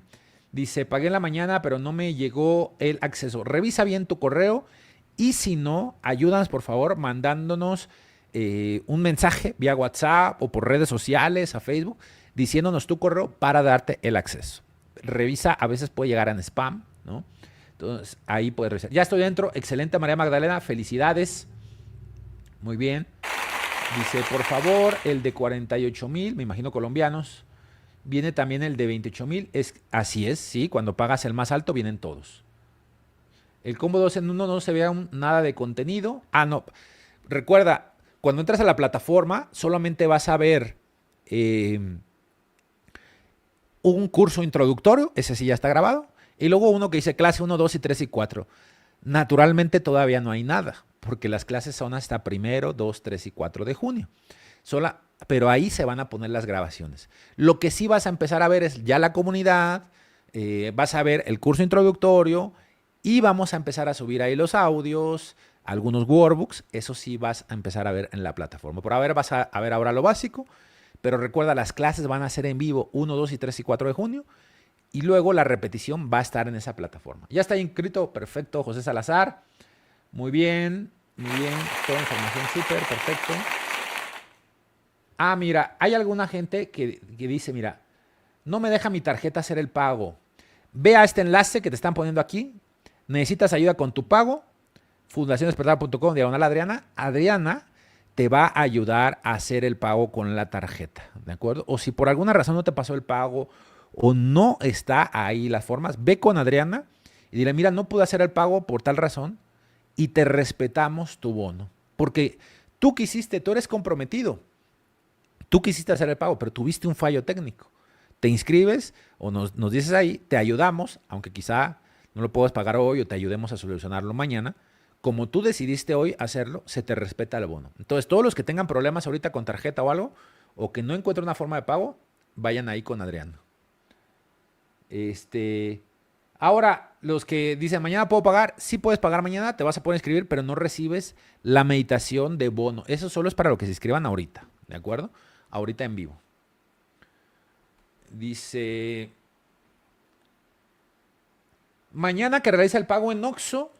Dice, pagué en la mañana, pero no me llegó el acceso. Revisa bien tu correo y si no, ayúdanos, por favor, mandándonos un mensaje vía WhatsApp o por redes sociales, a Facebook, diciéndonos tu correo para darte el acceso. Revisa, a veces puede llegar en spam, ¿no? Entonces, ahí puedes revisar. Ya estoy dentro. Excelente, María Magdalena. Felicidades. Muy bien. Dice, por favor, el de 48,000, me imagino colombianos. Viene también el de 28,000. Así es, sí. Cuando pagas el más alto, vienen todos. El combo 2 en 1 no se vea nada de contenido. No. Recuerda, cuando entras a la plataforma, solamente vas a ver un curso introductorio. Ese sí ya está grabado. Y luego uno que dice clase 1, 2 y 3 y 4. Naturalmente todavía no hay nada, porque las clases son hasta 1, 2, 3 y 4 de junio. Pero ahí se van a poner las grabaciones. Lo que sí vas a empezar a ver es ya la comunidad, vas a ver el curso introductorio y vamos a empezar a subir ahí los audios, algunos workbooks. Eso sí vas a empezar a ver en la plataforma. Por ahora vas a ver ahora lo básico, pero recuerda, las clases van a ser en vivo 1, 2 y 3 y 4 de junio. Y luego la repetición va a estar en esa plataforma. Ya está inscrito, perfecto, José Salazar. Muy bien, toda información súper, perfecto. Mira, hay alguna gente que dice, mira, no me deja mi tarjeta hacer el pago. Ve a este enlace que te están poniendo aquí. Necesitas ayuda con tu pago. fundaciondespertar.com/Adriana. Adriana te va a ayudar a hacer el pago con la tarjeta, ¿de acuerdo? O si por alguna razón no te pasó el pago o no está ahí las formas, ve con Adriana y dile, mira, no pude hacer el pago por tal razón y te respetamos tu bono. Porque tú eres comprometido. Tú quisiste hacer el pago, pero tuviste un fallo técnico. Te inscribes o nos dices ahí, te ayudamos, aunque quizá no lo puedas pagar hoy o te ayudemos a solucionarlo mañana. Como tú decidiste hoy hacerlo, se te respeta el bono. Entonces, todos los que tengan problemas ahorita con tarjeta o algo, o que no encuentren una forma de pago, vayan ahí con Adriana. Ahora, los que dicen mañana puedo pagar, sí puedes pagar mañana, te vas a poder inscribir, pero no recibes la meditación de bono. Eso solo es para los que se inscriban ahorita, ¿de acuerdo? Ahorita en vivo. Dice, Mañana que realiza el pago en Oxxo,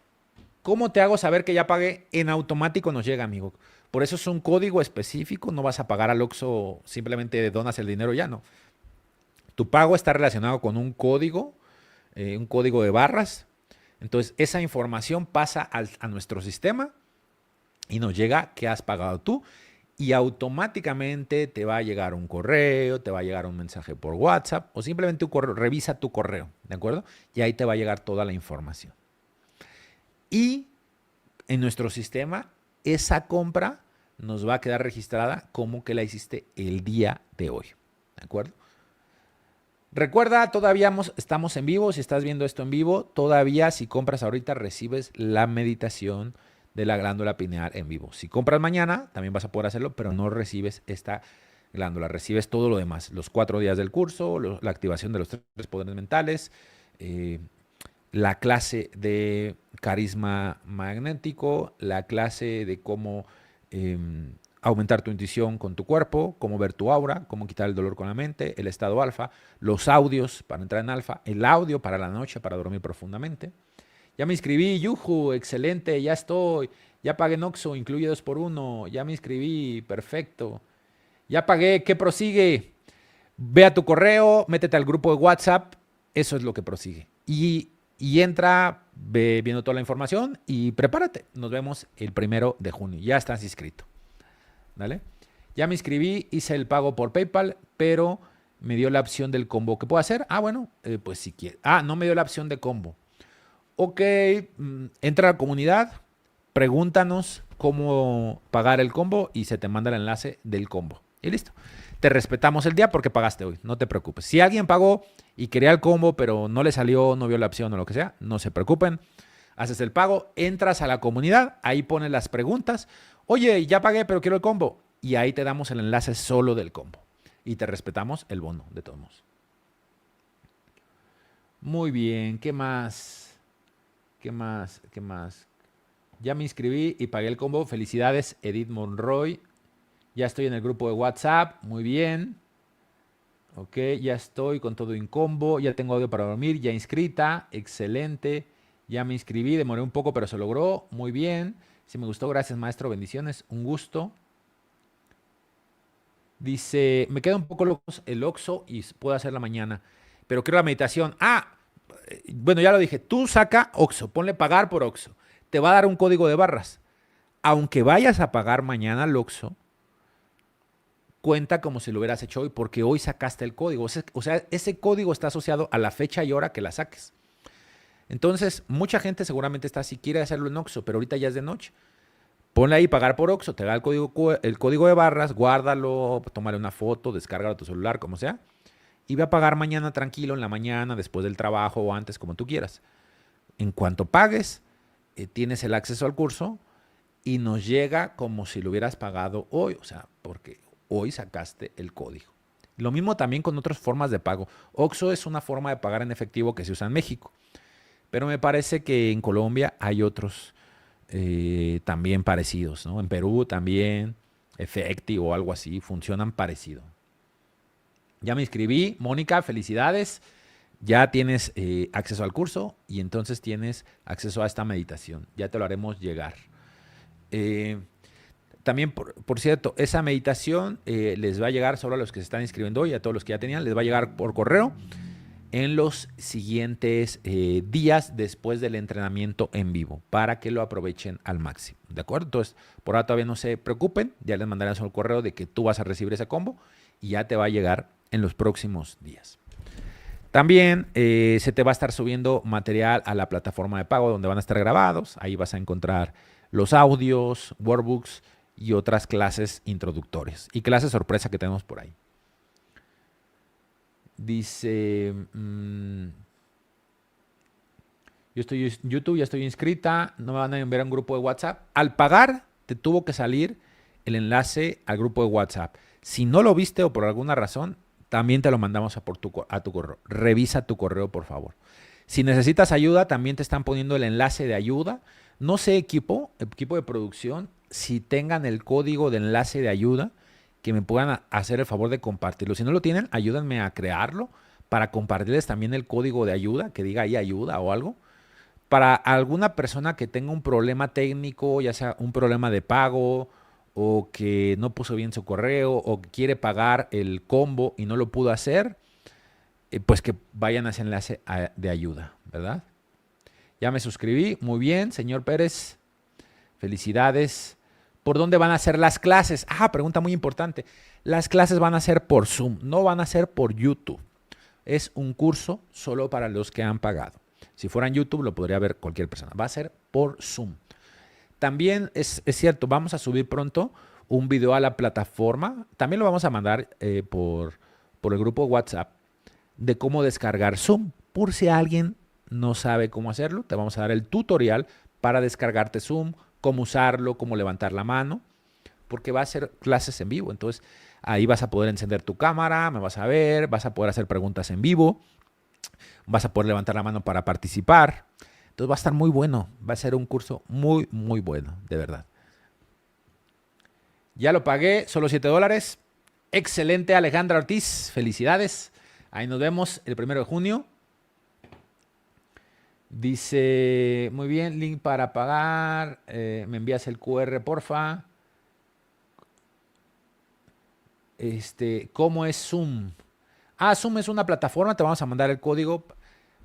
¿cómo te hago saber que ya pagué? En automático nos llega, amigo. Por eso es un código específico, no vas a pagar al Oxxo, simplemente donas el dinero ya, no. Tu pago está relacionado con un código de barras. Entonces, esa información pasa a nuestro sistema y nos llega que has pagado tú. Y automáticamente te va a llegar un correo, te va a llegar un mensaje por WhatsApp o simplemente revisa tu correo, ¿de acuerdo? Y ahí te va a llegar toda la información. Y en nuestro sistema, esa compra nos va a quedar registrada como que la hiciste el día de hoy, ¿de acuerdo? Recuerda, todavía estamos en vivo. Si estás viendo esto en vivo, todavía si compras ahorita recibes la meditación de la glándula pineal en vivo. Si compras mañana, también vas a poder hacerlo, pero no recibes esta glándula. Recibes todo lo demás. Los 4 días del curso, la activación de los 3 poderes mentales, la clase de carisma magnético, la clase de cómo aumentar tu intuición con tu cuerpo, cómo ver tu aura, cómo quitar el dolor con la mente, el estado alfa, los audios para entrar en alfa, el audio para la noche, para dormir profundamente. Ya me inscribí, yuju, excelente, ya estoy, ya pagué en Oxxo, incluye 2x1, ya me inscribí, perfecto. Ya pagué, ¿qué prosigue? Ve a tu correo, métete al grupo de WhatsApp, eso es lo que prosigue. Y entra, ve viendo toda la información y prepárate. Nos vemos el 1 de junio, ya estás inscrito. ¿Vale? Ya me inscribí, hice el pago por PayPal, pero me dio la opción del combo. ¿Qué puedo hacer? Ah, bueno, pues si quieres. Ah, no me dio la opción de combo. Ok, entra a la comunidad, pregúntanos cómo pagar el combo y se te manda el enlace del combo. Y listo. Te respetamos el día porque pagaste hoy, no te preocupes. Si alguien pagó y quería el combo, pero no le salió, no vio la opción o lo que sea, no se preocupen. Haces el pago, entras a la comunidad, ahí pones las preguntas. Oye, ya pagué, pero quiero el combo. Y ahí te damos el enlace solo del combo. Y te respetamos el bono, de todos modos. Muy bien, ¿qué más? ¿Qué más? ¿Qué más? Ya me inscribí y pagué el combo. Felicidades, Edith Monroy. Ya estoy en el grupo de WhatsApp. Muy bien. Ok, ya estoy con todo en combo. Ya tengo audio para dormir. Ya inscrita. Excelente. Ya me inscribí. Demoré un poco, pero se logró. Muy bien. Si me gustó, gracias, maestro. Bendiciones. Un gusto. Dice, me queda un poco locos el Oxxo y puedo hacerla mañana. Pero quiero la meditación. Bueno, ya lo dije. Tú saca Oxxo. Ponle pagar por Oxxo. Te va a dar un código de barras. Aunque vayas a pagar mañana al Oxxo, cuenta como si lo hubieras hecho hoy, porque hoy sacaste el código. O sea, ese código está asociado a la fecha y hora que la saques. Entonces, mucha gente seguramente está así, quiere hacerlo en Oxxo, pero ahorita ya es de noche. Ponle ahí pagar por Oxxo, te da el código de barras, guárdalo, tómale una foto, descárgalo a tu celular, como sea, y ve a pagar mañana tranquilo, en la mañana, después del trabajo o antes, como tú quieras. En cuanto pagues, tienes el acceso al curso y nos llega como si lo hubieras pagado hoy, o sea, porque hoy sacaste el código. Lo mismo también con otras formas de pago. Oxxo es una forma de pagar en efectivo que se usa en México, pero me parece que en Colombia hay otros también parecidos, ¿no? En Perú también, Efectivo o algo así, funcionan parecido. Ya me inscribí, Mónica, felicidades. Ya tienes acceso al curso y entonces tienes acceso a esta meditación. Ya te lo haremos llegar. También, por cierto, esa meditación les va a llegar solo a los que se están inscribiendo hoy, a todos los que ya tenían, les va a llegar por correo en los siguientes días después del entrenamiento en vivo, para que lo aprovechen al máximo, ¿de acuerdo? Entonces, por ahora todavía no se preocupen, ya les mandarán el correo de que tú vas a recibir ese combo y ya te va a llegar en los próximos días. También se te va a estar subiendo material a la plataforma de pago donde van a estar grabados, ahí vas a encontrar los audios, workbooks y otras clases introductorias y clases sorpresa que tenemos por ahí. Dice, yo estoy en YouTube, ya estoy inscrita, no me van a enviar a un grupo de WhatsApp. Al pagar, te tuvo que salir el enlace al grupo de WhatsApp. Si no lo viste o por alguna razón, también te lo mandamos a tu correo. Revisa tu correo, por favor. Si necesitas ayuda, también te están poniendo el enlace de ayuda. No sé, equipo de producción, si tengan el código de enlace de ayuda, que me puedan hacer el favor de compartirlo. Si no lo tienen, ayúdenme a crearlo para compartirles también el código de ayuda, que diga ahí ayuda o algo, para alguna persona que tenga un problema técnico, ya sea un problema de pago o que no puso bien su correo o que quiere pagar el combo y no lo pudo hacer, pues que vayan a ese enlace de ayuda, ¿verdad? Ya me suscribí, muy bien, señor Pérez, felicidades. ¿Por dónde van a ser las clases? Pregunta muy importante. Las clases van a ser por Zoom, no van a ser por YouTube. Es un curso solo para los que han pagado. Si fuera en YouTube lo podría ver cualquier persona. Va a ser por Zoom. También es cierto, vamos a subir pronto un video a la plataforma. También lo vamos a mandar por el grupo WhatsApp de cómo descargar Zoom. Por si alguien no sabe cómo hacerlo, te vamos a dar el tutorial para descargarte Zoom, cómo usarlo, cómo levantar la mano, porque va a ser clases en vivo. Entonces, ahí vas a poder encender tu cámara, me vas a ver, vas a poder hacer preguntas en vivo, vas a poder levantar la mano para participar. Entonces va a estar muy bueno, va a ser un curso muy, muy bueno, de verdad. Ya lo pagué, solo $7. Excelente, Alejandra Ortiz, felicidades. Ahí nos vemos el 1 de junio. Dice, muy bien, link para pagar, me envías el QR, porfa. ¿Cómo es Zoom? Zoom es una plataforma, te vamos a mandar el código.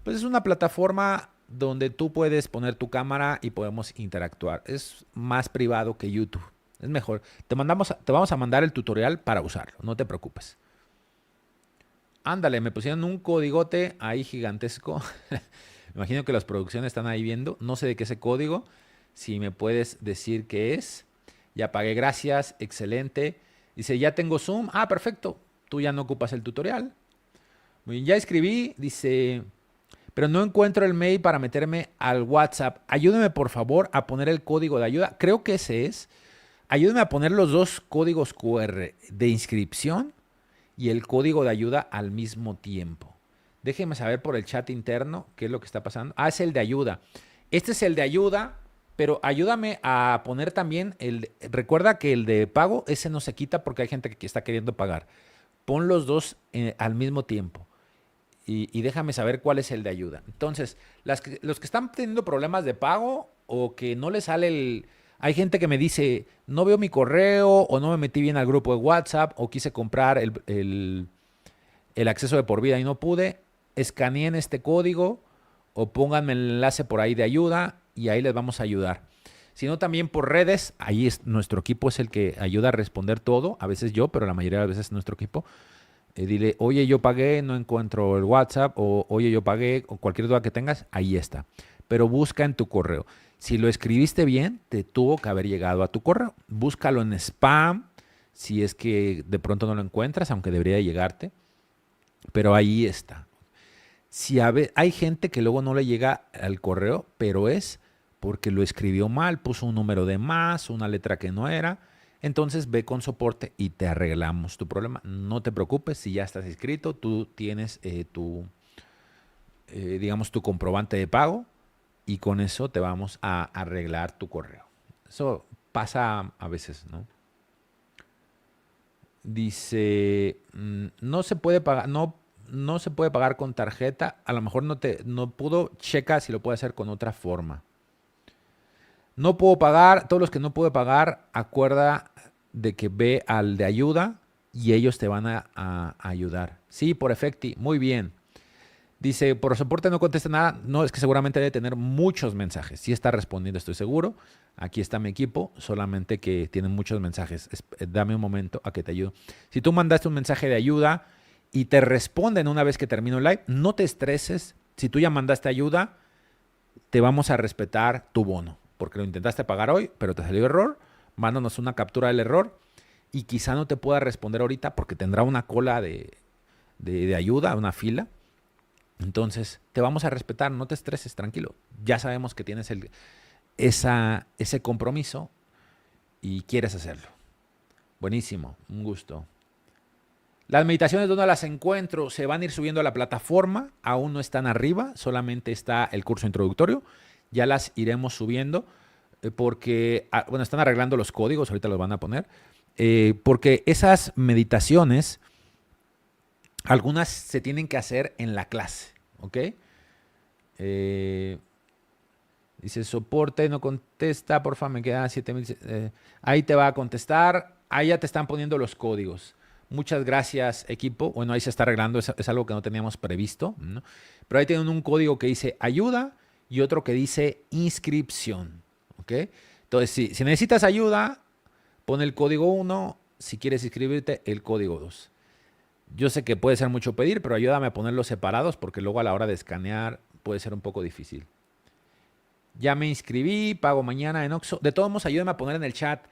Pues es una plataforma donde tú puedes poner tu cámara y podemos interactuar. Es más privado que YouTube. Es mejor. Te vamos a mandar el tutorial para usarlo, no te preocupes. Ándale, me pusieron un códigote ahí gigantesco. Me imagino que las producciones están ahí viendo. No sé de qué es ese código. Si me puedes decir qué es. Ya pagué, gracias. Excelente. Dice, ya tengo Zoom. Perfecto. Tú ya no ocupas el tutorial. Muy bien, ya escribí. Dice, pero no encuentro el mail para meterme al WhatsApp. Ayúdeme, por favor, a poner el código de ayuda. Creo que ese es. Ayúdeme a poner los dos códigos QR de inscripción y el código de ayuda al mismo tiempo. Déjenme saber por el chat interno qué es lo que está pasando. Es el de ayuda. Este es el de ayuda, pero ayúdame a poner también recuerda que el de pago, ese no se quita porque hay gente que está queriendo pagar. Pon los dos al mismo tiempo. Y déjame saber cuál es el de ayuda. Entonces, los que están teniendo problemas de pago o que no les sale el... Hay gente que me dice, no veo mi correo o no me metí bien al grupo de WhatsApp o quise comprar el acceso de por vida y no pude. Escaneen este código o pónganme el enlace por ahí de ayuda y ahí les vamos a ayudar. Si no, también por redes, ahí nuestro equipo es el que ayuda a responder todo. A veces yo, pero la mayoría de las veces nuestro equipo. Dile, oye, yo pagué, no encuentro el WhatsApp, o oye, yo pagué, o cualquier duda que tengas, ahí está. Pero busca en tu correo. Si lo escribiste bien, te tuvo que haber llegado a tu correo. Búscalo en spam, si es que de pronto no lo encuentras, aunque debería de llegarte. Pero ahí está. Hay gente que luego no le llega al correo, pero es porque lo escribió mal, puso un número de más, una letra que no era. Entonces ve con soporte y te arreglamos tu problema. No te preocupes, si ya estás inscrito, tú tienes digamos, tu comprobante de pago y con eso te vamos a arreglar tu correo. Eso pasa a veces, ¿no? Dice, no se puede pagar, no se puede pagar con tarjeta. A lo mejor no pudo, checa si lo puede hacer con otra forma. No puedo pagar, todos los que no puedo pagar, acuerda de que ve al de ayuda y ellos te van a ayudar. Sí, por Efecti, muy bien. Dice, por soporte no contesta nada. No, es que seguramente debe tener muchos mensajes. Sí está respondiendo, estoy seguro. Aquí está mi equipo, solamente que tienen muchos mensajes. Dame un momento a que te ayudo. Si tú mandaste un mensaje de ayuda y te responden una vez que termino el live, no te estreses. Si tú ya mandaste ayuda, te vamos a respetar tu bono. Porque lo intentaste pagar hoy, pero te salió error. Mándanos una captura del error y quizá no te pueda responder ahorita porque tendrá una cola de ayuda, una fila. Entonces, te vamos a respetar, no te estreses, tranquilo. Ya sabemos que tienes ese compromiso y quieres hacerlo. Buenísimo, un gusto. Las meditaciones, ¿dónde las encuentro? Se van a ir subiendo a la plataforma, aún no están arriba, solamente está el curso introductorio. Ya las iremos subiendo porque, bueno, están arreglando los códigos, ahorita los van a poner, porque esas meditaciones, algunas se tienen que hacer en la clase, ¿ok? Dice soporte, no contesta, porfa, me quedan 7000. Ahí te va a contestar. Ahí ya te están poniendo los códigos. Muchas gracias, equipo. Bueno, ahí se está arreglando. Es algo que no teníamos previsto, ¿no? Pero ahí tienen un código que dice ayuda y otro que dice inscripción. ¿Ok? Entonces, si necesitas ayuda, pon el código 1. Si quieres inscribirte, el código 2. Yo sé que puede ser mucho pedir, pero ayúdame a ponerlos separados porque luego a la hora de escanear puede ser un poco difícil. Ya me inscribí, pago mañana en Oxxo. De todos modos, ayúdame a poner en el chat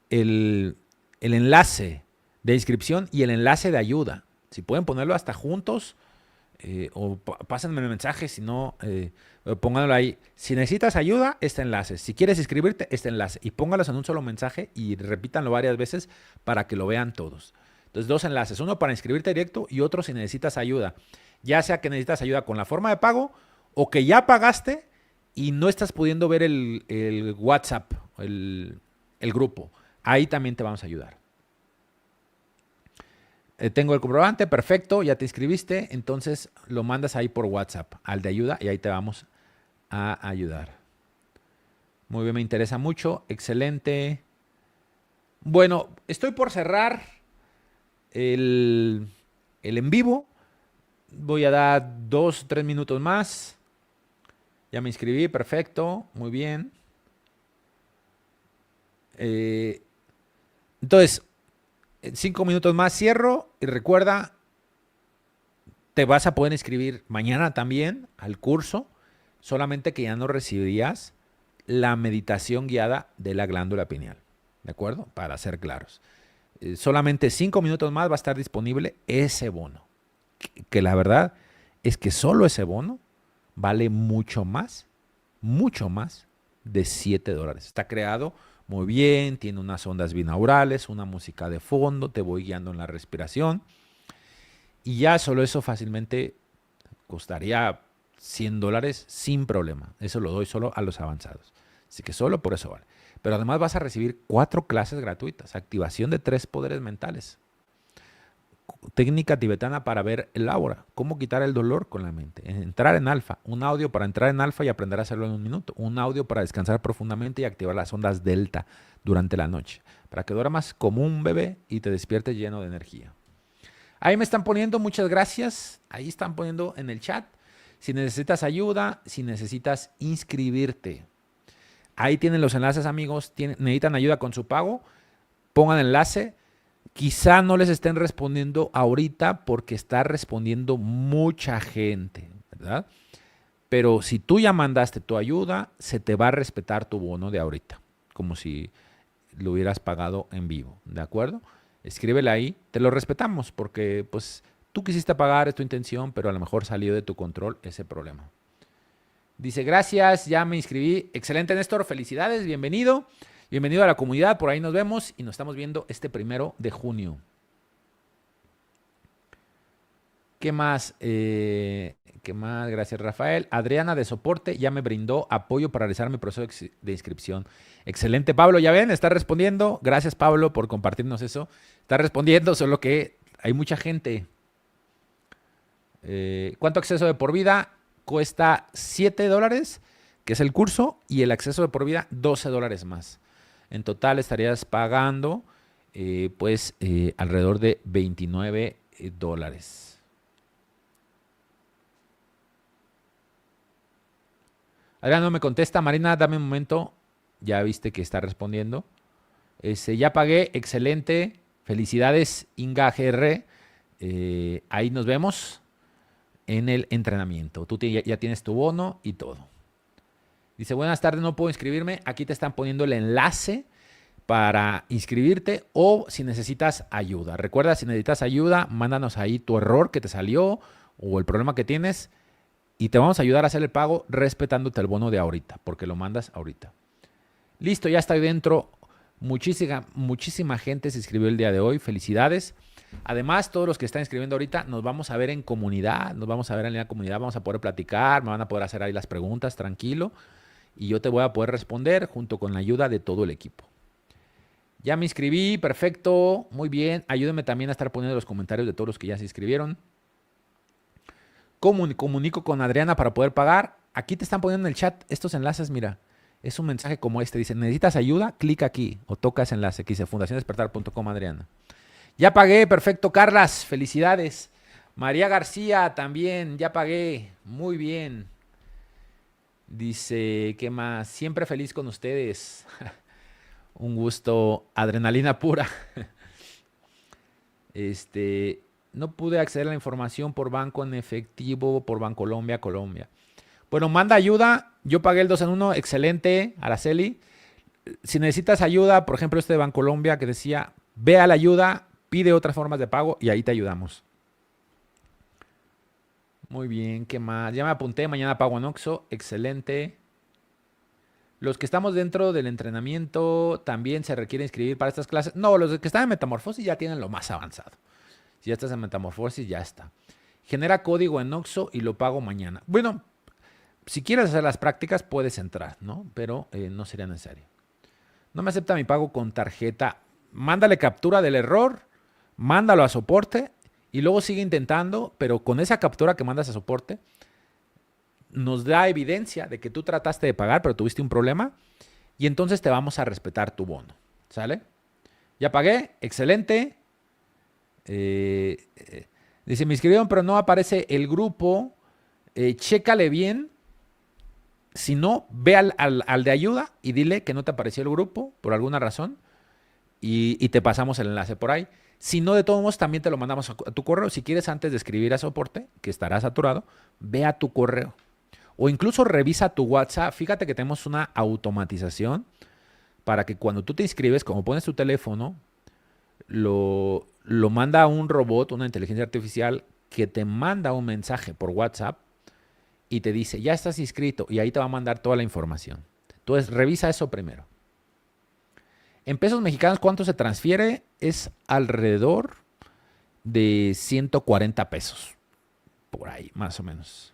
el enlace de inscripción y el enlace de ayuda. Si pueden ponerlo hasta juntos o pásenme el mensaje, si no, pónganlo ahí. Si necesitas ayuda, este enlace. Si quieres inscribirte, este enlace. Y póngalos en un solo mensaje y repítanlo varias veces para que lo vean todos. Entonces, 2 enlaces. Uno para inscribirte directo y otro si necesitas ayuda. Ya sea que necesitas ayuda con la forma de pago o que ya pagaste y no estás pudiendo ver el WhatsApp, el grupo. Ahí también te vamos a ayudar. Tengo el comprobante, perfecto, ya te inscribiste, entonces lo mandas ahí por WhatsApp al de ayuda y ahí te vamos a ayudar. Muy bien, me interesa mucho, excelente. Bueno, estoy por cerrar el en vivo. Voy a dar 2 o 3 minutos más. Ya me inscribí, perfecto, muy bien. Entonces, en 5 minutos más cierro y recuerda, te vas a poder inscribir mañana también al curso, solamente que ya no recibirías la meditación guiada de la glándula pineal, ¿de acuerdo? Para ser claros. Solamente 5 minutos más va a estar disponible ese bono, que la verdad es que solo ese bono vale mucho más de $7. Está creado muy bien, tiene unas ondas binaurales, una música de fondo, te voy guiando en la respiración. Y ya solo eso fácilmente costaría $100 sin problema. Eso lo doy solo a los avanzados. Así que solo por eso vale. Pero además vas a recibir 4 clases gratuitas. Activación de 3 poderes mentales. Técnica tibetana para ver el aura. Cómo quitar el dolor con la mente. Entrar en alfa. Un audio para entrar en alfa y aprender a hacerlo en 1 minuto. Un audio para descansar profundamente y activar las ondas delta durante la noche. Para que duermas como un bebé y te despiertes lleno de energía. Ahí me están poniendo, muchas gracias. Ahí están poniendo en el chat. Si necesitas ayuda, si necesitas inscribirte. Ahí tienen los enlaces, amigos. Necesitan ayuda con su pago. Pongan enlace. Quizá no les estén respondiendo ahorita porque está respondiendo mucha gente, ¿verdad? Pero si tú ya mandaste tu ayuda, se te va a respetar tu bono de ahorita, como si lo hubieras pagado en vivo, ¿de acuerdo? Escríbele ahí, te lo respetamos porque pues tú quisiste pagar, es tu intención, pero a lo mejor salió de tu control ese problema. Dice, gracias, ya me inscribí. Excelente, Néstor, felicidades, bienvenido. Bienvenido a la comunidad, por ahí nos vemos y nos estamos viendo este 1 de junio. ¿Qué más? ¿Qué más? Gracias, Rafael. Adriana de soporte ya me brindó apoyo para realizar mi proceso de inscripción. Excelente, Pablo. Ya ven, está respondiendo. Gracias, Pablo, por compartirnos eso. Está respondiendo, solo que hay mucha gente. ¿Cuánto acceso de por vida? Cuesta $7, que es el curso, y el acceso de por vida $12 más. En total estarías pagando alrededor de $29. Adriana no me contesta. Marina, dame un momento. Ya viste que está respondiendo. Ya pagué. Excelente. Felicidades, Inga GR. Ahí nos vemos en el entrenamiento. Tú ya tienes tu bono y todo. Dice, buenas tardes, no puedo inscribirme. Aquí te están poniendo el enlace para inscribirte o si necesitas ayuda. Recuerda, si necesitas ayuda, mándanos ahí tu error que te salió o el problema que tienes y te vamos a ayudar a hacer el pago respetándote el bono de ahorita, porque lo mandas ahorita. Listo, ya estoy dentro. Muchísima gente se inscribió el día de hoy. Felicidades. Además, todos los que están inscribiendo ahorita, nos vamos a ver en comunidad. Nos vamos a ver en la comunidad. Vamos a poder platicar. Me van a poder hacer ahí las preguntas, tranquilo. Y yo te voy a poder responder junto con la ayuda de todo el equipo. Ya me inscribí. Perfecto. Muy bien. Ayúdenme también a estar poniendo los comentarios de todos los que ya se inscribieron. Comunico con Adriana para poder pagar. Aquí te están poniendo en el chat estos enlaces, mira. Es un mensaje como este. Dice, ¿necesitas ayuda? Clica aquí o toca ese enlace que dice fundaciondespertar.com, Adriana. Ya pagué, perfecto, Carlas. Felicidades. María García también, ya pagué. Muy bien. Dice, ¿qué más? Siempre feliz con ustedes. Un gusto, adrenalina pura. No pude acceder a la información por banco en efectivo, por Bancolombia, Colombia. Bueno, manda ayuda. Yo pagué el 2 en 1, excelente, Araceli. Si necesitas ayuda, por ejemplo, de Bancolombia que decía, ve a la ayuda, pide otras formas de pago y ahí te ayudamos. Muy bien, ¿qué más? Ya me apunté, mañana pago en Oxxo, excelente. Los que estamos dentro del entrenamiento también se requiere inscribir para estas clases. No, los que están en Metamorfosis ya tienen lo más avanzado. Si ya estás en Metamorfosis, ya está. Genera código en Oxxo y lo pago mañana. Bueno, si quieres hacer las prácticas, puedes entrar, ¿no? Pero no sería necesario. No me acepta mi pago con tarjeta. Mándale captura del error, mándalo a soporte y luego sigue intentando, pero con esa captura que mandas a soporte, nos da evidencia de que tú trataste de pagar, pero tuviste un problema y entonces te vamos a respetar tu bono. ¿Sale? Ya pagué, excelente. Dice, me inscribieron, pero no aparece el grupo. Chécale bien. Si no, ve al de ayuda y dile que no te apareció el grupo por alguna razón y te pasamos el enlace por ahí. Si no, de todos modos, también te lo mandamos a tu correo. Si quieres, antes de escribir a soporte, que estará saturado, ve a tu correo. O incluso revisa tu WhatsApp. Fíjate que tenemos una automatización para que cuando tú te inscribes, como pones tu teléfono, lo manda a un robot, una inteligencia artificial, que te manda un mensaje por WhatsApp y te dice, ya estás inscrito, y ahí te va a mandar toda la información. Entonces, revisa eso primero. En pesos mexicanos, ¿cuánto se transfiere? Es alrededor de 140 pesos. Por ahí, más o menos.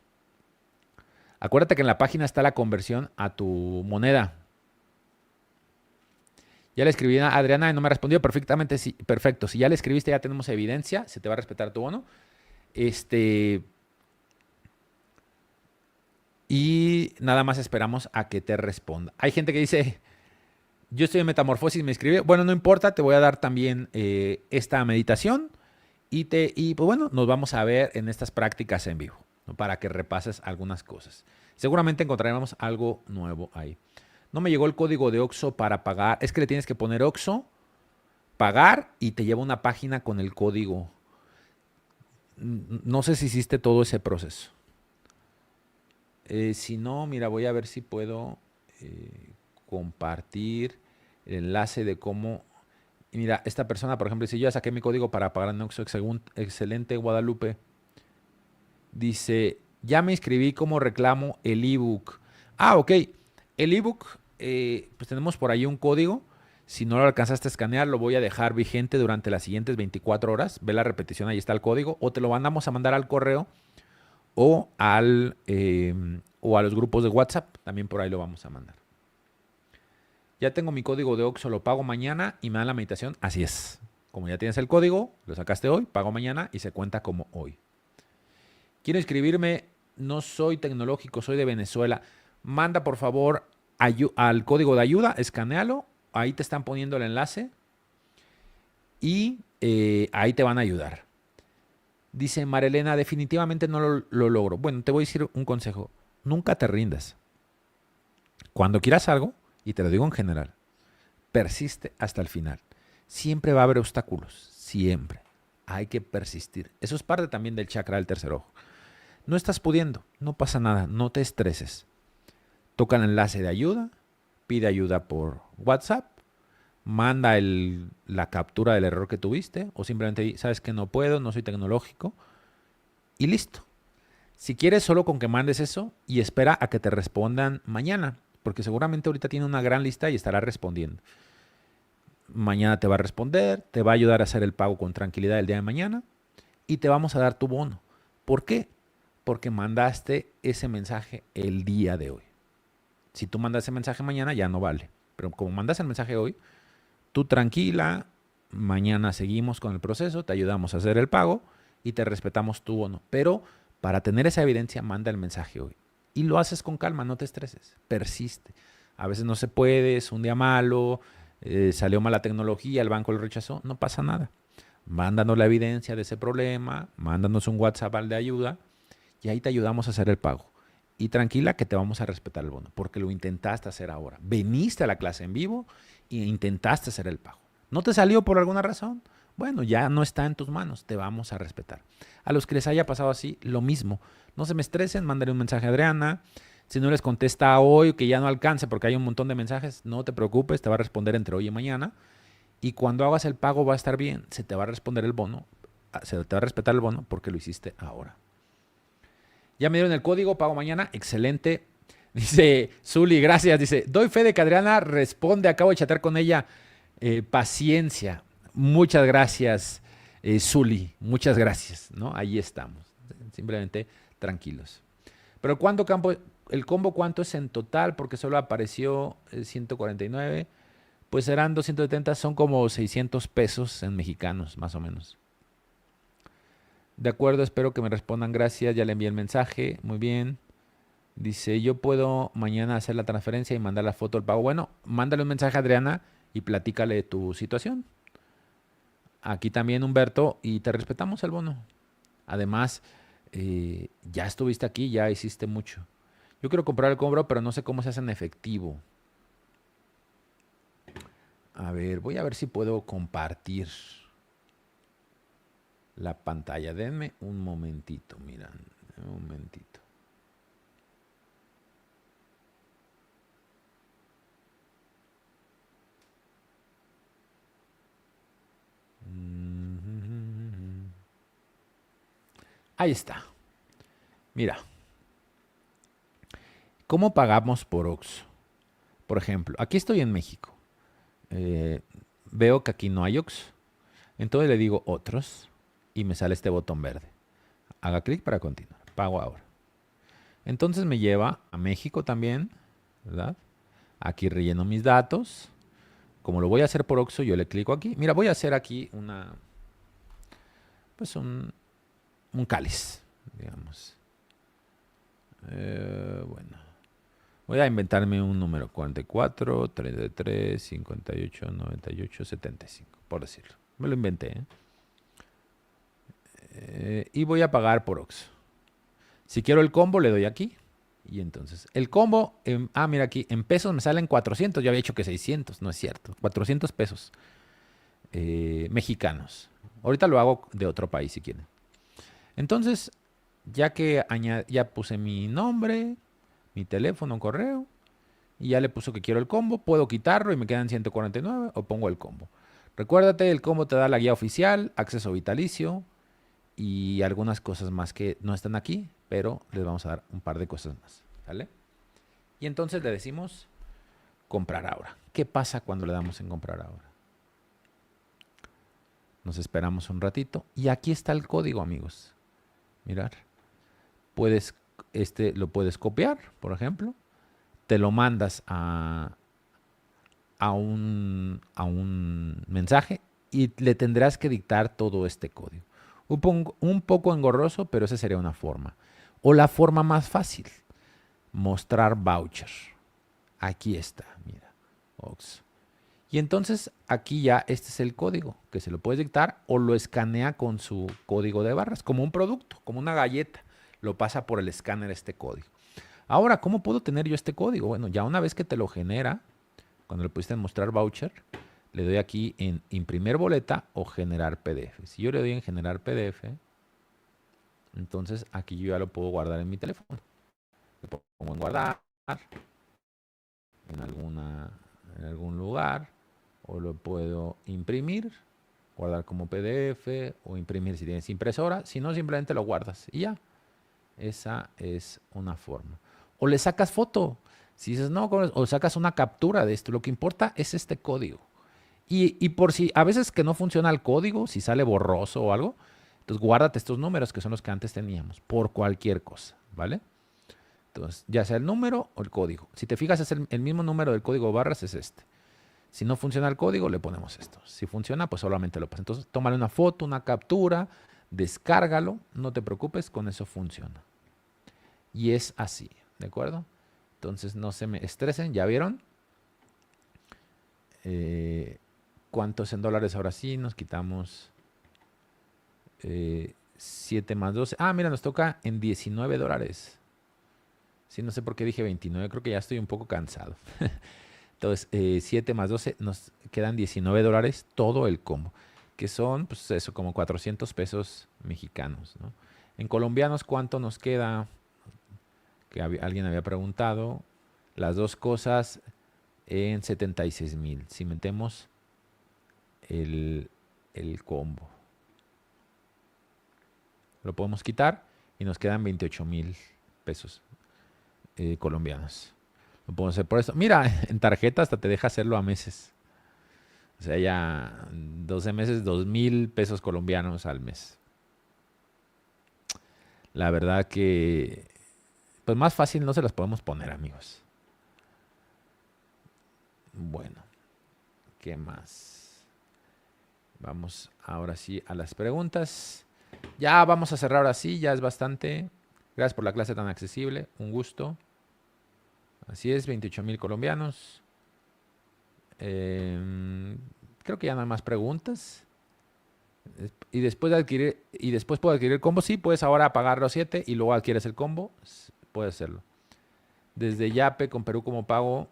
Acuérdate que en la página está la conversión a tu moneda. Ya le escribí a Adriana y no me respondió perfectamente. Sí, perfecto. Si ya le escribiste, ya tenemos evidencia. Se te va a respetar tu bono. Y nada más esperamos a que te responda. Hay gente que dice, yo estoy en Metamorfosis, me escribe. Bueno, no importa, te voy a dar también esta meditación. Y pues bueno, nos vamos a ver en estas prácticas en vivo, ¿no? Para que repases algunas cosas. Seguramente encontraremos algo nuevo ahí. No me llegó el código de Oxxo para pagar. Es que le tienes que poner Oxxo, pagar y te lleva una página con el código. No sé si hiciste todo ese proceso. Si no, mira, voy a ver si puedo compartir el enlace de cómo... Mira, esta persona, por ejemplo, dice, yo ya saqué mi código para pagar en Oxxo, excelente, Guadalupe. Dice, ya me inscribí como reclamo el ebook. Ah, ok. El ebook, pues tenemos por ahí un código. Si no lo alcanzaste a escanear, lo voy a dejar vigente durante las siguientes 24 horas. Ve la repetición, ahí está el código. O te lo mandamos a mandar al correo o a los grupos de WhatsApp. También por ahí lo vamos a mandar. Ya tengo mi código de Oxxo, lo pago mañana y me dan la meditación. Así es. Como ya tienes el código, lo sacaste hoy, pago mañana y se cuenta como hoy. Quiero inscribirme, no soy tecnológico, soy de Venezuela. Manda por favor al código de ayuda, escanéalo, ahí te están poniendo el enlace y ahí te van a ayudar. Dice Marilena, definitivamente no lo logro. Bueno, te voy a decir un consejo, nunca te rindas. Cuando quieras algo, y te lo digo en general, persiste hasta el final. Siempre va a haber obstáculos, siempre. Hay que persistir. Eso es parte también del chakra del tercer ojo. No estás pudiendo, no pasa nada, no te estreses. Toca el enlace de ayuda, pide ayuda por WhatsApp, manda la captura del error que tuviste o simplemente di, sabes que no puedo, no soy tecnológico y listo. Si quieres, solo con que mandes eso y espera a que te respondan mañana, porque seguramente ahorita tiene una gran lista y estará respondiendo. Mañana te va a responder, te va a ayudar a hacer el pago con tranquilidad el día de mañana y te vamos a dar tu bono. ¿Por qué? Porque mandaste ese mensaje el día de hoy. Si tú mandas ese mensaje mañana, ya no vale. Pero como mandas el mensaje hoy, tú tranquila, mañana seguimos con el proceso, te ayudamos a hacer el pago y te respetamos tu bono. Pero para tener esa evidencia, manda el mensaje hoy. Y lo haces con calma, no te estreses, persiste. A veces no se puede, es un día malo, salió mala tecnología, el banco lo rechazó, no pasa nada. Mándanos la evidencia de ese problema, mándanos un WhatsApp al de ayuda y ahí te ayudamos a hacer el pago. Y tranquila que te vamos a respetar el bono, porque lo intentaste hacer ahora. Veniste a la clase en vivo e intentaste hacer el pago. ¿No te salió por alguna razón? Bueno, ya no está en tus manos, te vamos a respetar. A los que les haya pasado así, lo mismo. No se me estresen, mándale un mensaje a Adriana. Si no les contesta hoy, que ya no alcance porque hay un montón de mensajes, no te preocupes, te va a responder entre hoy y mañana. Y cuando hagas el pago va a estar bien, se te va a responder el bono, se te va a respetar el bono porque lo hiciste ahora. Ya me dieron el código, pago mañana, excelente. Dice Zuli, gracias. Dice, doy fe de que Adriana responde, acabo de chatear con ella. Paciencia. Muchas gracias, Zuli. Muchas gracias, ¿no? Ahí estamos. Simplemente tranquilos. Pero el combo cuánto es en total? Porque solo apareció 149. Pues serán 270, son como 600 pesos en mexicanos, más o menos. De acuerdo, espero que me respondan. Gracias, ya le envié el mensaje. Muy bien. Dice, yo puedo mañana hacer la transferencia y mandar la foto del pago. Bueno, mándale un mensaje a Adriana y platícale tu situación. Aquí también, Humberto, y te respetamos el bono. Además, ya estuviste aquí, ya hiciste mucho. Yo quiero comprar el cobro, pero no sé cómo se hace en efectivo. A ver, voy a ver si puedo compartir la pantalla. Denme un momentito, miran, un momentito. Ahí está. Mira, ¿cómo pagamos por Oxxo? Por ejemplo, aquí estoy en México. Veo que aquí no hay Oxxo. Entonces le digo otros y me sale este botón verde. Haga clic para continuar. Pago ahora. Entonces me lleva a México también, ¿verdad? Aquí relleno mis datos. Como lo voy a hacer por Oxxo, yo le clico aquí. Mira, voy a hacer aquí pues un cáliz, digamos. Bueno, voy a inventarme un número. 44, 33, 58, 98, 75, por decirlo. Me lo inventé, y voy a pagar por Oxxo. Si quiero el combo, le doy aquí. Y entonces, el combo, mira aquí, en pesos me salen 400. Yo había hecho que 600, no es cierto. 400 pesos mexicanos. Ahorita lo hago de otro país si quieren. Entonces, ya que ya puse mi nombre, mi teléfono, correo, y ya le puso que quiero el combo, puedo quitarlo y me quedan 149 o pongo el combo. Recuérdate, el combo te da la guía oficial, acceso vitalicio y algunas cosas más que no están aquí, pero les vamos a dar un par de cosas más, ¿vale? Y entonces le decimos comprar ahora. ¿Qué pasa cuando le damos en comprar ahora? Nos esperamos un ratito y aquí está el código, amigos. Mirar. Lo puedes copiar, por ejemplo. Te lo mandas a un mensaje y le tendrás que dictar todo este código. Un poco engorroso, pero esa sería una forma. O la forma más fácil, mostrar voucher. Aquí está, mira, Oxxo. Y entonces aquí ya este es el código que se lo puedes dictar o lo escanea con su código de barras, como un producto, como una galleta. Lo pasa por el escáner este código. Ahora, ¿cómo puedo tener yo este código? Bueno, ya una vez que te lo genera, cuando le pusiste en mostrar voucher, le doy aquí en imprimir boleta o generar PDF. Si yo le doy en generar PDF, entonces aquí yo ya lo puedo guardar en mi teléfono. Lo pongo en guardar en algún lugar, o lo puedo imprimir, guardar como PDF o imprimir si tienes impresora. Si no, simplemente lo guardas y ya. Esa es una forma. O le sacas foto. Si dices, no, o sacas una captura de esto. Lo que importa es este código. Y por si a veces que no funciona el código, si sale borroso o algo, entonces guárdate estos números que son los que antes teníamos, por cualquier cosa, ¿vale? Entonces, ya sea el número o el código. Si te fijas, es el mismo número del código barras, es este. Si no funciona el código, le ponemos esto. Si funciona, pues solamente lo pasa. Entonces, tómale una foto, una captura, descárgalo, no te preocupes, con eso funciona. Y es así. ¿de acuerdo? Entonces no se me estresen, ¿ya vieron? ¿Cuántos en dólares ahora sí? Nos quitamos 7 más 12. Ah, mira, nos toca en $19. Sí, no sé por qué dije 29, creo que ya estoy un poco cansado. Entonces, 7 más 12 nos quedan $19 todo el combo, que son, pues eso, como 400 pesos mexicanos, ¿no? En colombianos, ¿cuánto nos queda? Que alguien había preguntado. Las dos cosas en 76,000. Si metemos el, el combo, lo podemos quitar y nos quedan 28,000 pesos colombianos. Lo podemos hacer por eso. Mira, en tarjeta hasta te deja hacerlo a meses. O sea, ya 12 meses, 2,000 pesos colombianos al mes. La verdad que, pues más fácil no se las podemos poner, amigos. Bueno, ¿qué más? Vamos ahora sí a las preguntas. Ya vamos a cerrar ahora sí, ya es bastante. Gracias por la clase tan accesible, un gusto. Así es, 28,000 colombianos. Creo que ya no hay más preguntas. Y después puedo adquirir el combo. Sí, puedes ahora pagar los 7 y luego adquieres el combo. Puedes hacerlo. Desde Yape con Perú como pago.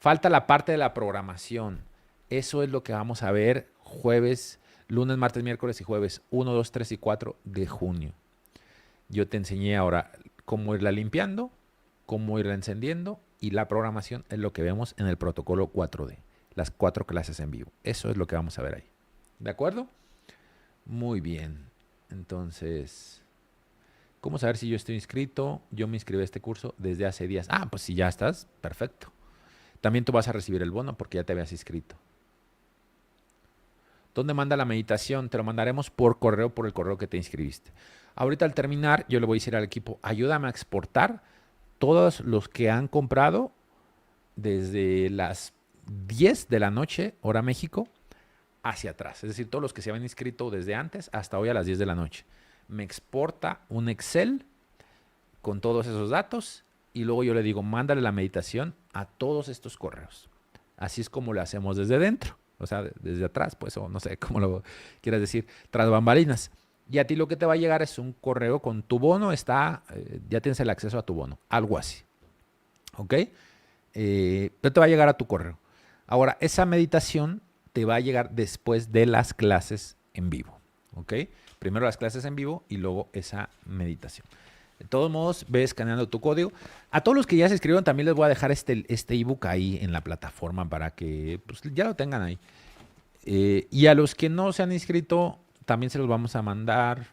Falta la parte de la programación. Eso es lo que vamos a ver jueves, lunes, martes, miércoles y jueves 1, 2, 3 y 4 de junio. Yo te enseñé ahora cómo irla limpiando, cómo irla encendiendo y la programación es lo que vemos en el protocolo 4D. Las 4 clases en vivo. Eso es lo que vamos a ver ahí. ¿De acuerdo? Muy bien. Entonces, ¿cómo saber si yo estoy inscrito? Yo me inscribí a este curso desde hace días. Ah, pues si ya estás, perfecto. También tú vas a recibir el bono porque ya te habías inscrito. ¿Dónde manda la meditación? Te lo mandaremos por correo, por el correo que te inscribiste. Ahorita al terminar, yo le voy a decir al equipo, ayúdame a exportar todos los que han comprado desde las 10 de la noche, hora México, hacia atrás. Es decir, todos los que se habían inscrito desde antes hasta hoy a las 10 de la noche. Me exporta un Excel con todos esos datos y luego yo le digo, mándale la meditación a todos estos correos. Así es como lo hacemos desde dentro. O sea, desde atrás, pues, o no sé cómo lo quieras decir, tras bambalinas. Y a ti lo que te va a llegar es un correo con tu bono, ya tienes el acceso a tu bono, algo así. ¿Ok? Pero te va a llegar a tu correo. Ahora, esa meditación te va a llegar después de las clases en vivo. ¿Ok? Primero las clases en vivo y luego esa meditación. De todos modos, ve escaneando tu código. A todos los que ya se inscribieron también les voy a dejar este ebook ahí en la plataforma para que pues, ya lo tengan ahí. Y a los que no se han inscrito, también se los vamos a mandar.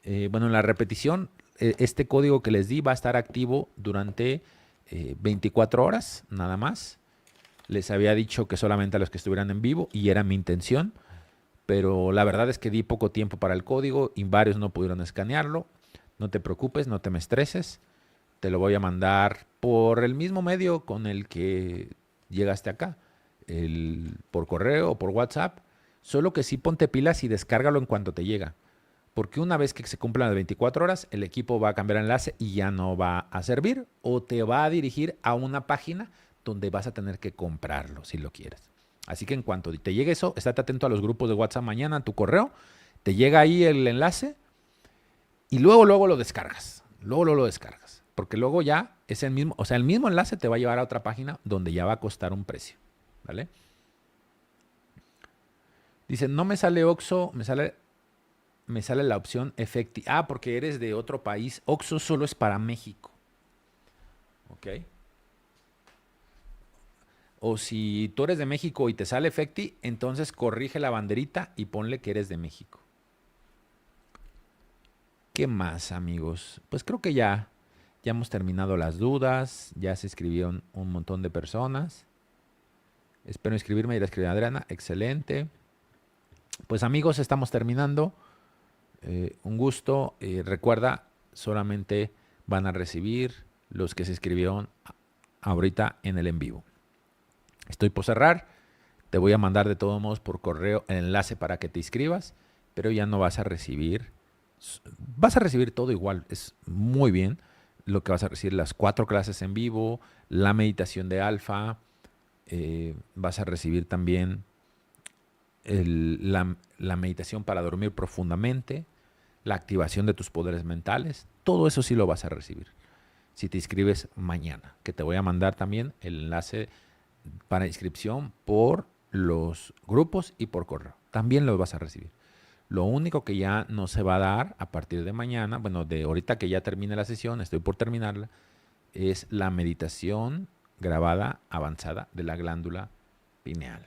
Bueno, en la repetición, este código que les di va a estar activo durante 24 horas, nada más. Les había dicho que solamente a los que estuvieran en vivo y era mi intención. Pero la verdad es que di poco tiempo para el código y varios no pudieron escanearlo. No te preocupes, no te me estreses. Te lo voy a mandar por el mismo medio con el que llegaste acá. Por correo o por WhatsApp. Solo que sí ponte pilas y descárgalo en cuanto te llega. Porque una vez que se cumplan las 24 horas, el equipo va a cambiar el enlace y ya no va a servir. O te va a dirigir a una página donde vas a tener que comprarlo si lo quieres. Así que en cuanto te llegue eso, estate atento a los grupos de WhatsApp mañana, a tu correo. Te llega ahí el enlace. Y luego lo descargas. Luego lo descargas. Porque luego ya es el mismo, o sea, el mismo enlace te va a llevar a otra página donde ya va a costar un precio. ¿Vale? Dice, no me sale Oxxo, me sale la opción Efecti. Ah, porque eres de otro país. Oxxo solo es para México. ¿Ok? O si tú eres de México y te sale Efecti, entonces corrige la banderita y ponle que eres de México. ¿Qué más, amigos? Pues creo que ya hemos terminado las dudas. Ya se escribieron un montón de personas. Espero inscribirme y la escribí Adriana. Excelente. Pues amigos, estamos terminando. Un gusto. Recuerda, solamente van a recibir los que se inscribieron ahorita en el en vivo. Estoy por cerrar. Te voy a mandar de todos modos por correo el enlace para que te inscribas, pero ya no vas a recibir. Vas a recibir todo igual. Es muy bien. lo que vas a recibir, las 4 clases en vivo, la meditación de alfa, vas a recibir también la meditación para dormir profundamente, la activación de tus poderes mentales. Todo eso sí lo vas a recibir si te inscribes mañana, que te voy a mandar también el enlace para inscripción por los grupos y por correo. También lo vas a recibir. Lo único que ya no se va a dar a partir de mañana, bueno, de ahorita que ya termine la sesión, estoy por terminarla, es la meditación grabada avanzada de la glándula pineal.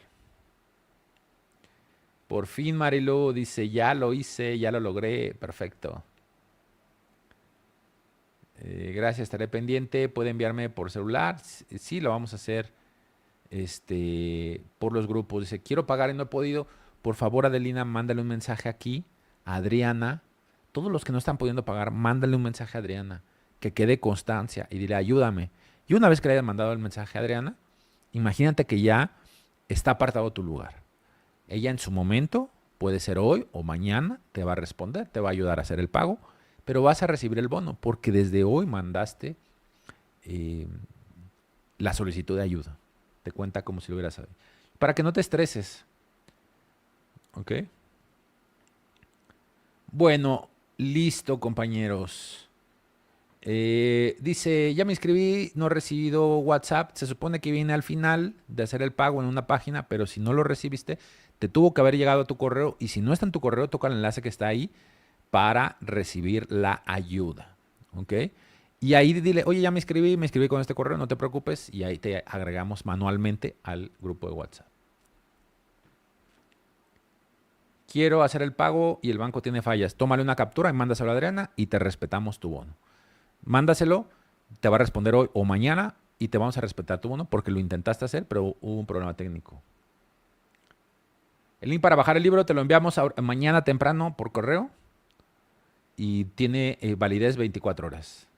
Por fin, Marilu dice, ya lo hice, ya lo logré, perfecto. Gracias, estaré pendiente. ¿Puede enviarme por celular? Sí, lo vamos a hacer por los grupos. Dice, quiero pagar y no he podido. Por favor, Adelina, mándale un mensaje aquí a Adriana. Todos los que no están pudiendo pagar, mándale un mensaje a Adriana, que quede constancia y dile, ayúdame. Y una vez que le hayas mandado el mensaje a Adriana, imagínate que ya está apartado tu lugar. Ella en su momento, puede ser hoy o mañana, te va a responder, te va a ayudar a hacer el pago, pero vas a recibir el bono porque desde hoy mandaste la solicitud de ayuda. Te cuenta como si lo hubieras sabido. Para que no te estreses. ¿Ok? Bueno, listo, compañeros. Dice, ya me inscribí, no he recibido WhatsApp. Se supone que viene al final de hacer el pago en una página, pero si no lo recibiste, te tuvo que haber llegado a tu correo. Y si no está en tu correo, toca el enlace que está ahí para recibir la ayuda. ¿Ok? Y ahí dile, oye, ya me inscribí con este correo, no te preocupes. Y ahí te agregamos manualmente al grupo de WhatsApp. Quiero hacer el pago y el banco tiene fallas. Tómale una captura y mándaselo a Adriana y te respetamos tu bono. Mándaselo, te va a responder hoy o mañana y te vamos a respetar tu bono porque lo intentaste hacer, pero hubo un problema técnico. El link para bajar el libro te lo enviamos mañana temprano por correo y tiene validez 24 horas.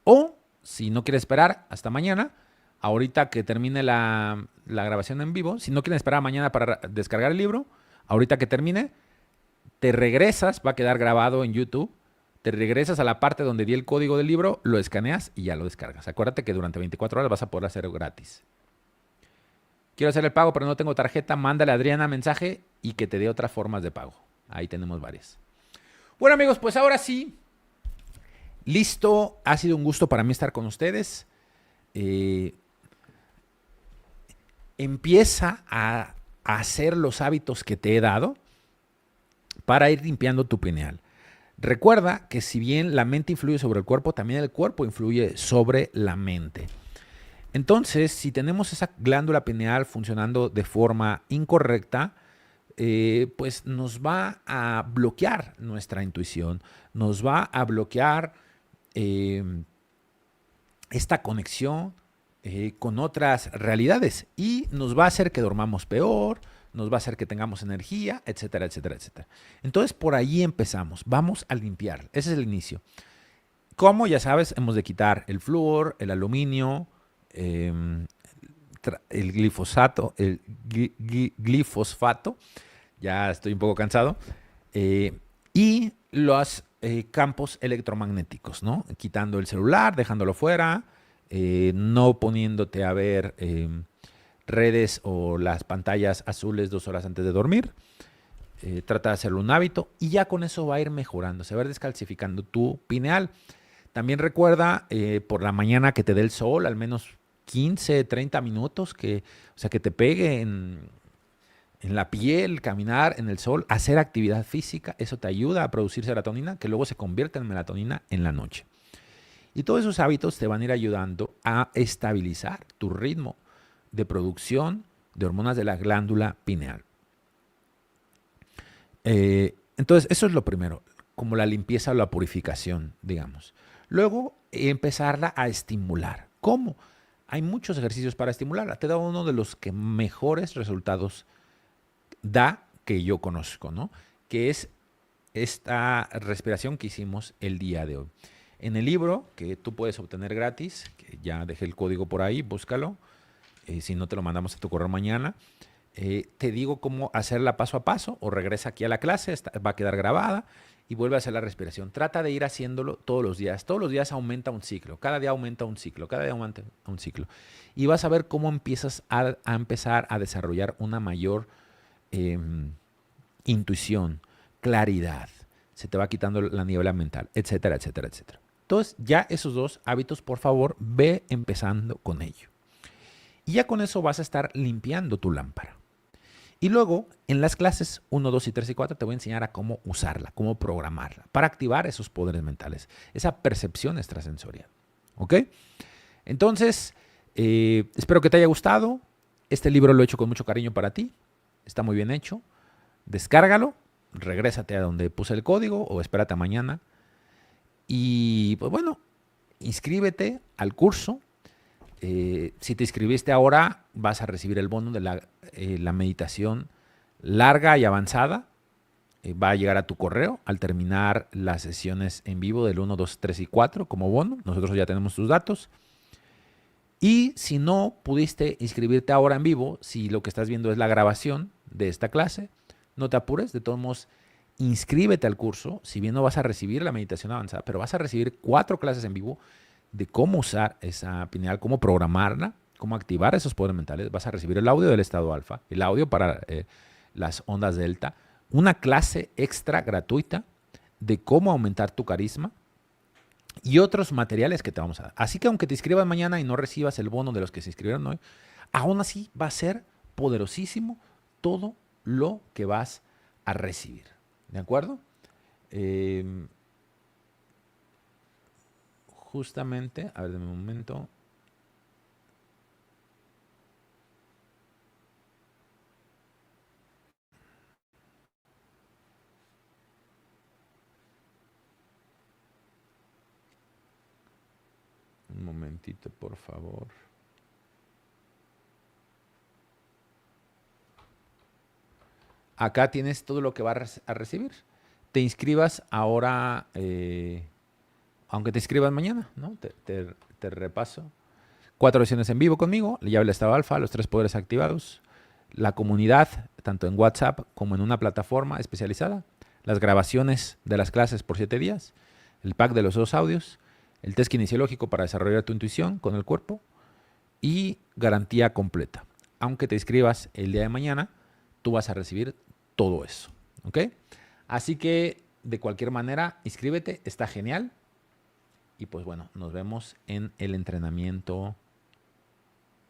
O, si no quieres esperar hasta mañana, ahorita que termine la grabación en vivo, si no quieres esperar mañana para descargar el libro, ahorita que termine, te regresas, va a quedar grabado en YouTube, te regresas a la parte donde di el código del libro, lo escaneas y ya lo descargas. Acuérdate que durante 24 horas vas a poder hacerlo gratis. Quiero hacer el pago, pero no tengo tarjeta. Mándale a Adriana mensaje y que te dé otras formas de pago. Ahí tenemos varias. Bueno, amigos, pues ahora sí. Listo. Ha sido un gusto para mí estar con ustedes. Empieza a hacer los hábitos que te he dado para ir limpiando tu pineal. Recuerda que si bien la mente influye sobre el cuerpo, también el cuerpo influye sobre la mente. Entonces, si tenemos esa glándula pineal funcionando de forma incorrecta, pues nos va a bloquear nuestra intuición, nos va a bloquear esta conexión con otras realidades y nos va a hacer que dormamos peor, nos va a hacer que tengamos energía, etcétera, etcétera, etcétera. Entonces, por ahí empezamos. Vamos a limpiar. Ese es el inicio. ¿Cómo? Ya sabes, hemos de quitar el flúor, el aluminio, el glifosato, glifosfato. Ya estoy un poco cansado. Y los campos electromagnéticos, ¿no? Quitando el celular, dejándolo fuera, no poniéndote a ver redes o las pantallas azules 2 horas antes de dormir. Trata de hacerlo un hábito y ya con eso va a ir mejorando, se va a ir descalcificando tu pineal. También recuerda por la mañana que te dé el sol, al menos 15, 30 minutos, que te pegue en la piel, caminar en el sol, hacer actividad física. Eso te ayuda a producir serotonina, que luego se convierte en melatonina en la noche. Y todos esos hábitos te van a ir ayudando a estabilizar tu ritmo de producción de hormonas de la glándula pineal. Entonces, eso es lo primero, como la limpieza o la purificación, digamos. Luego, empezarla a estimular. ¿Cómo? Hay muchos ejercicios para estimularla. Te da uno de los que mejores resultados da que yo conozco, ¿no? Que es esta respiración que hicimos el día de hoy. En el libro, que tú puedes obtener gratis, que ya dejé el código por ahí, búscalo. Si no, te lo mandamos a tu correo mañana. Te digo cómo hacerla paso a paso o regresa aquí a la clase, va a quedar grabada y vuelve a hacer la respiración. Trata de ir haciéndolo todos los días. Todos los días aumenta un ciclo. Cada día aumenta un ciclo. Cada día aumenta un ciclo. Y vas a ver cómo empiezas a empezar a desarrollar una mayor intuición, claridad. Se te va quitando la niebla mental, etcétera, etcétera, etcétera. Entonces, ya esos 2 hábitos, por favor, ve empezando con ello. Y ya con eso vas a estar limpiando tu lámpara. Y luego, en las clases 1, 2 y 3 y 4 te voy a enseñar a cómo usarla, cómo programarla, para activar esos poderes mentales, esa percepción extrasensorial. ¿Ok? Entonces, espero que te haya gustado. Este libro lo he hecho con mucho cariño para ti. Está muy bien hecho. Descárgalo, regrésate a donde puse el código o espérate a mañana. Y pues bueno, inscríbete al curso. Si te inscribiste ahora, vas a recibir el bono de la meditación larga y avanzada. Va a llegar a tu correo al terminar las sesiones en vivo del 1, 2, 3 y 4 como bono. Nosotros ya tenemos tus datos. Y si no pudiste inscribirte ahora en vivo, si lo que estás viendo es la grabación de esta clase, no te apures. De todos modos, inscríbete al curso. Si bien no vas a recibir la meditación avanzada, pero vas a recibir 4 clases en vivo de cómo usar esa pineal, cómo programarla, cómo activar esos poderes mentales. Vas a recibir el audio del estado alfa, el audio para las ondas delta, una clase extra gratuita de cómo aumentar tu carisma y otros materiales que te vamos a dar. Así que aunque te inscribas mañana y no recibas el bono de los que se inscribieron hoy, aún así va a ser poderosísimo todo lo que vas a recibir. ¿De acuerdo? Justamente, a ver, de un momento. Un momentito, por favor. Acá tienes todo lo que vas a recibir. Te inscribas ahora, aunque te inscribas mañana, ¿no? Te repaso. 4 sesiones en vivo conmigo, la llave del estado alfa, los 3 poderes activados, la comunidad, tanto en WhatsApp como en una plataforma especializada, las grabaciones de las clases por 7 días, el pack de los 2 audios, el test kinesiológico para desarrollar tu intuición con el cuerpo y garantía completa. Aunque te inscribas el día de mañana, tú vas a recibir todo eso. ¿Ok? Así que, de cualquier manera, inscríbete, está genial. Y pues bueno, nos vemos en el entrenamiento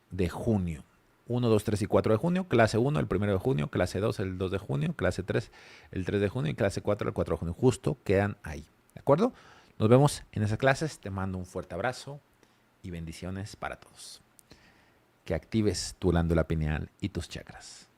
de junio. 1, 2, 3 y 4 de junio, clase 1 el 1 de junio, clase 2 el 2 de junio, clase 3 el 3 de junio y clase 4 el 4 de junio. Justo quedan ahí. ¿De acuerdo? Nos vemos en esas clases. Te mando un fuerte abrazo y bendiciones para todos. Que actives tu glándula pineal y tus chakras.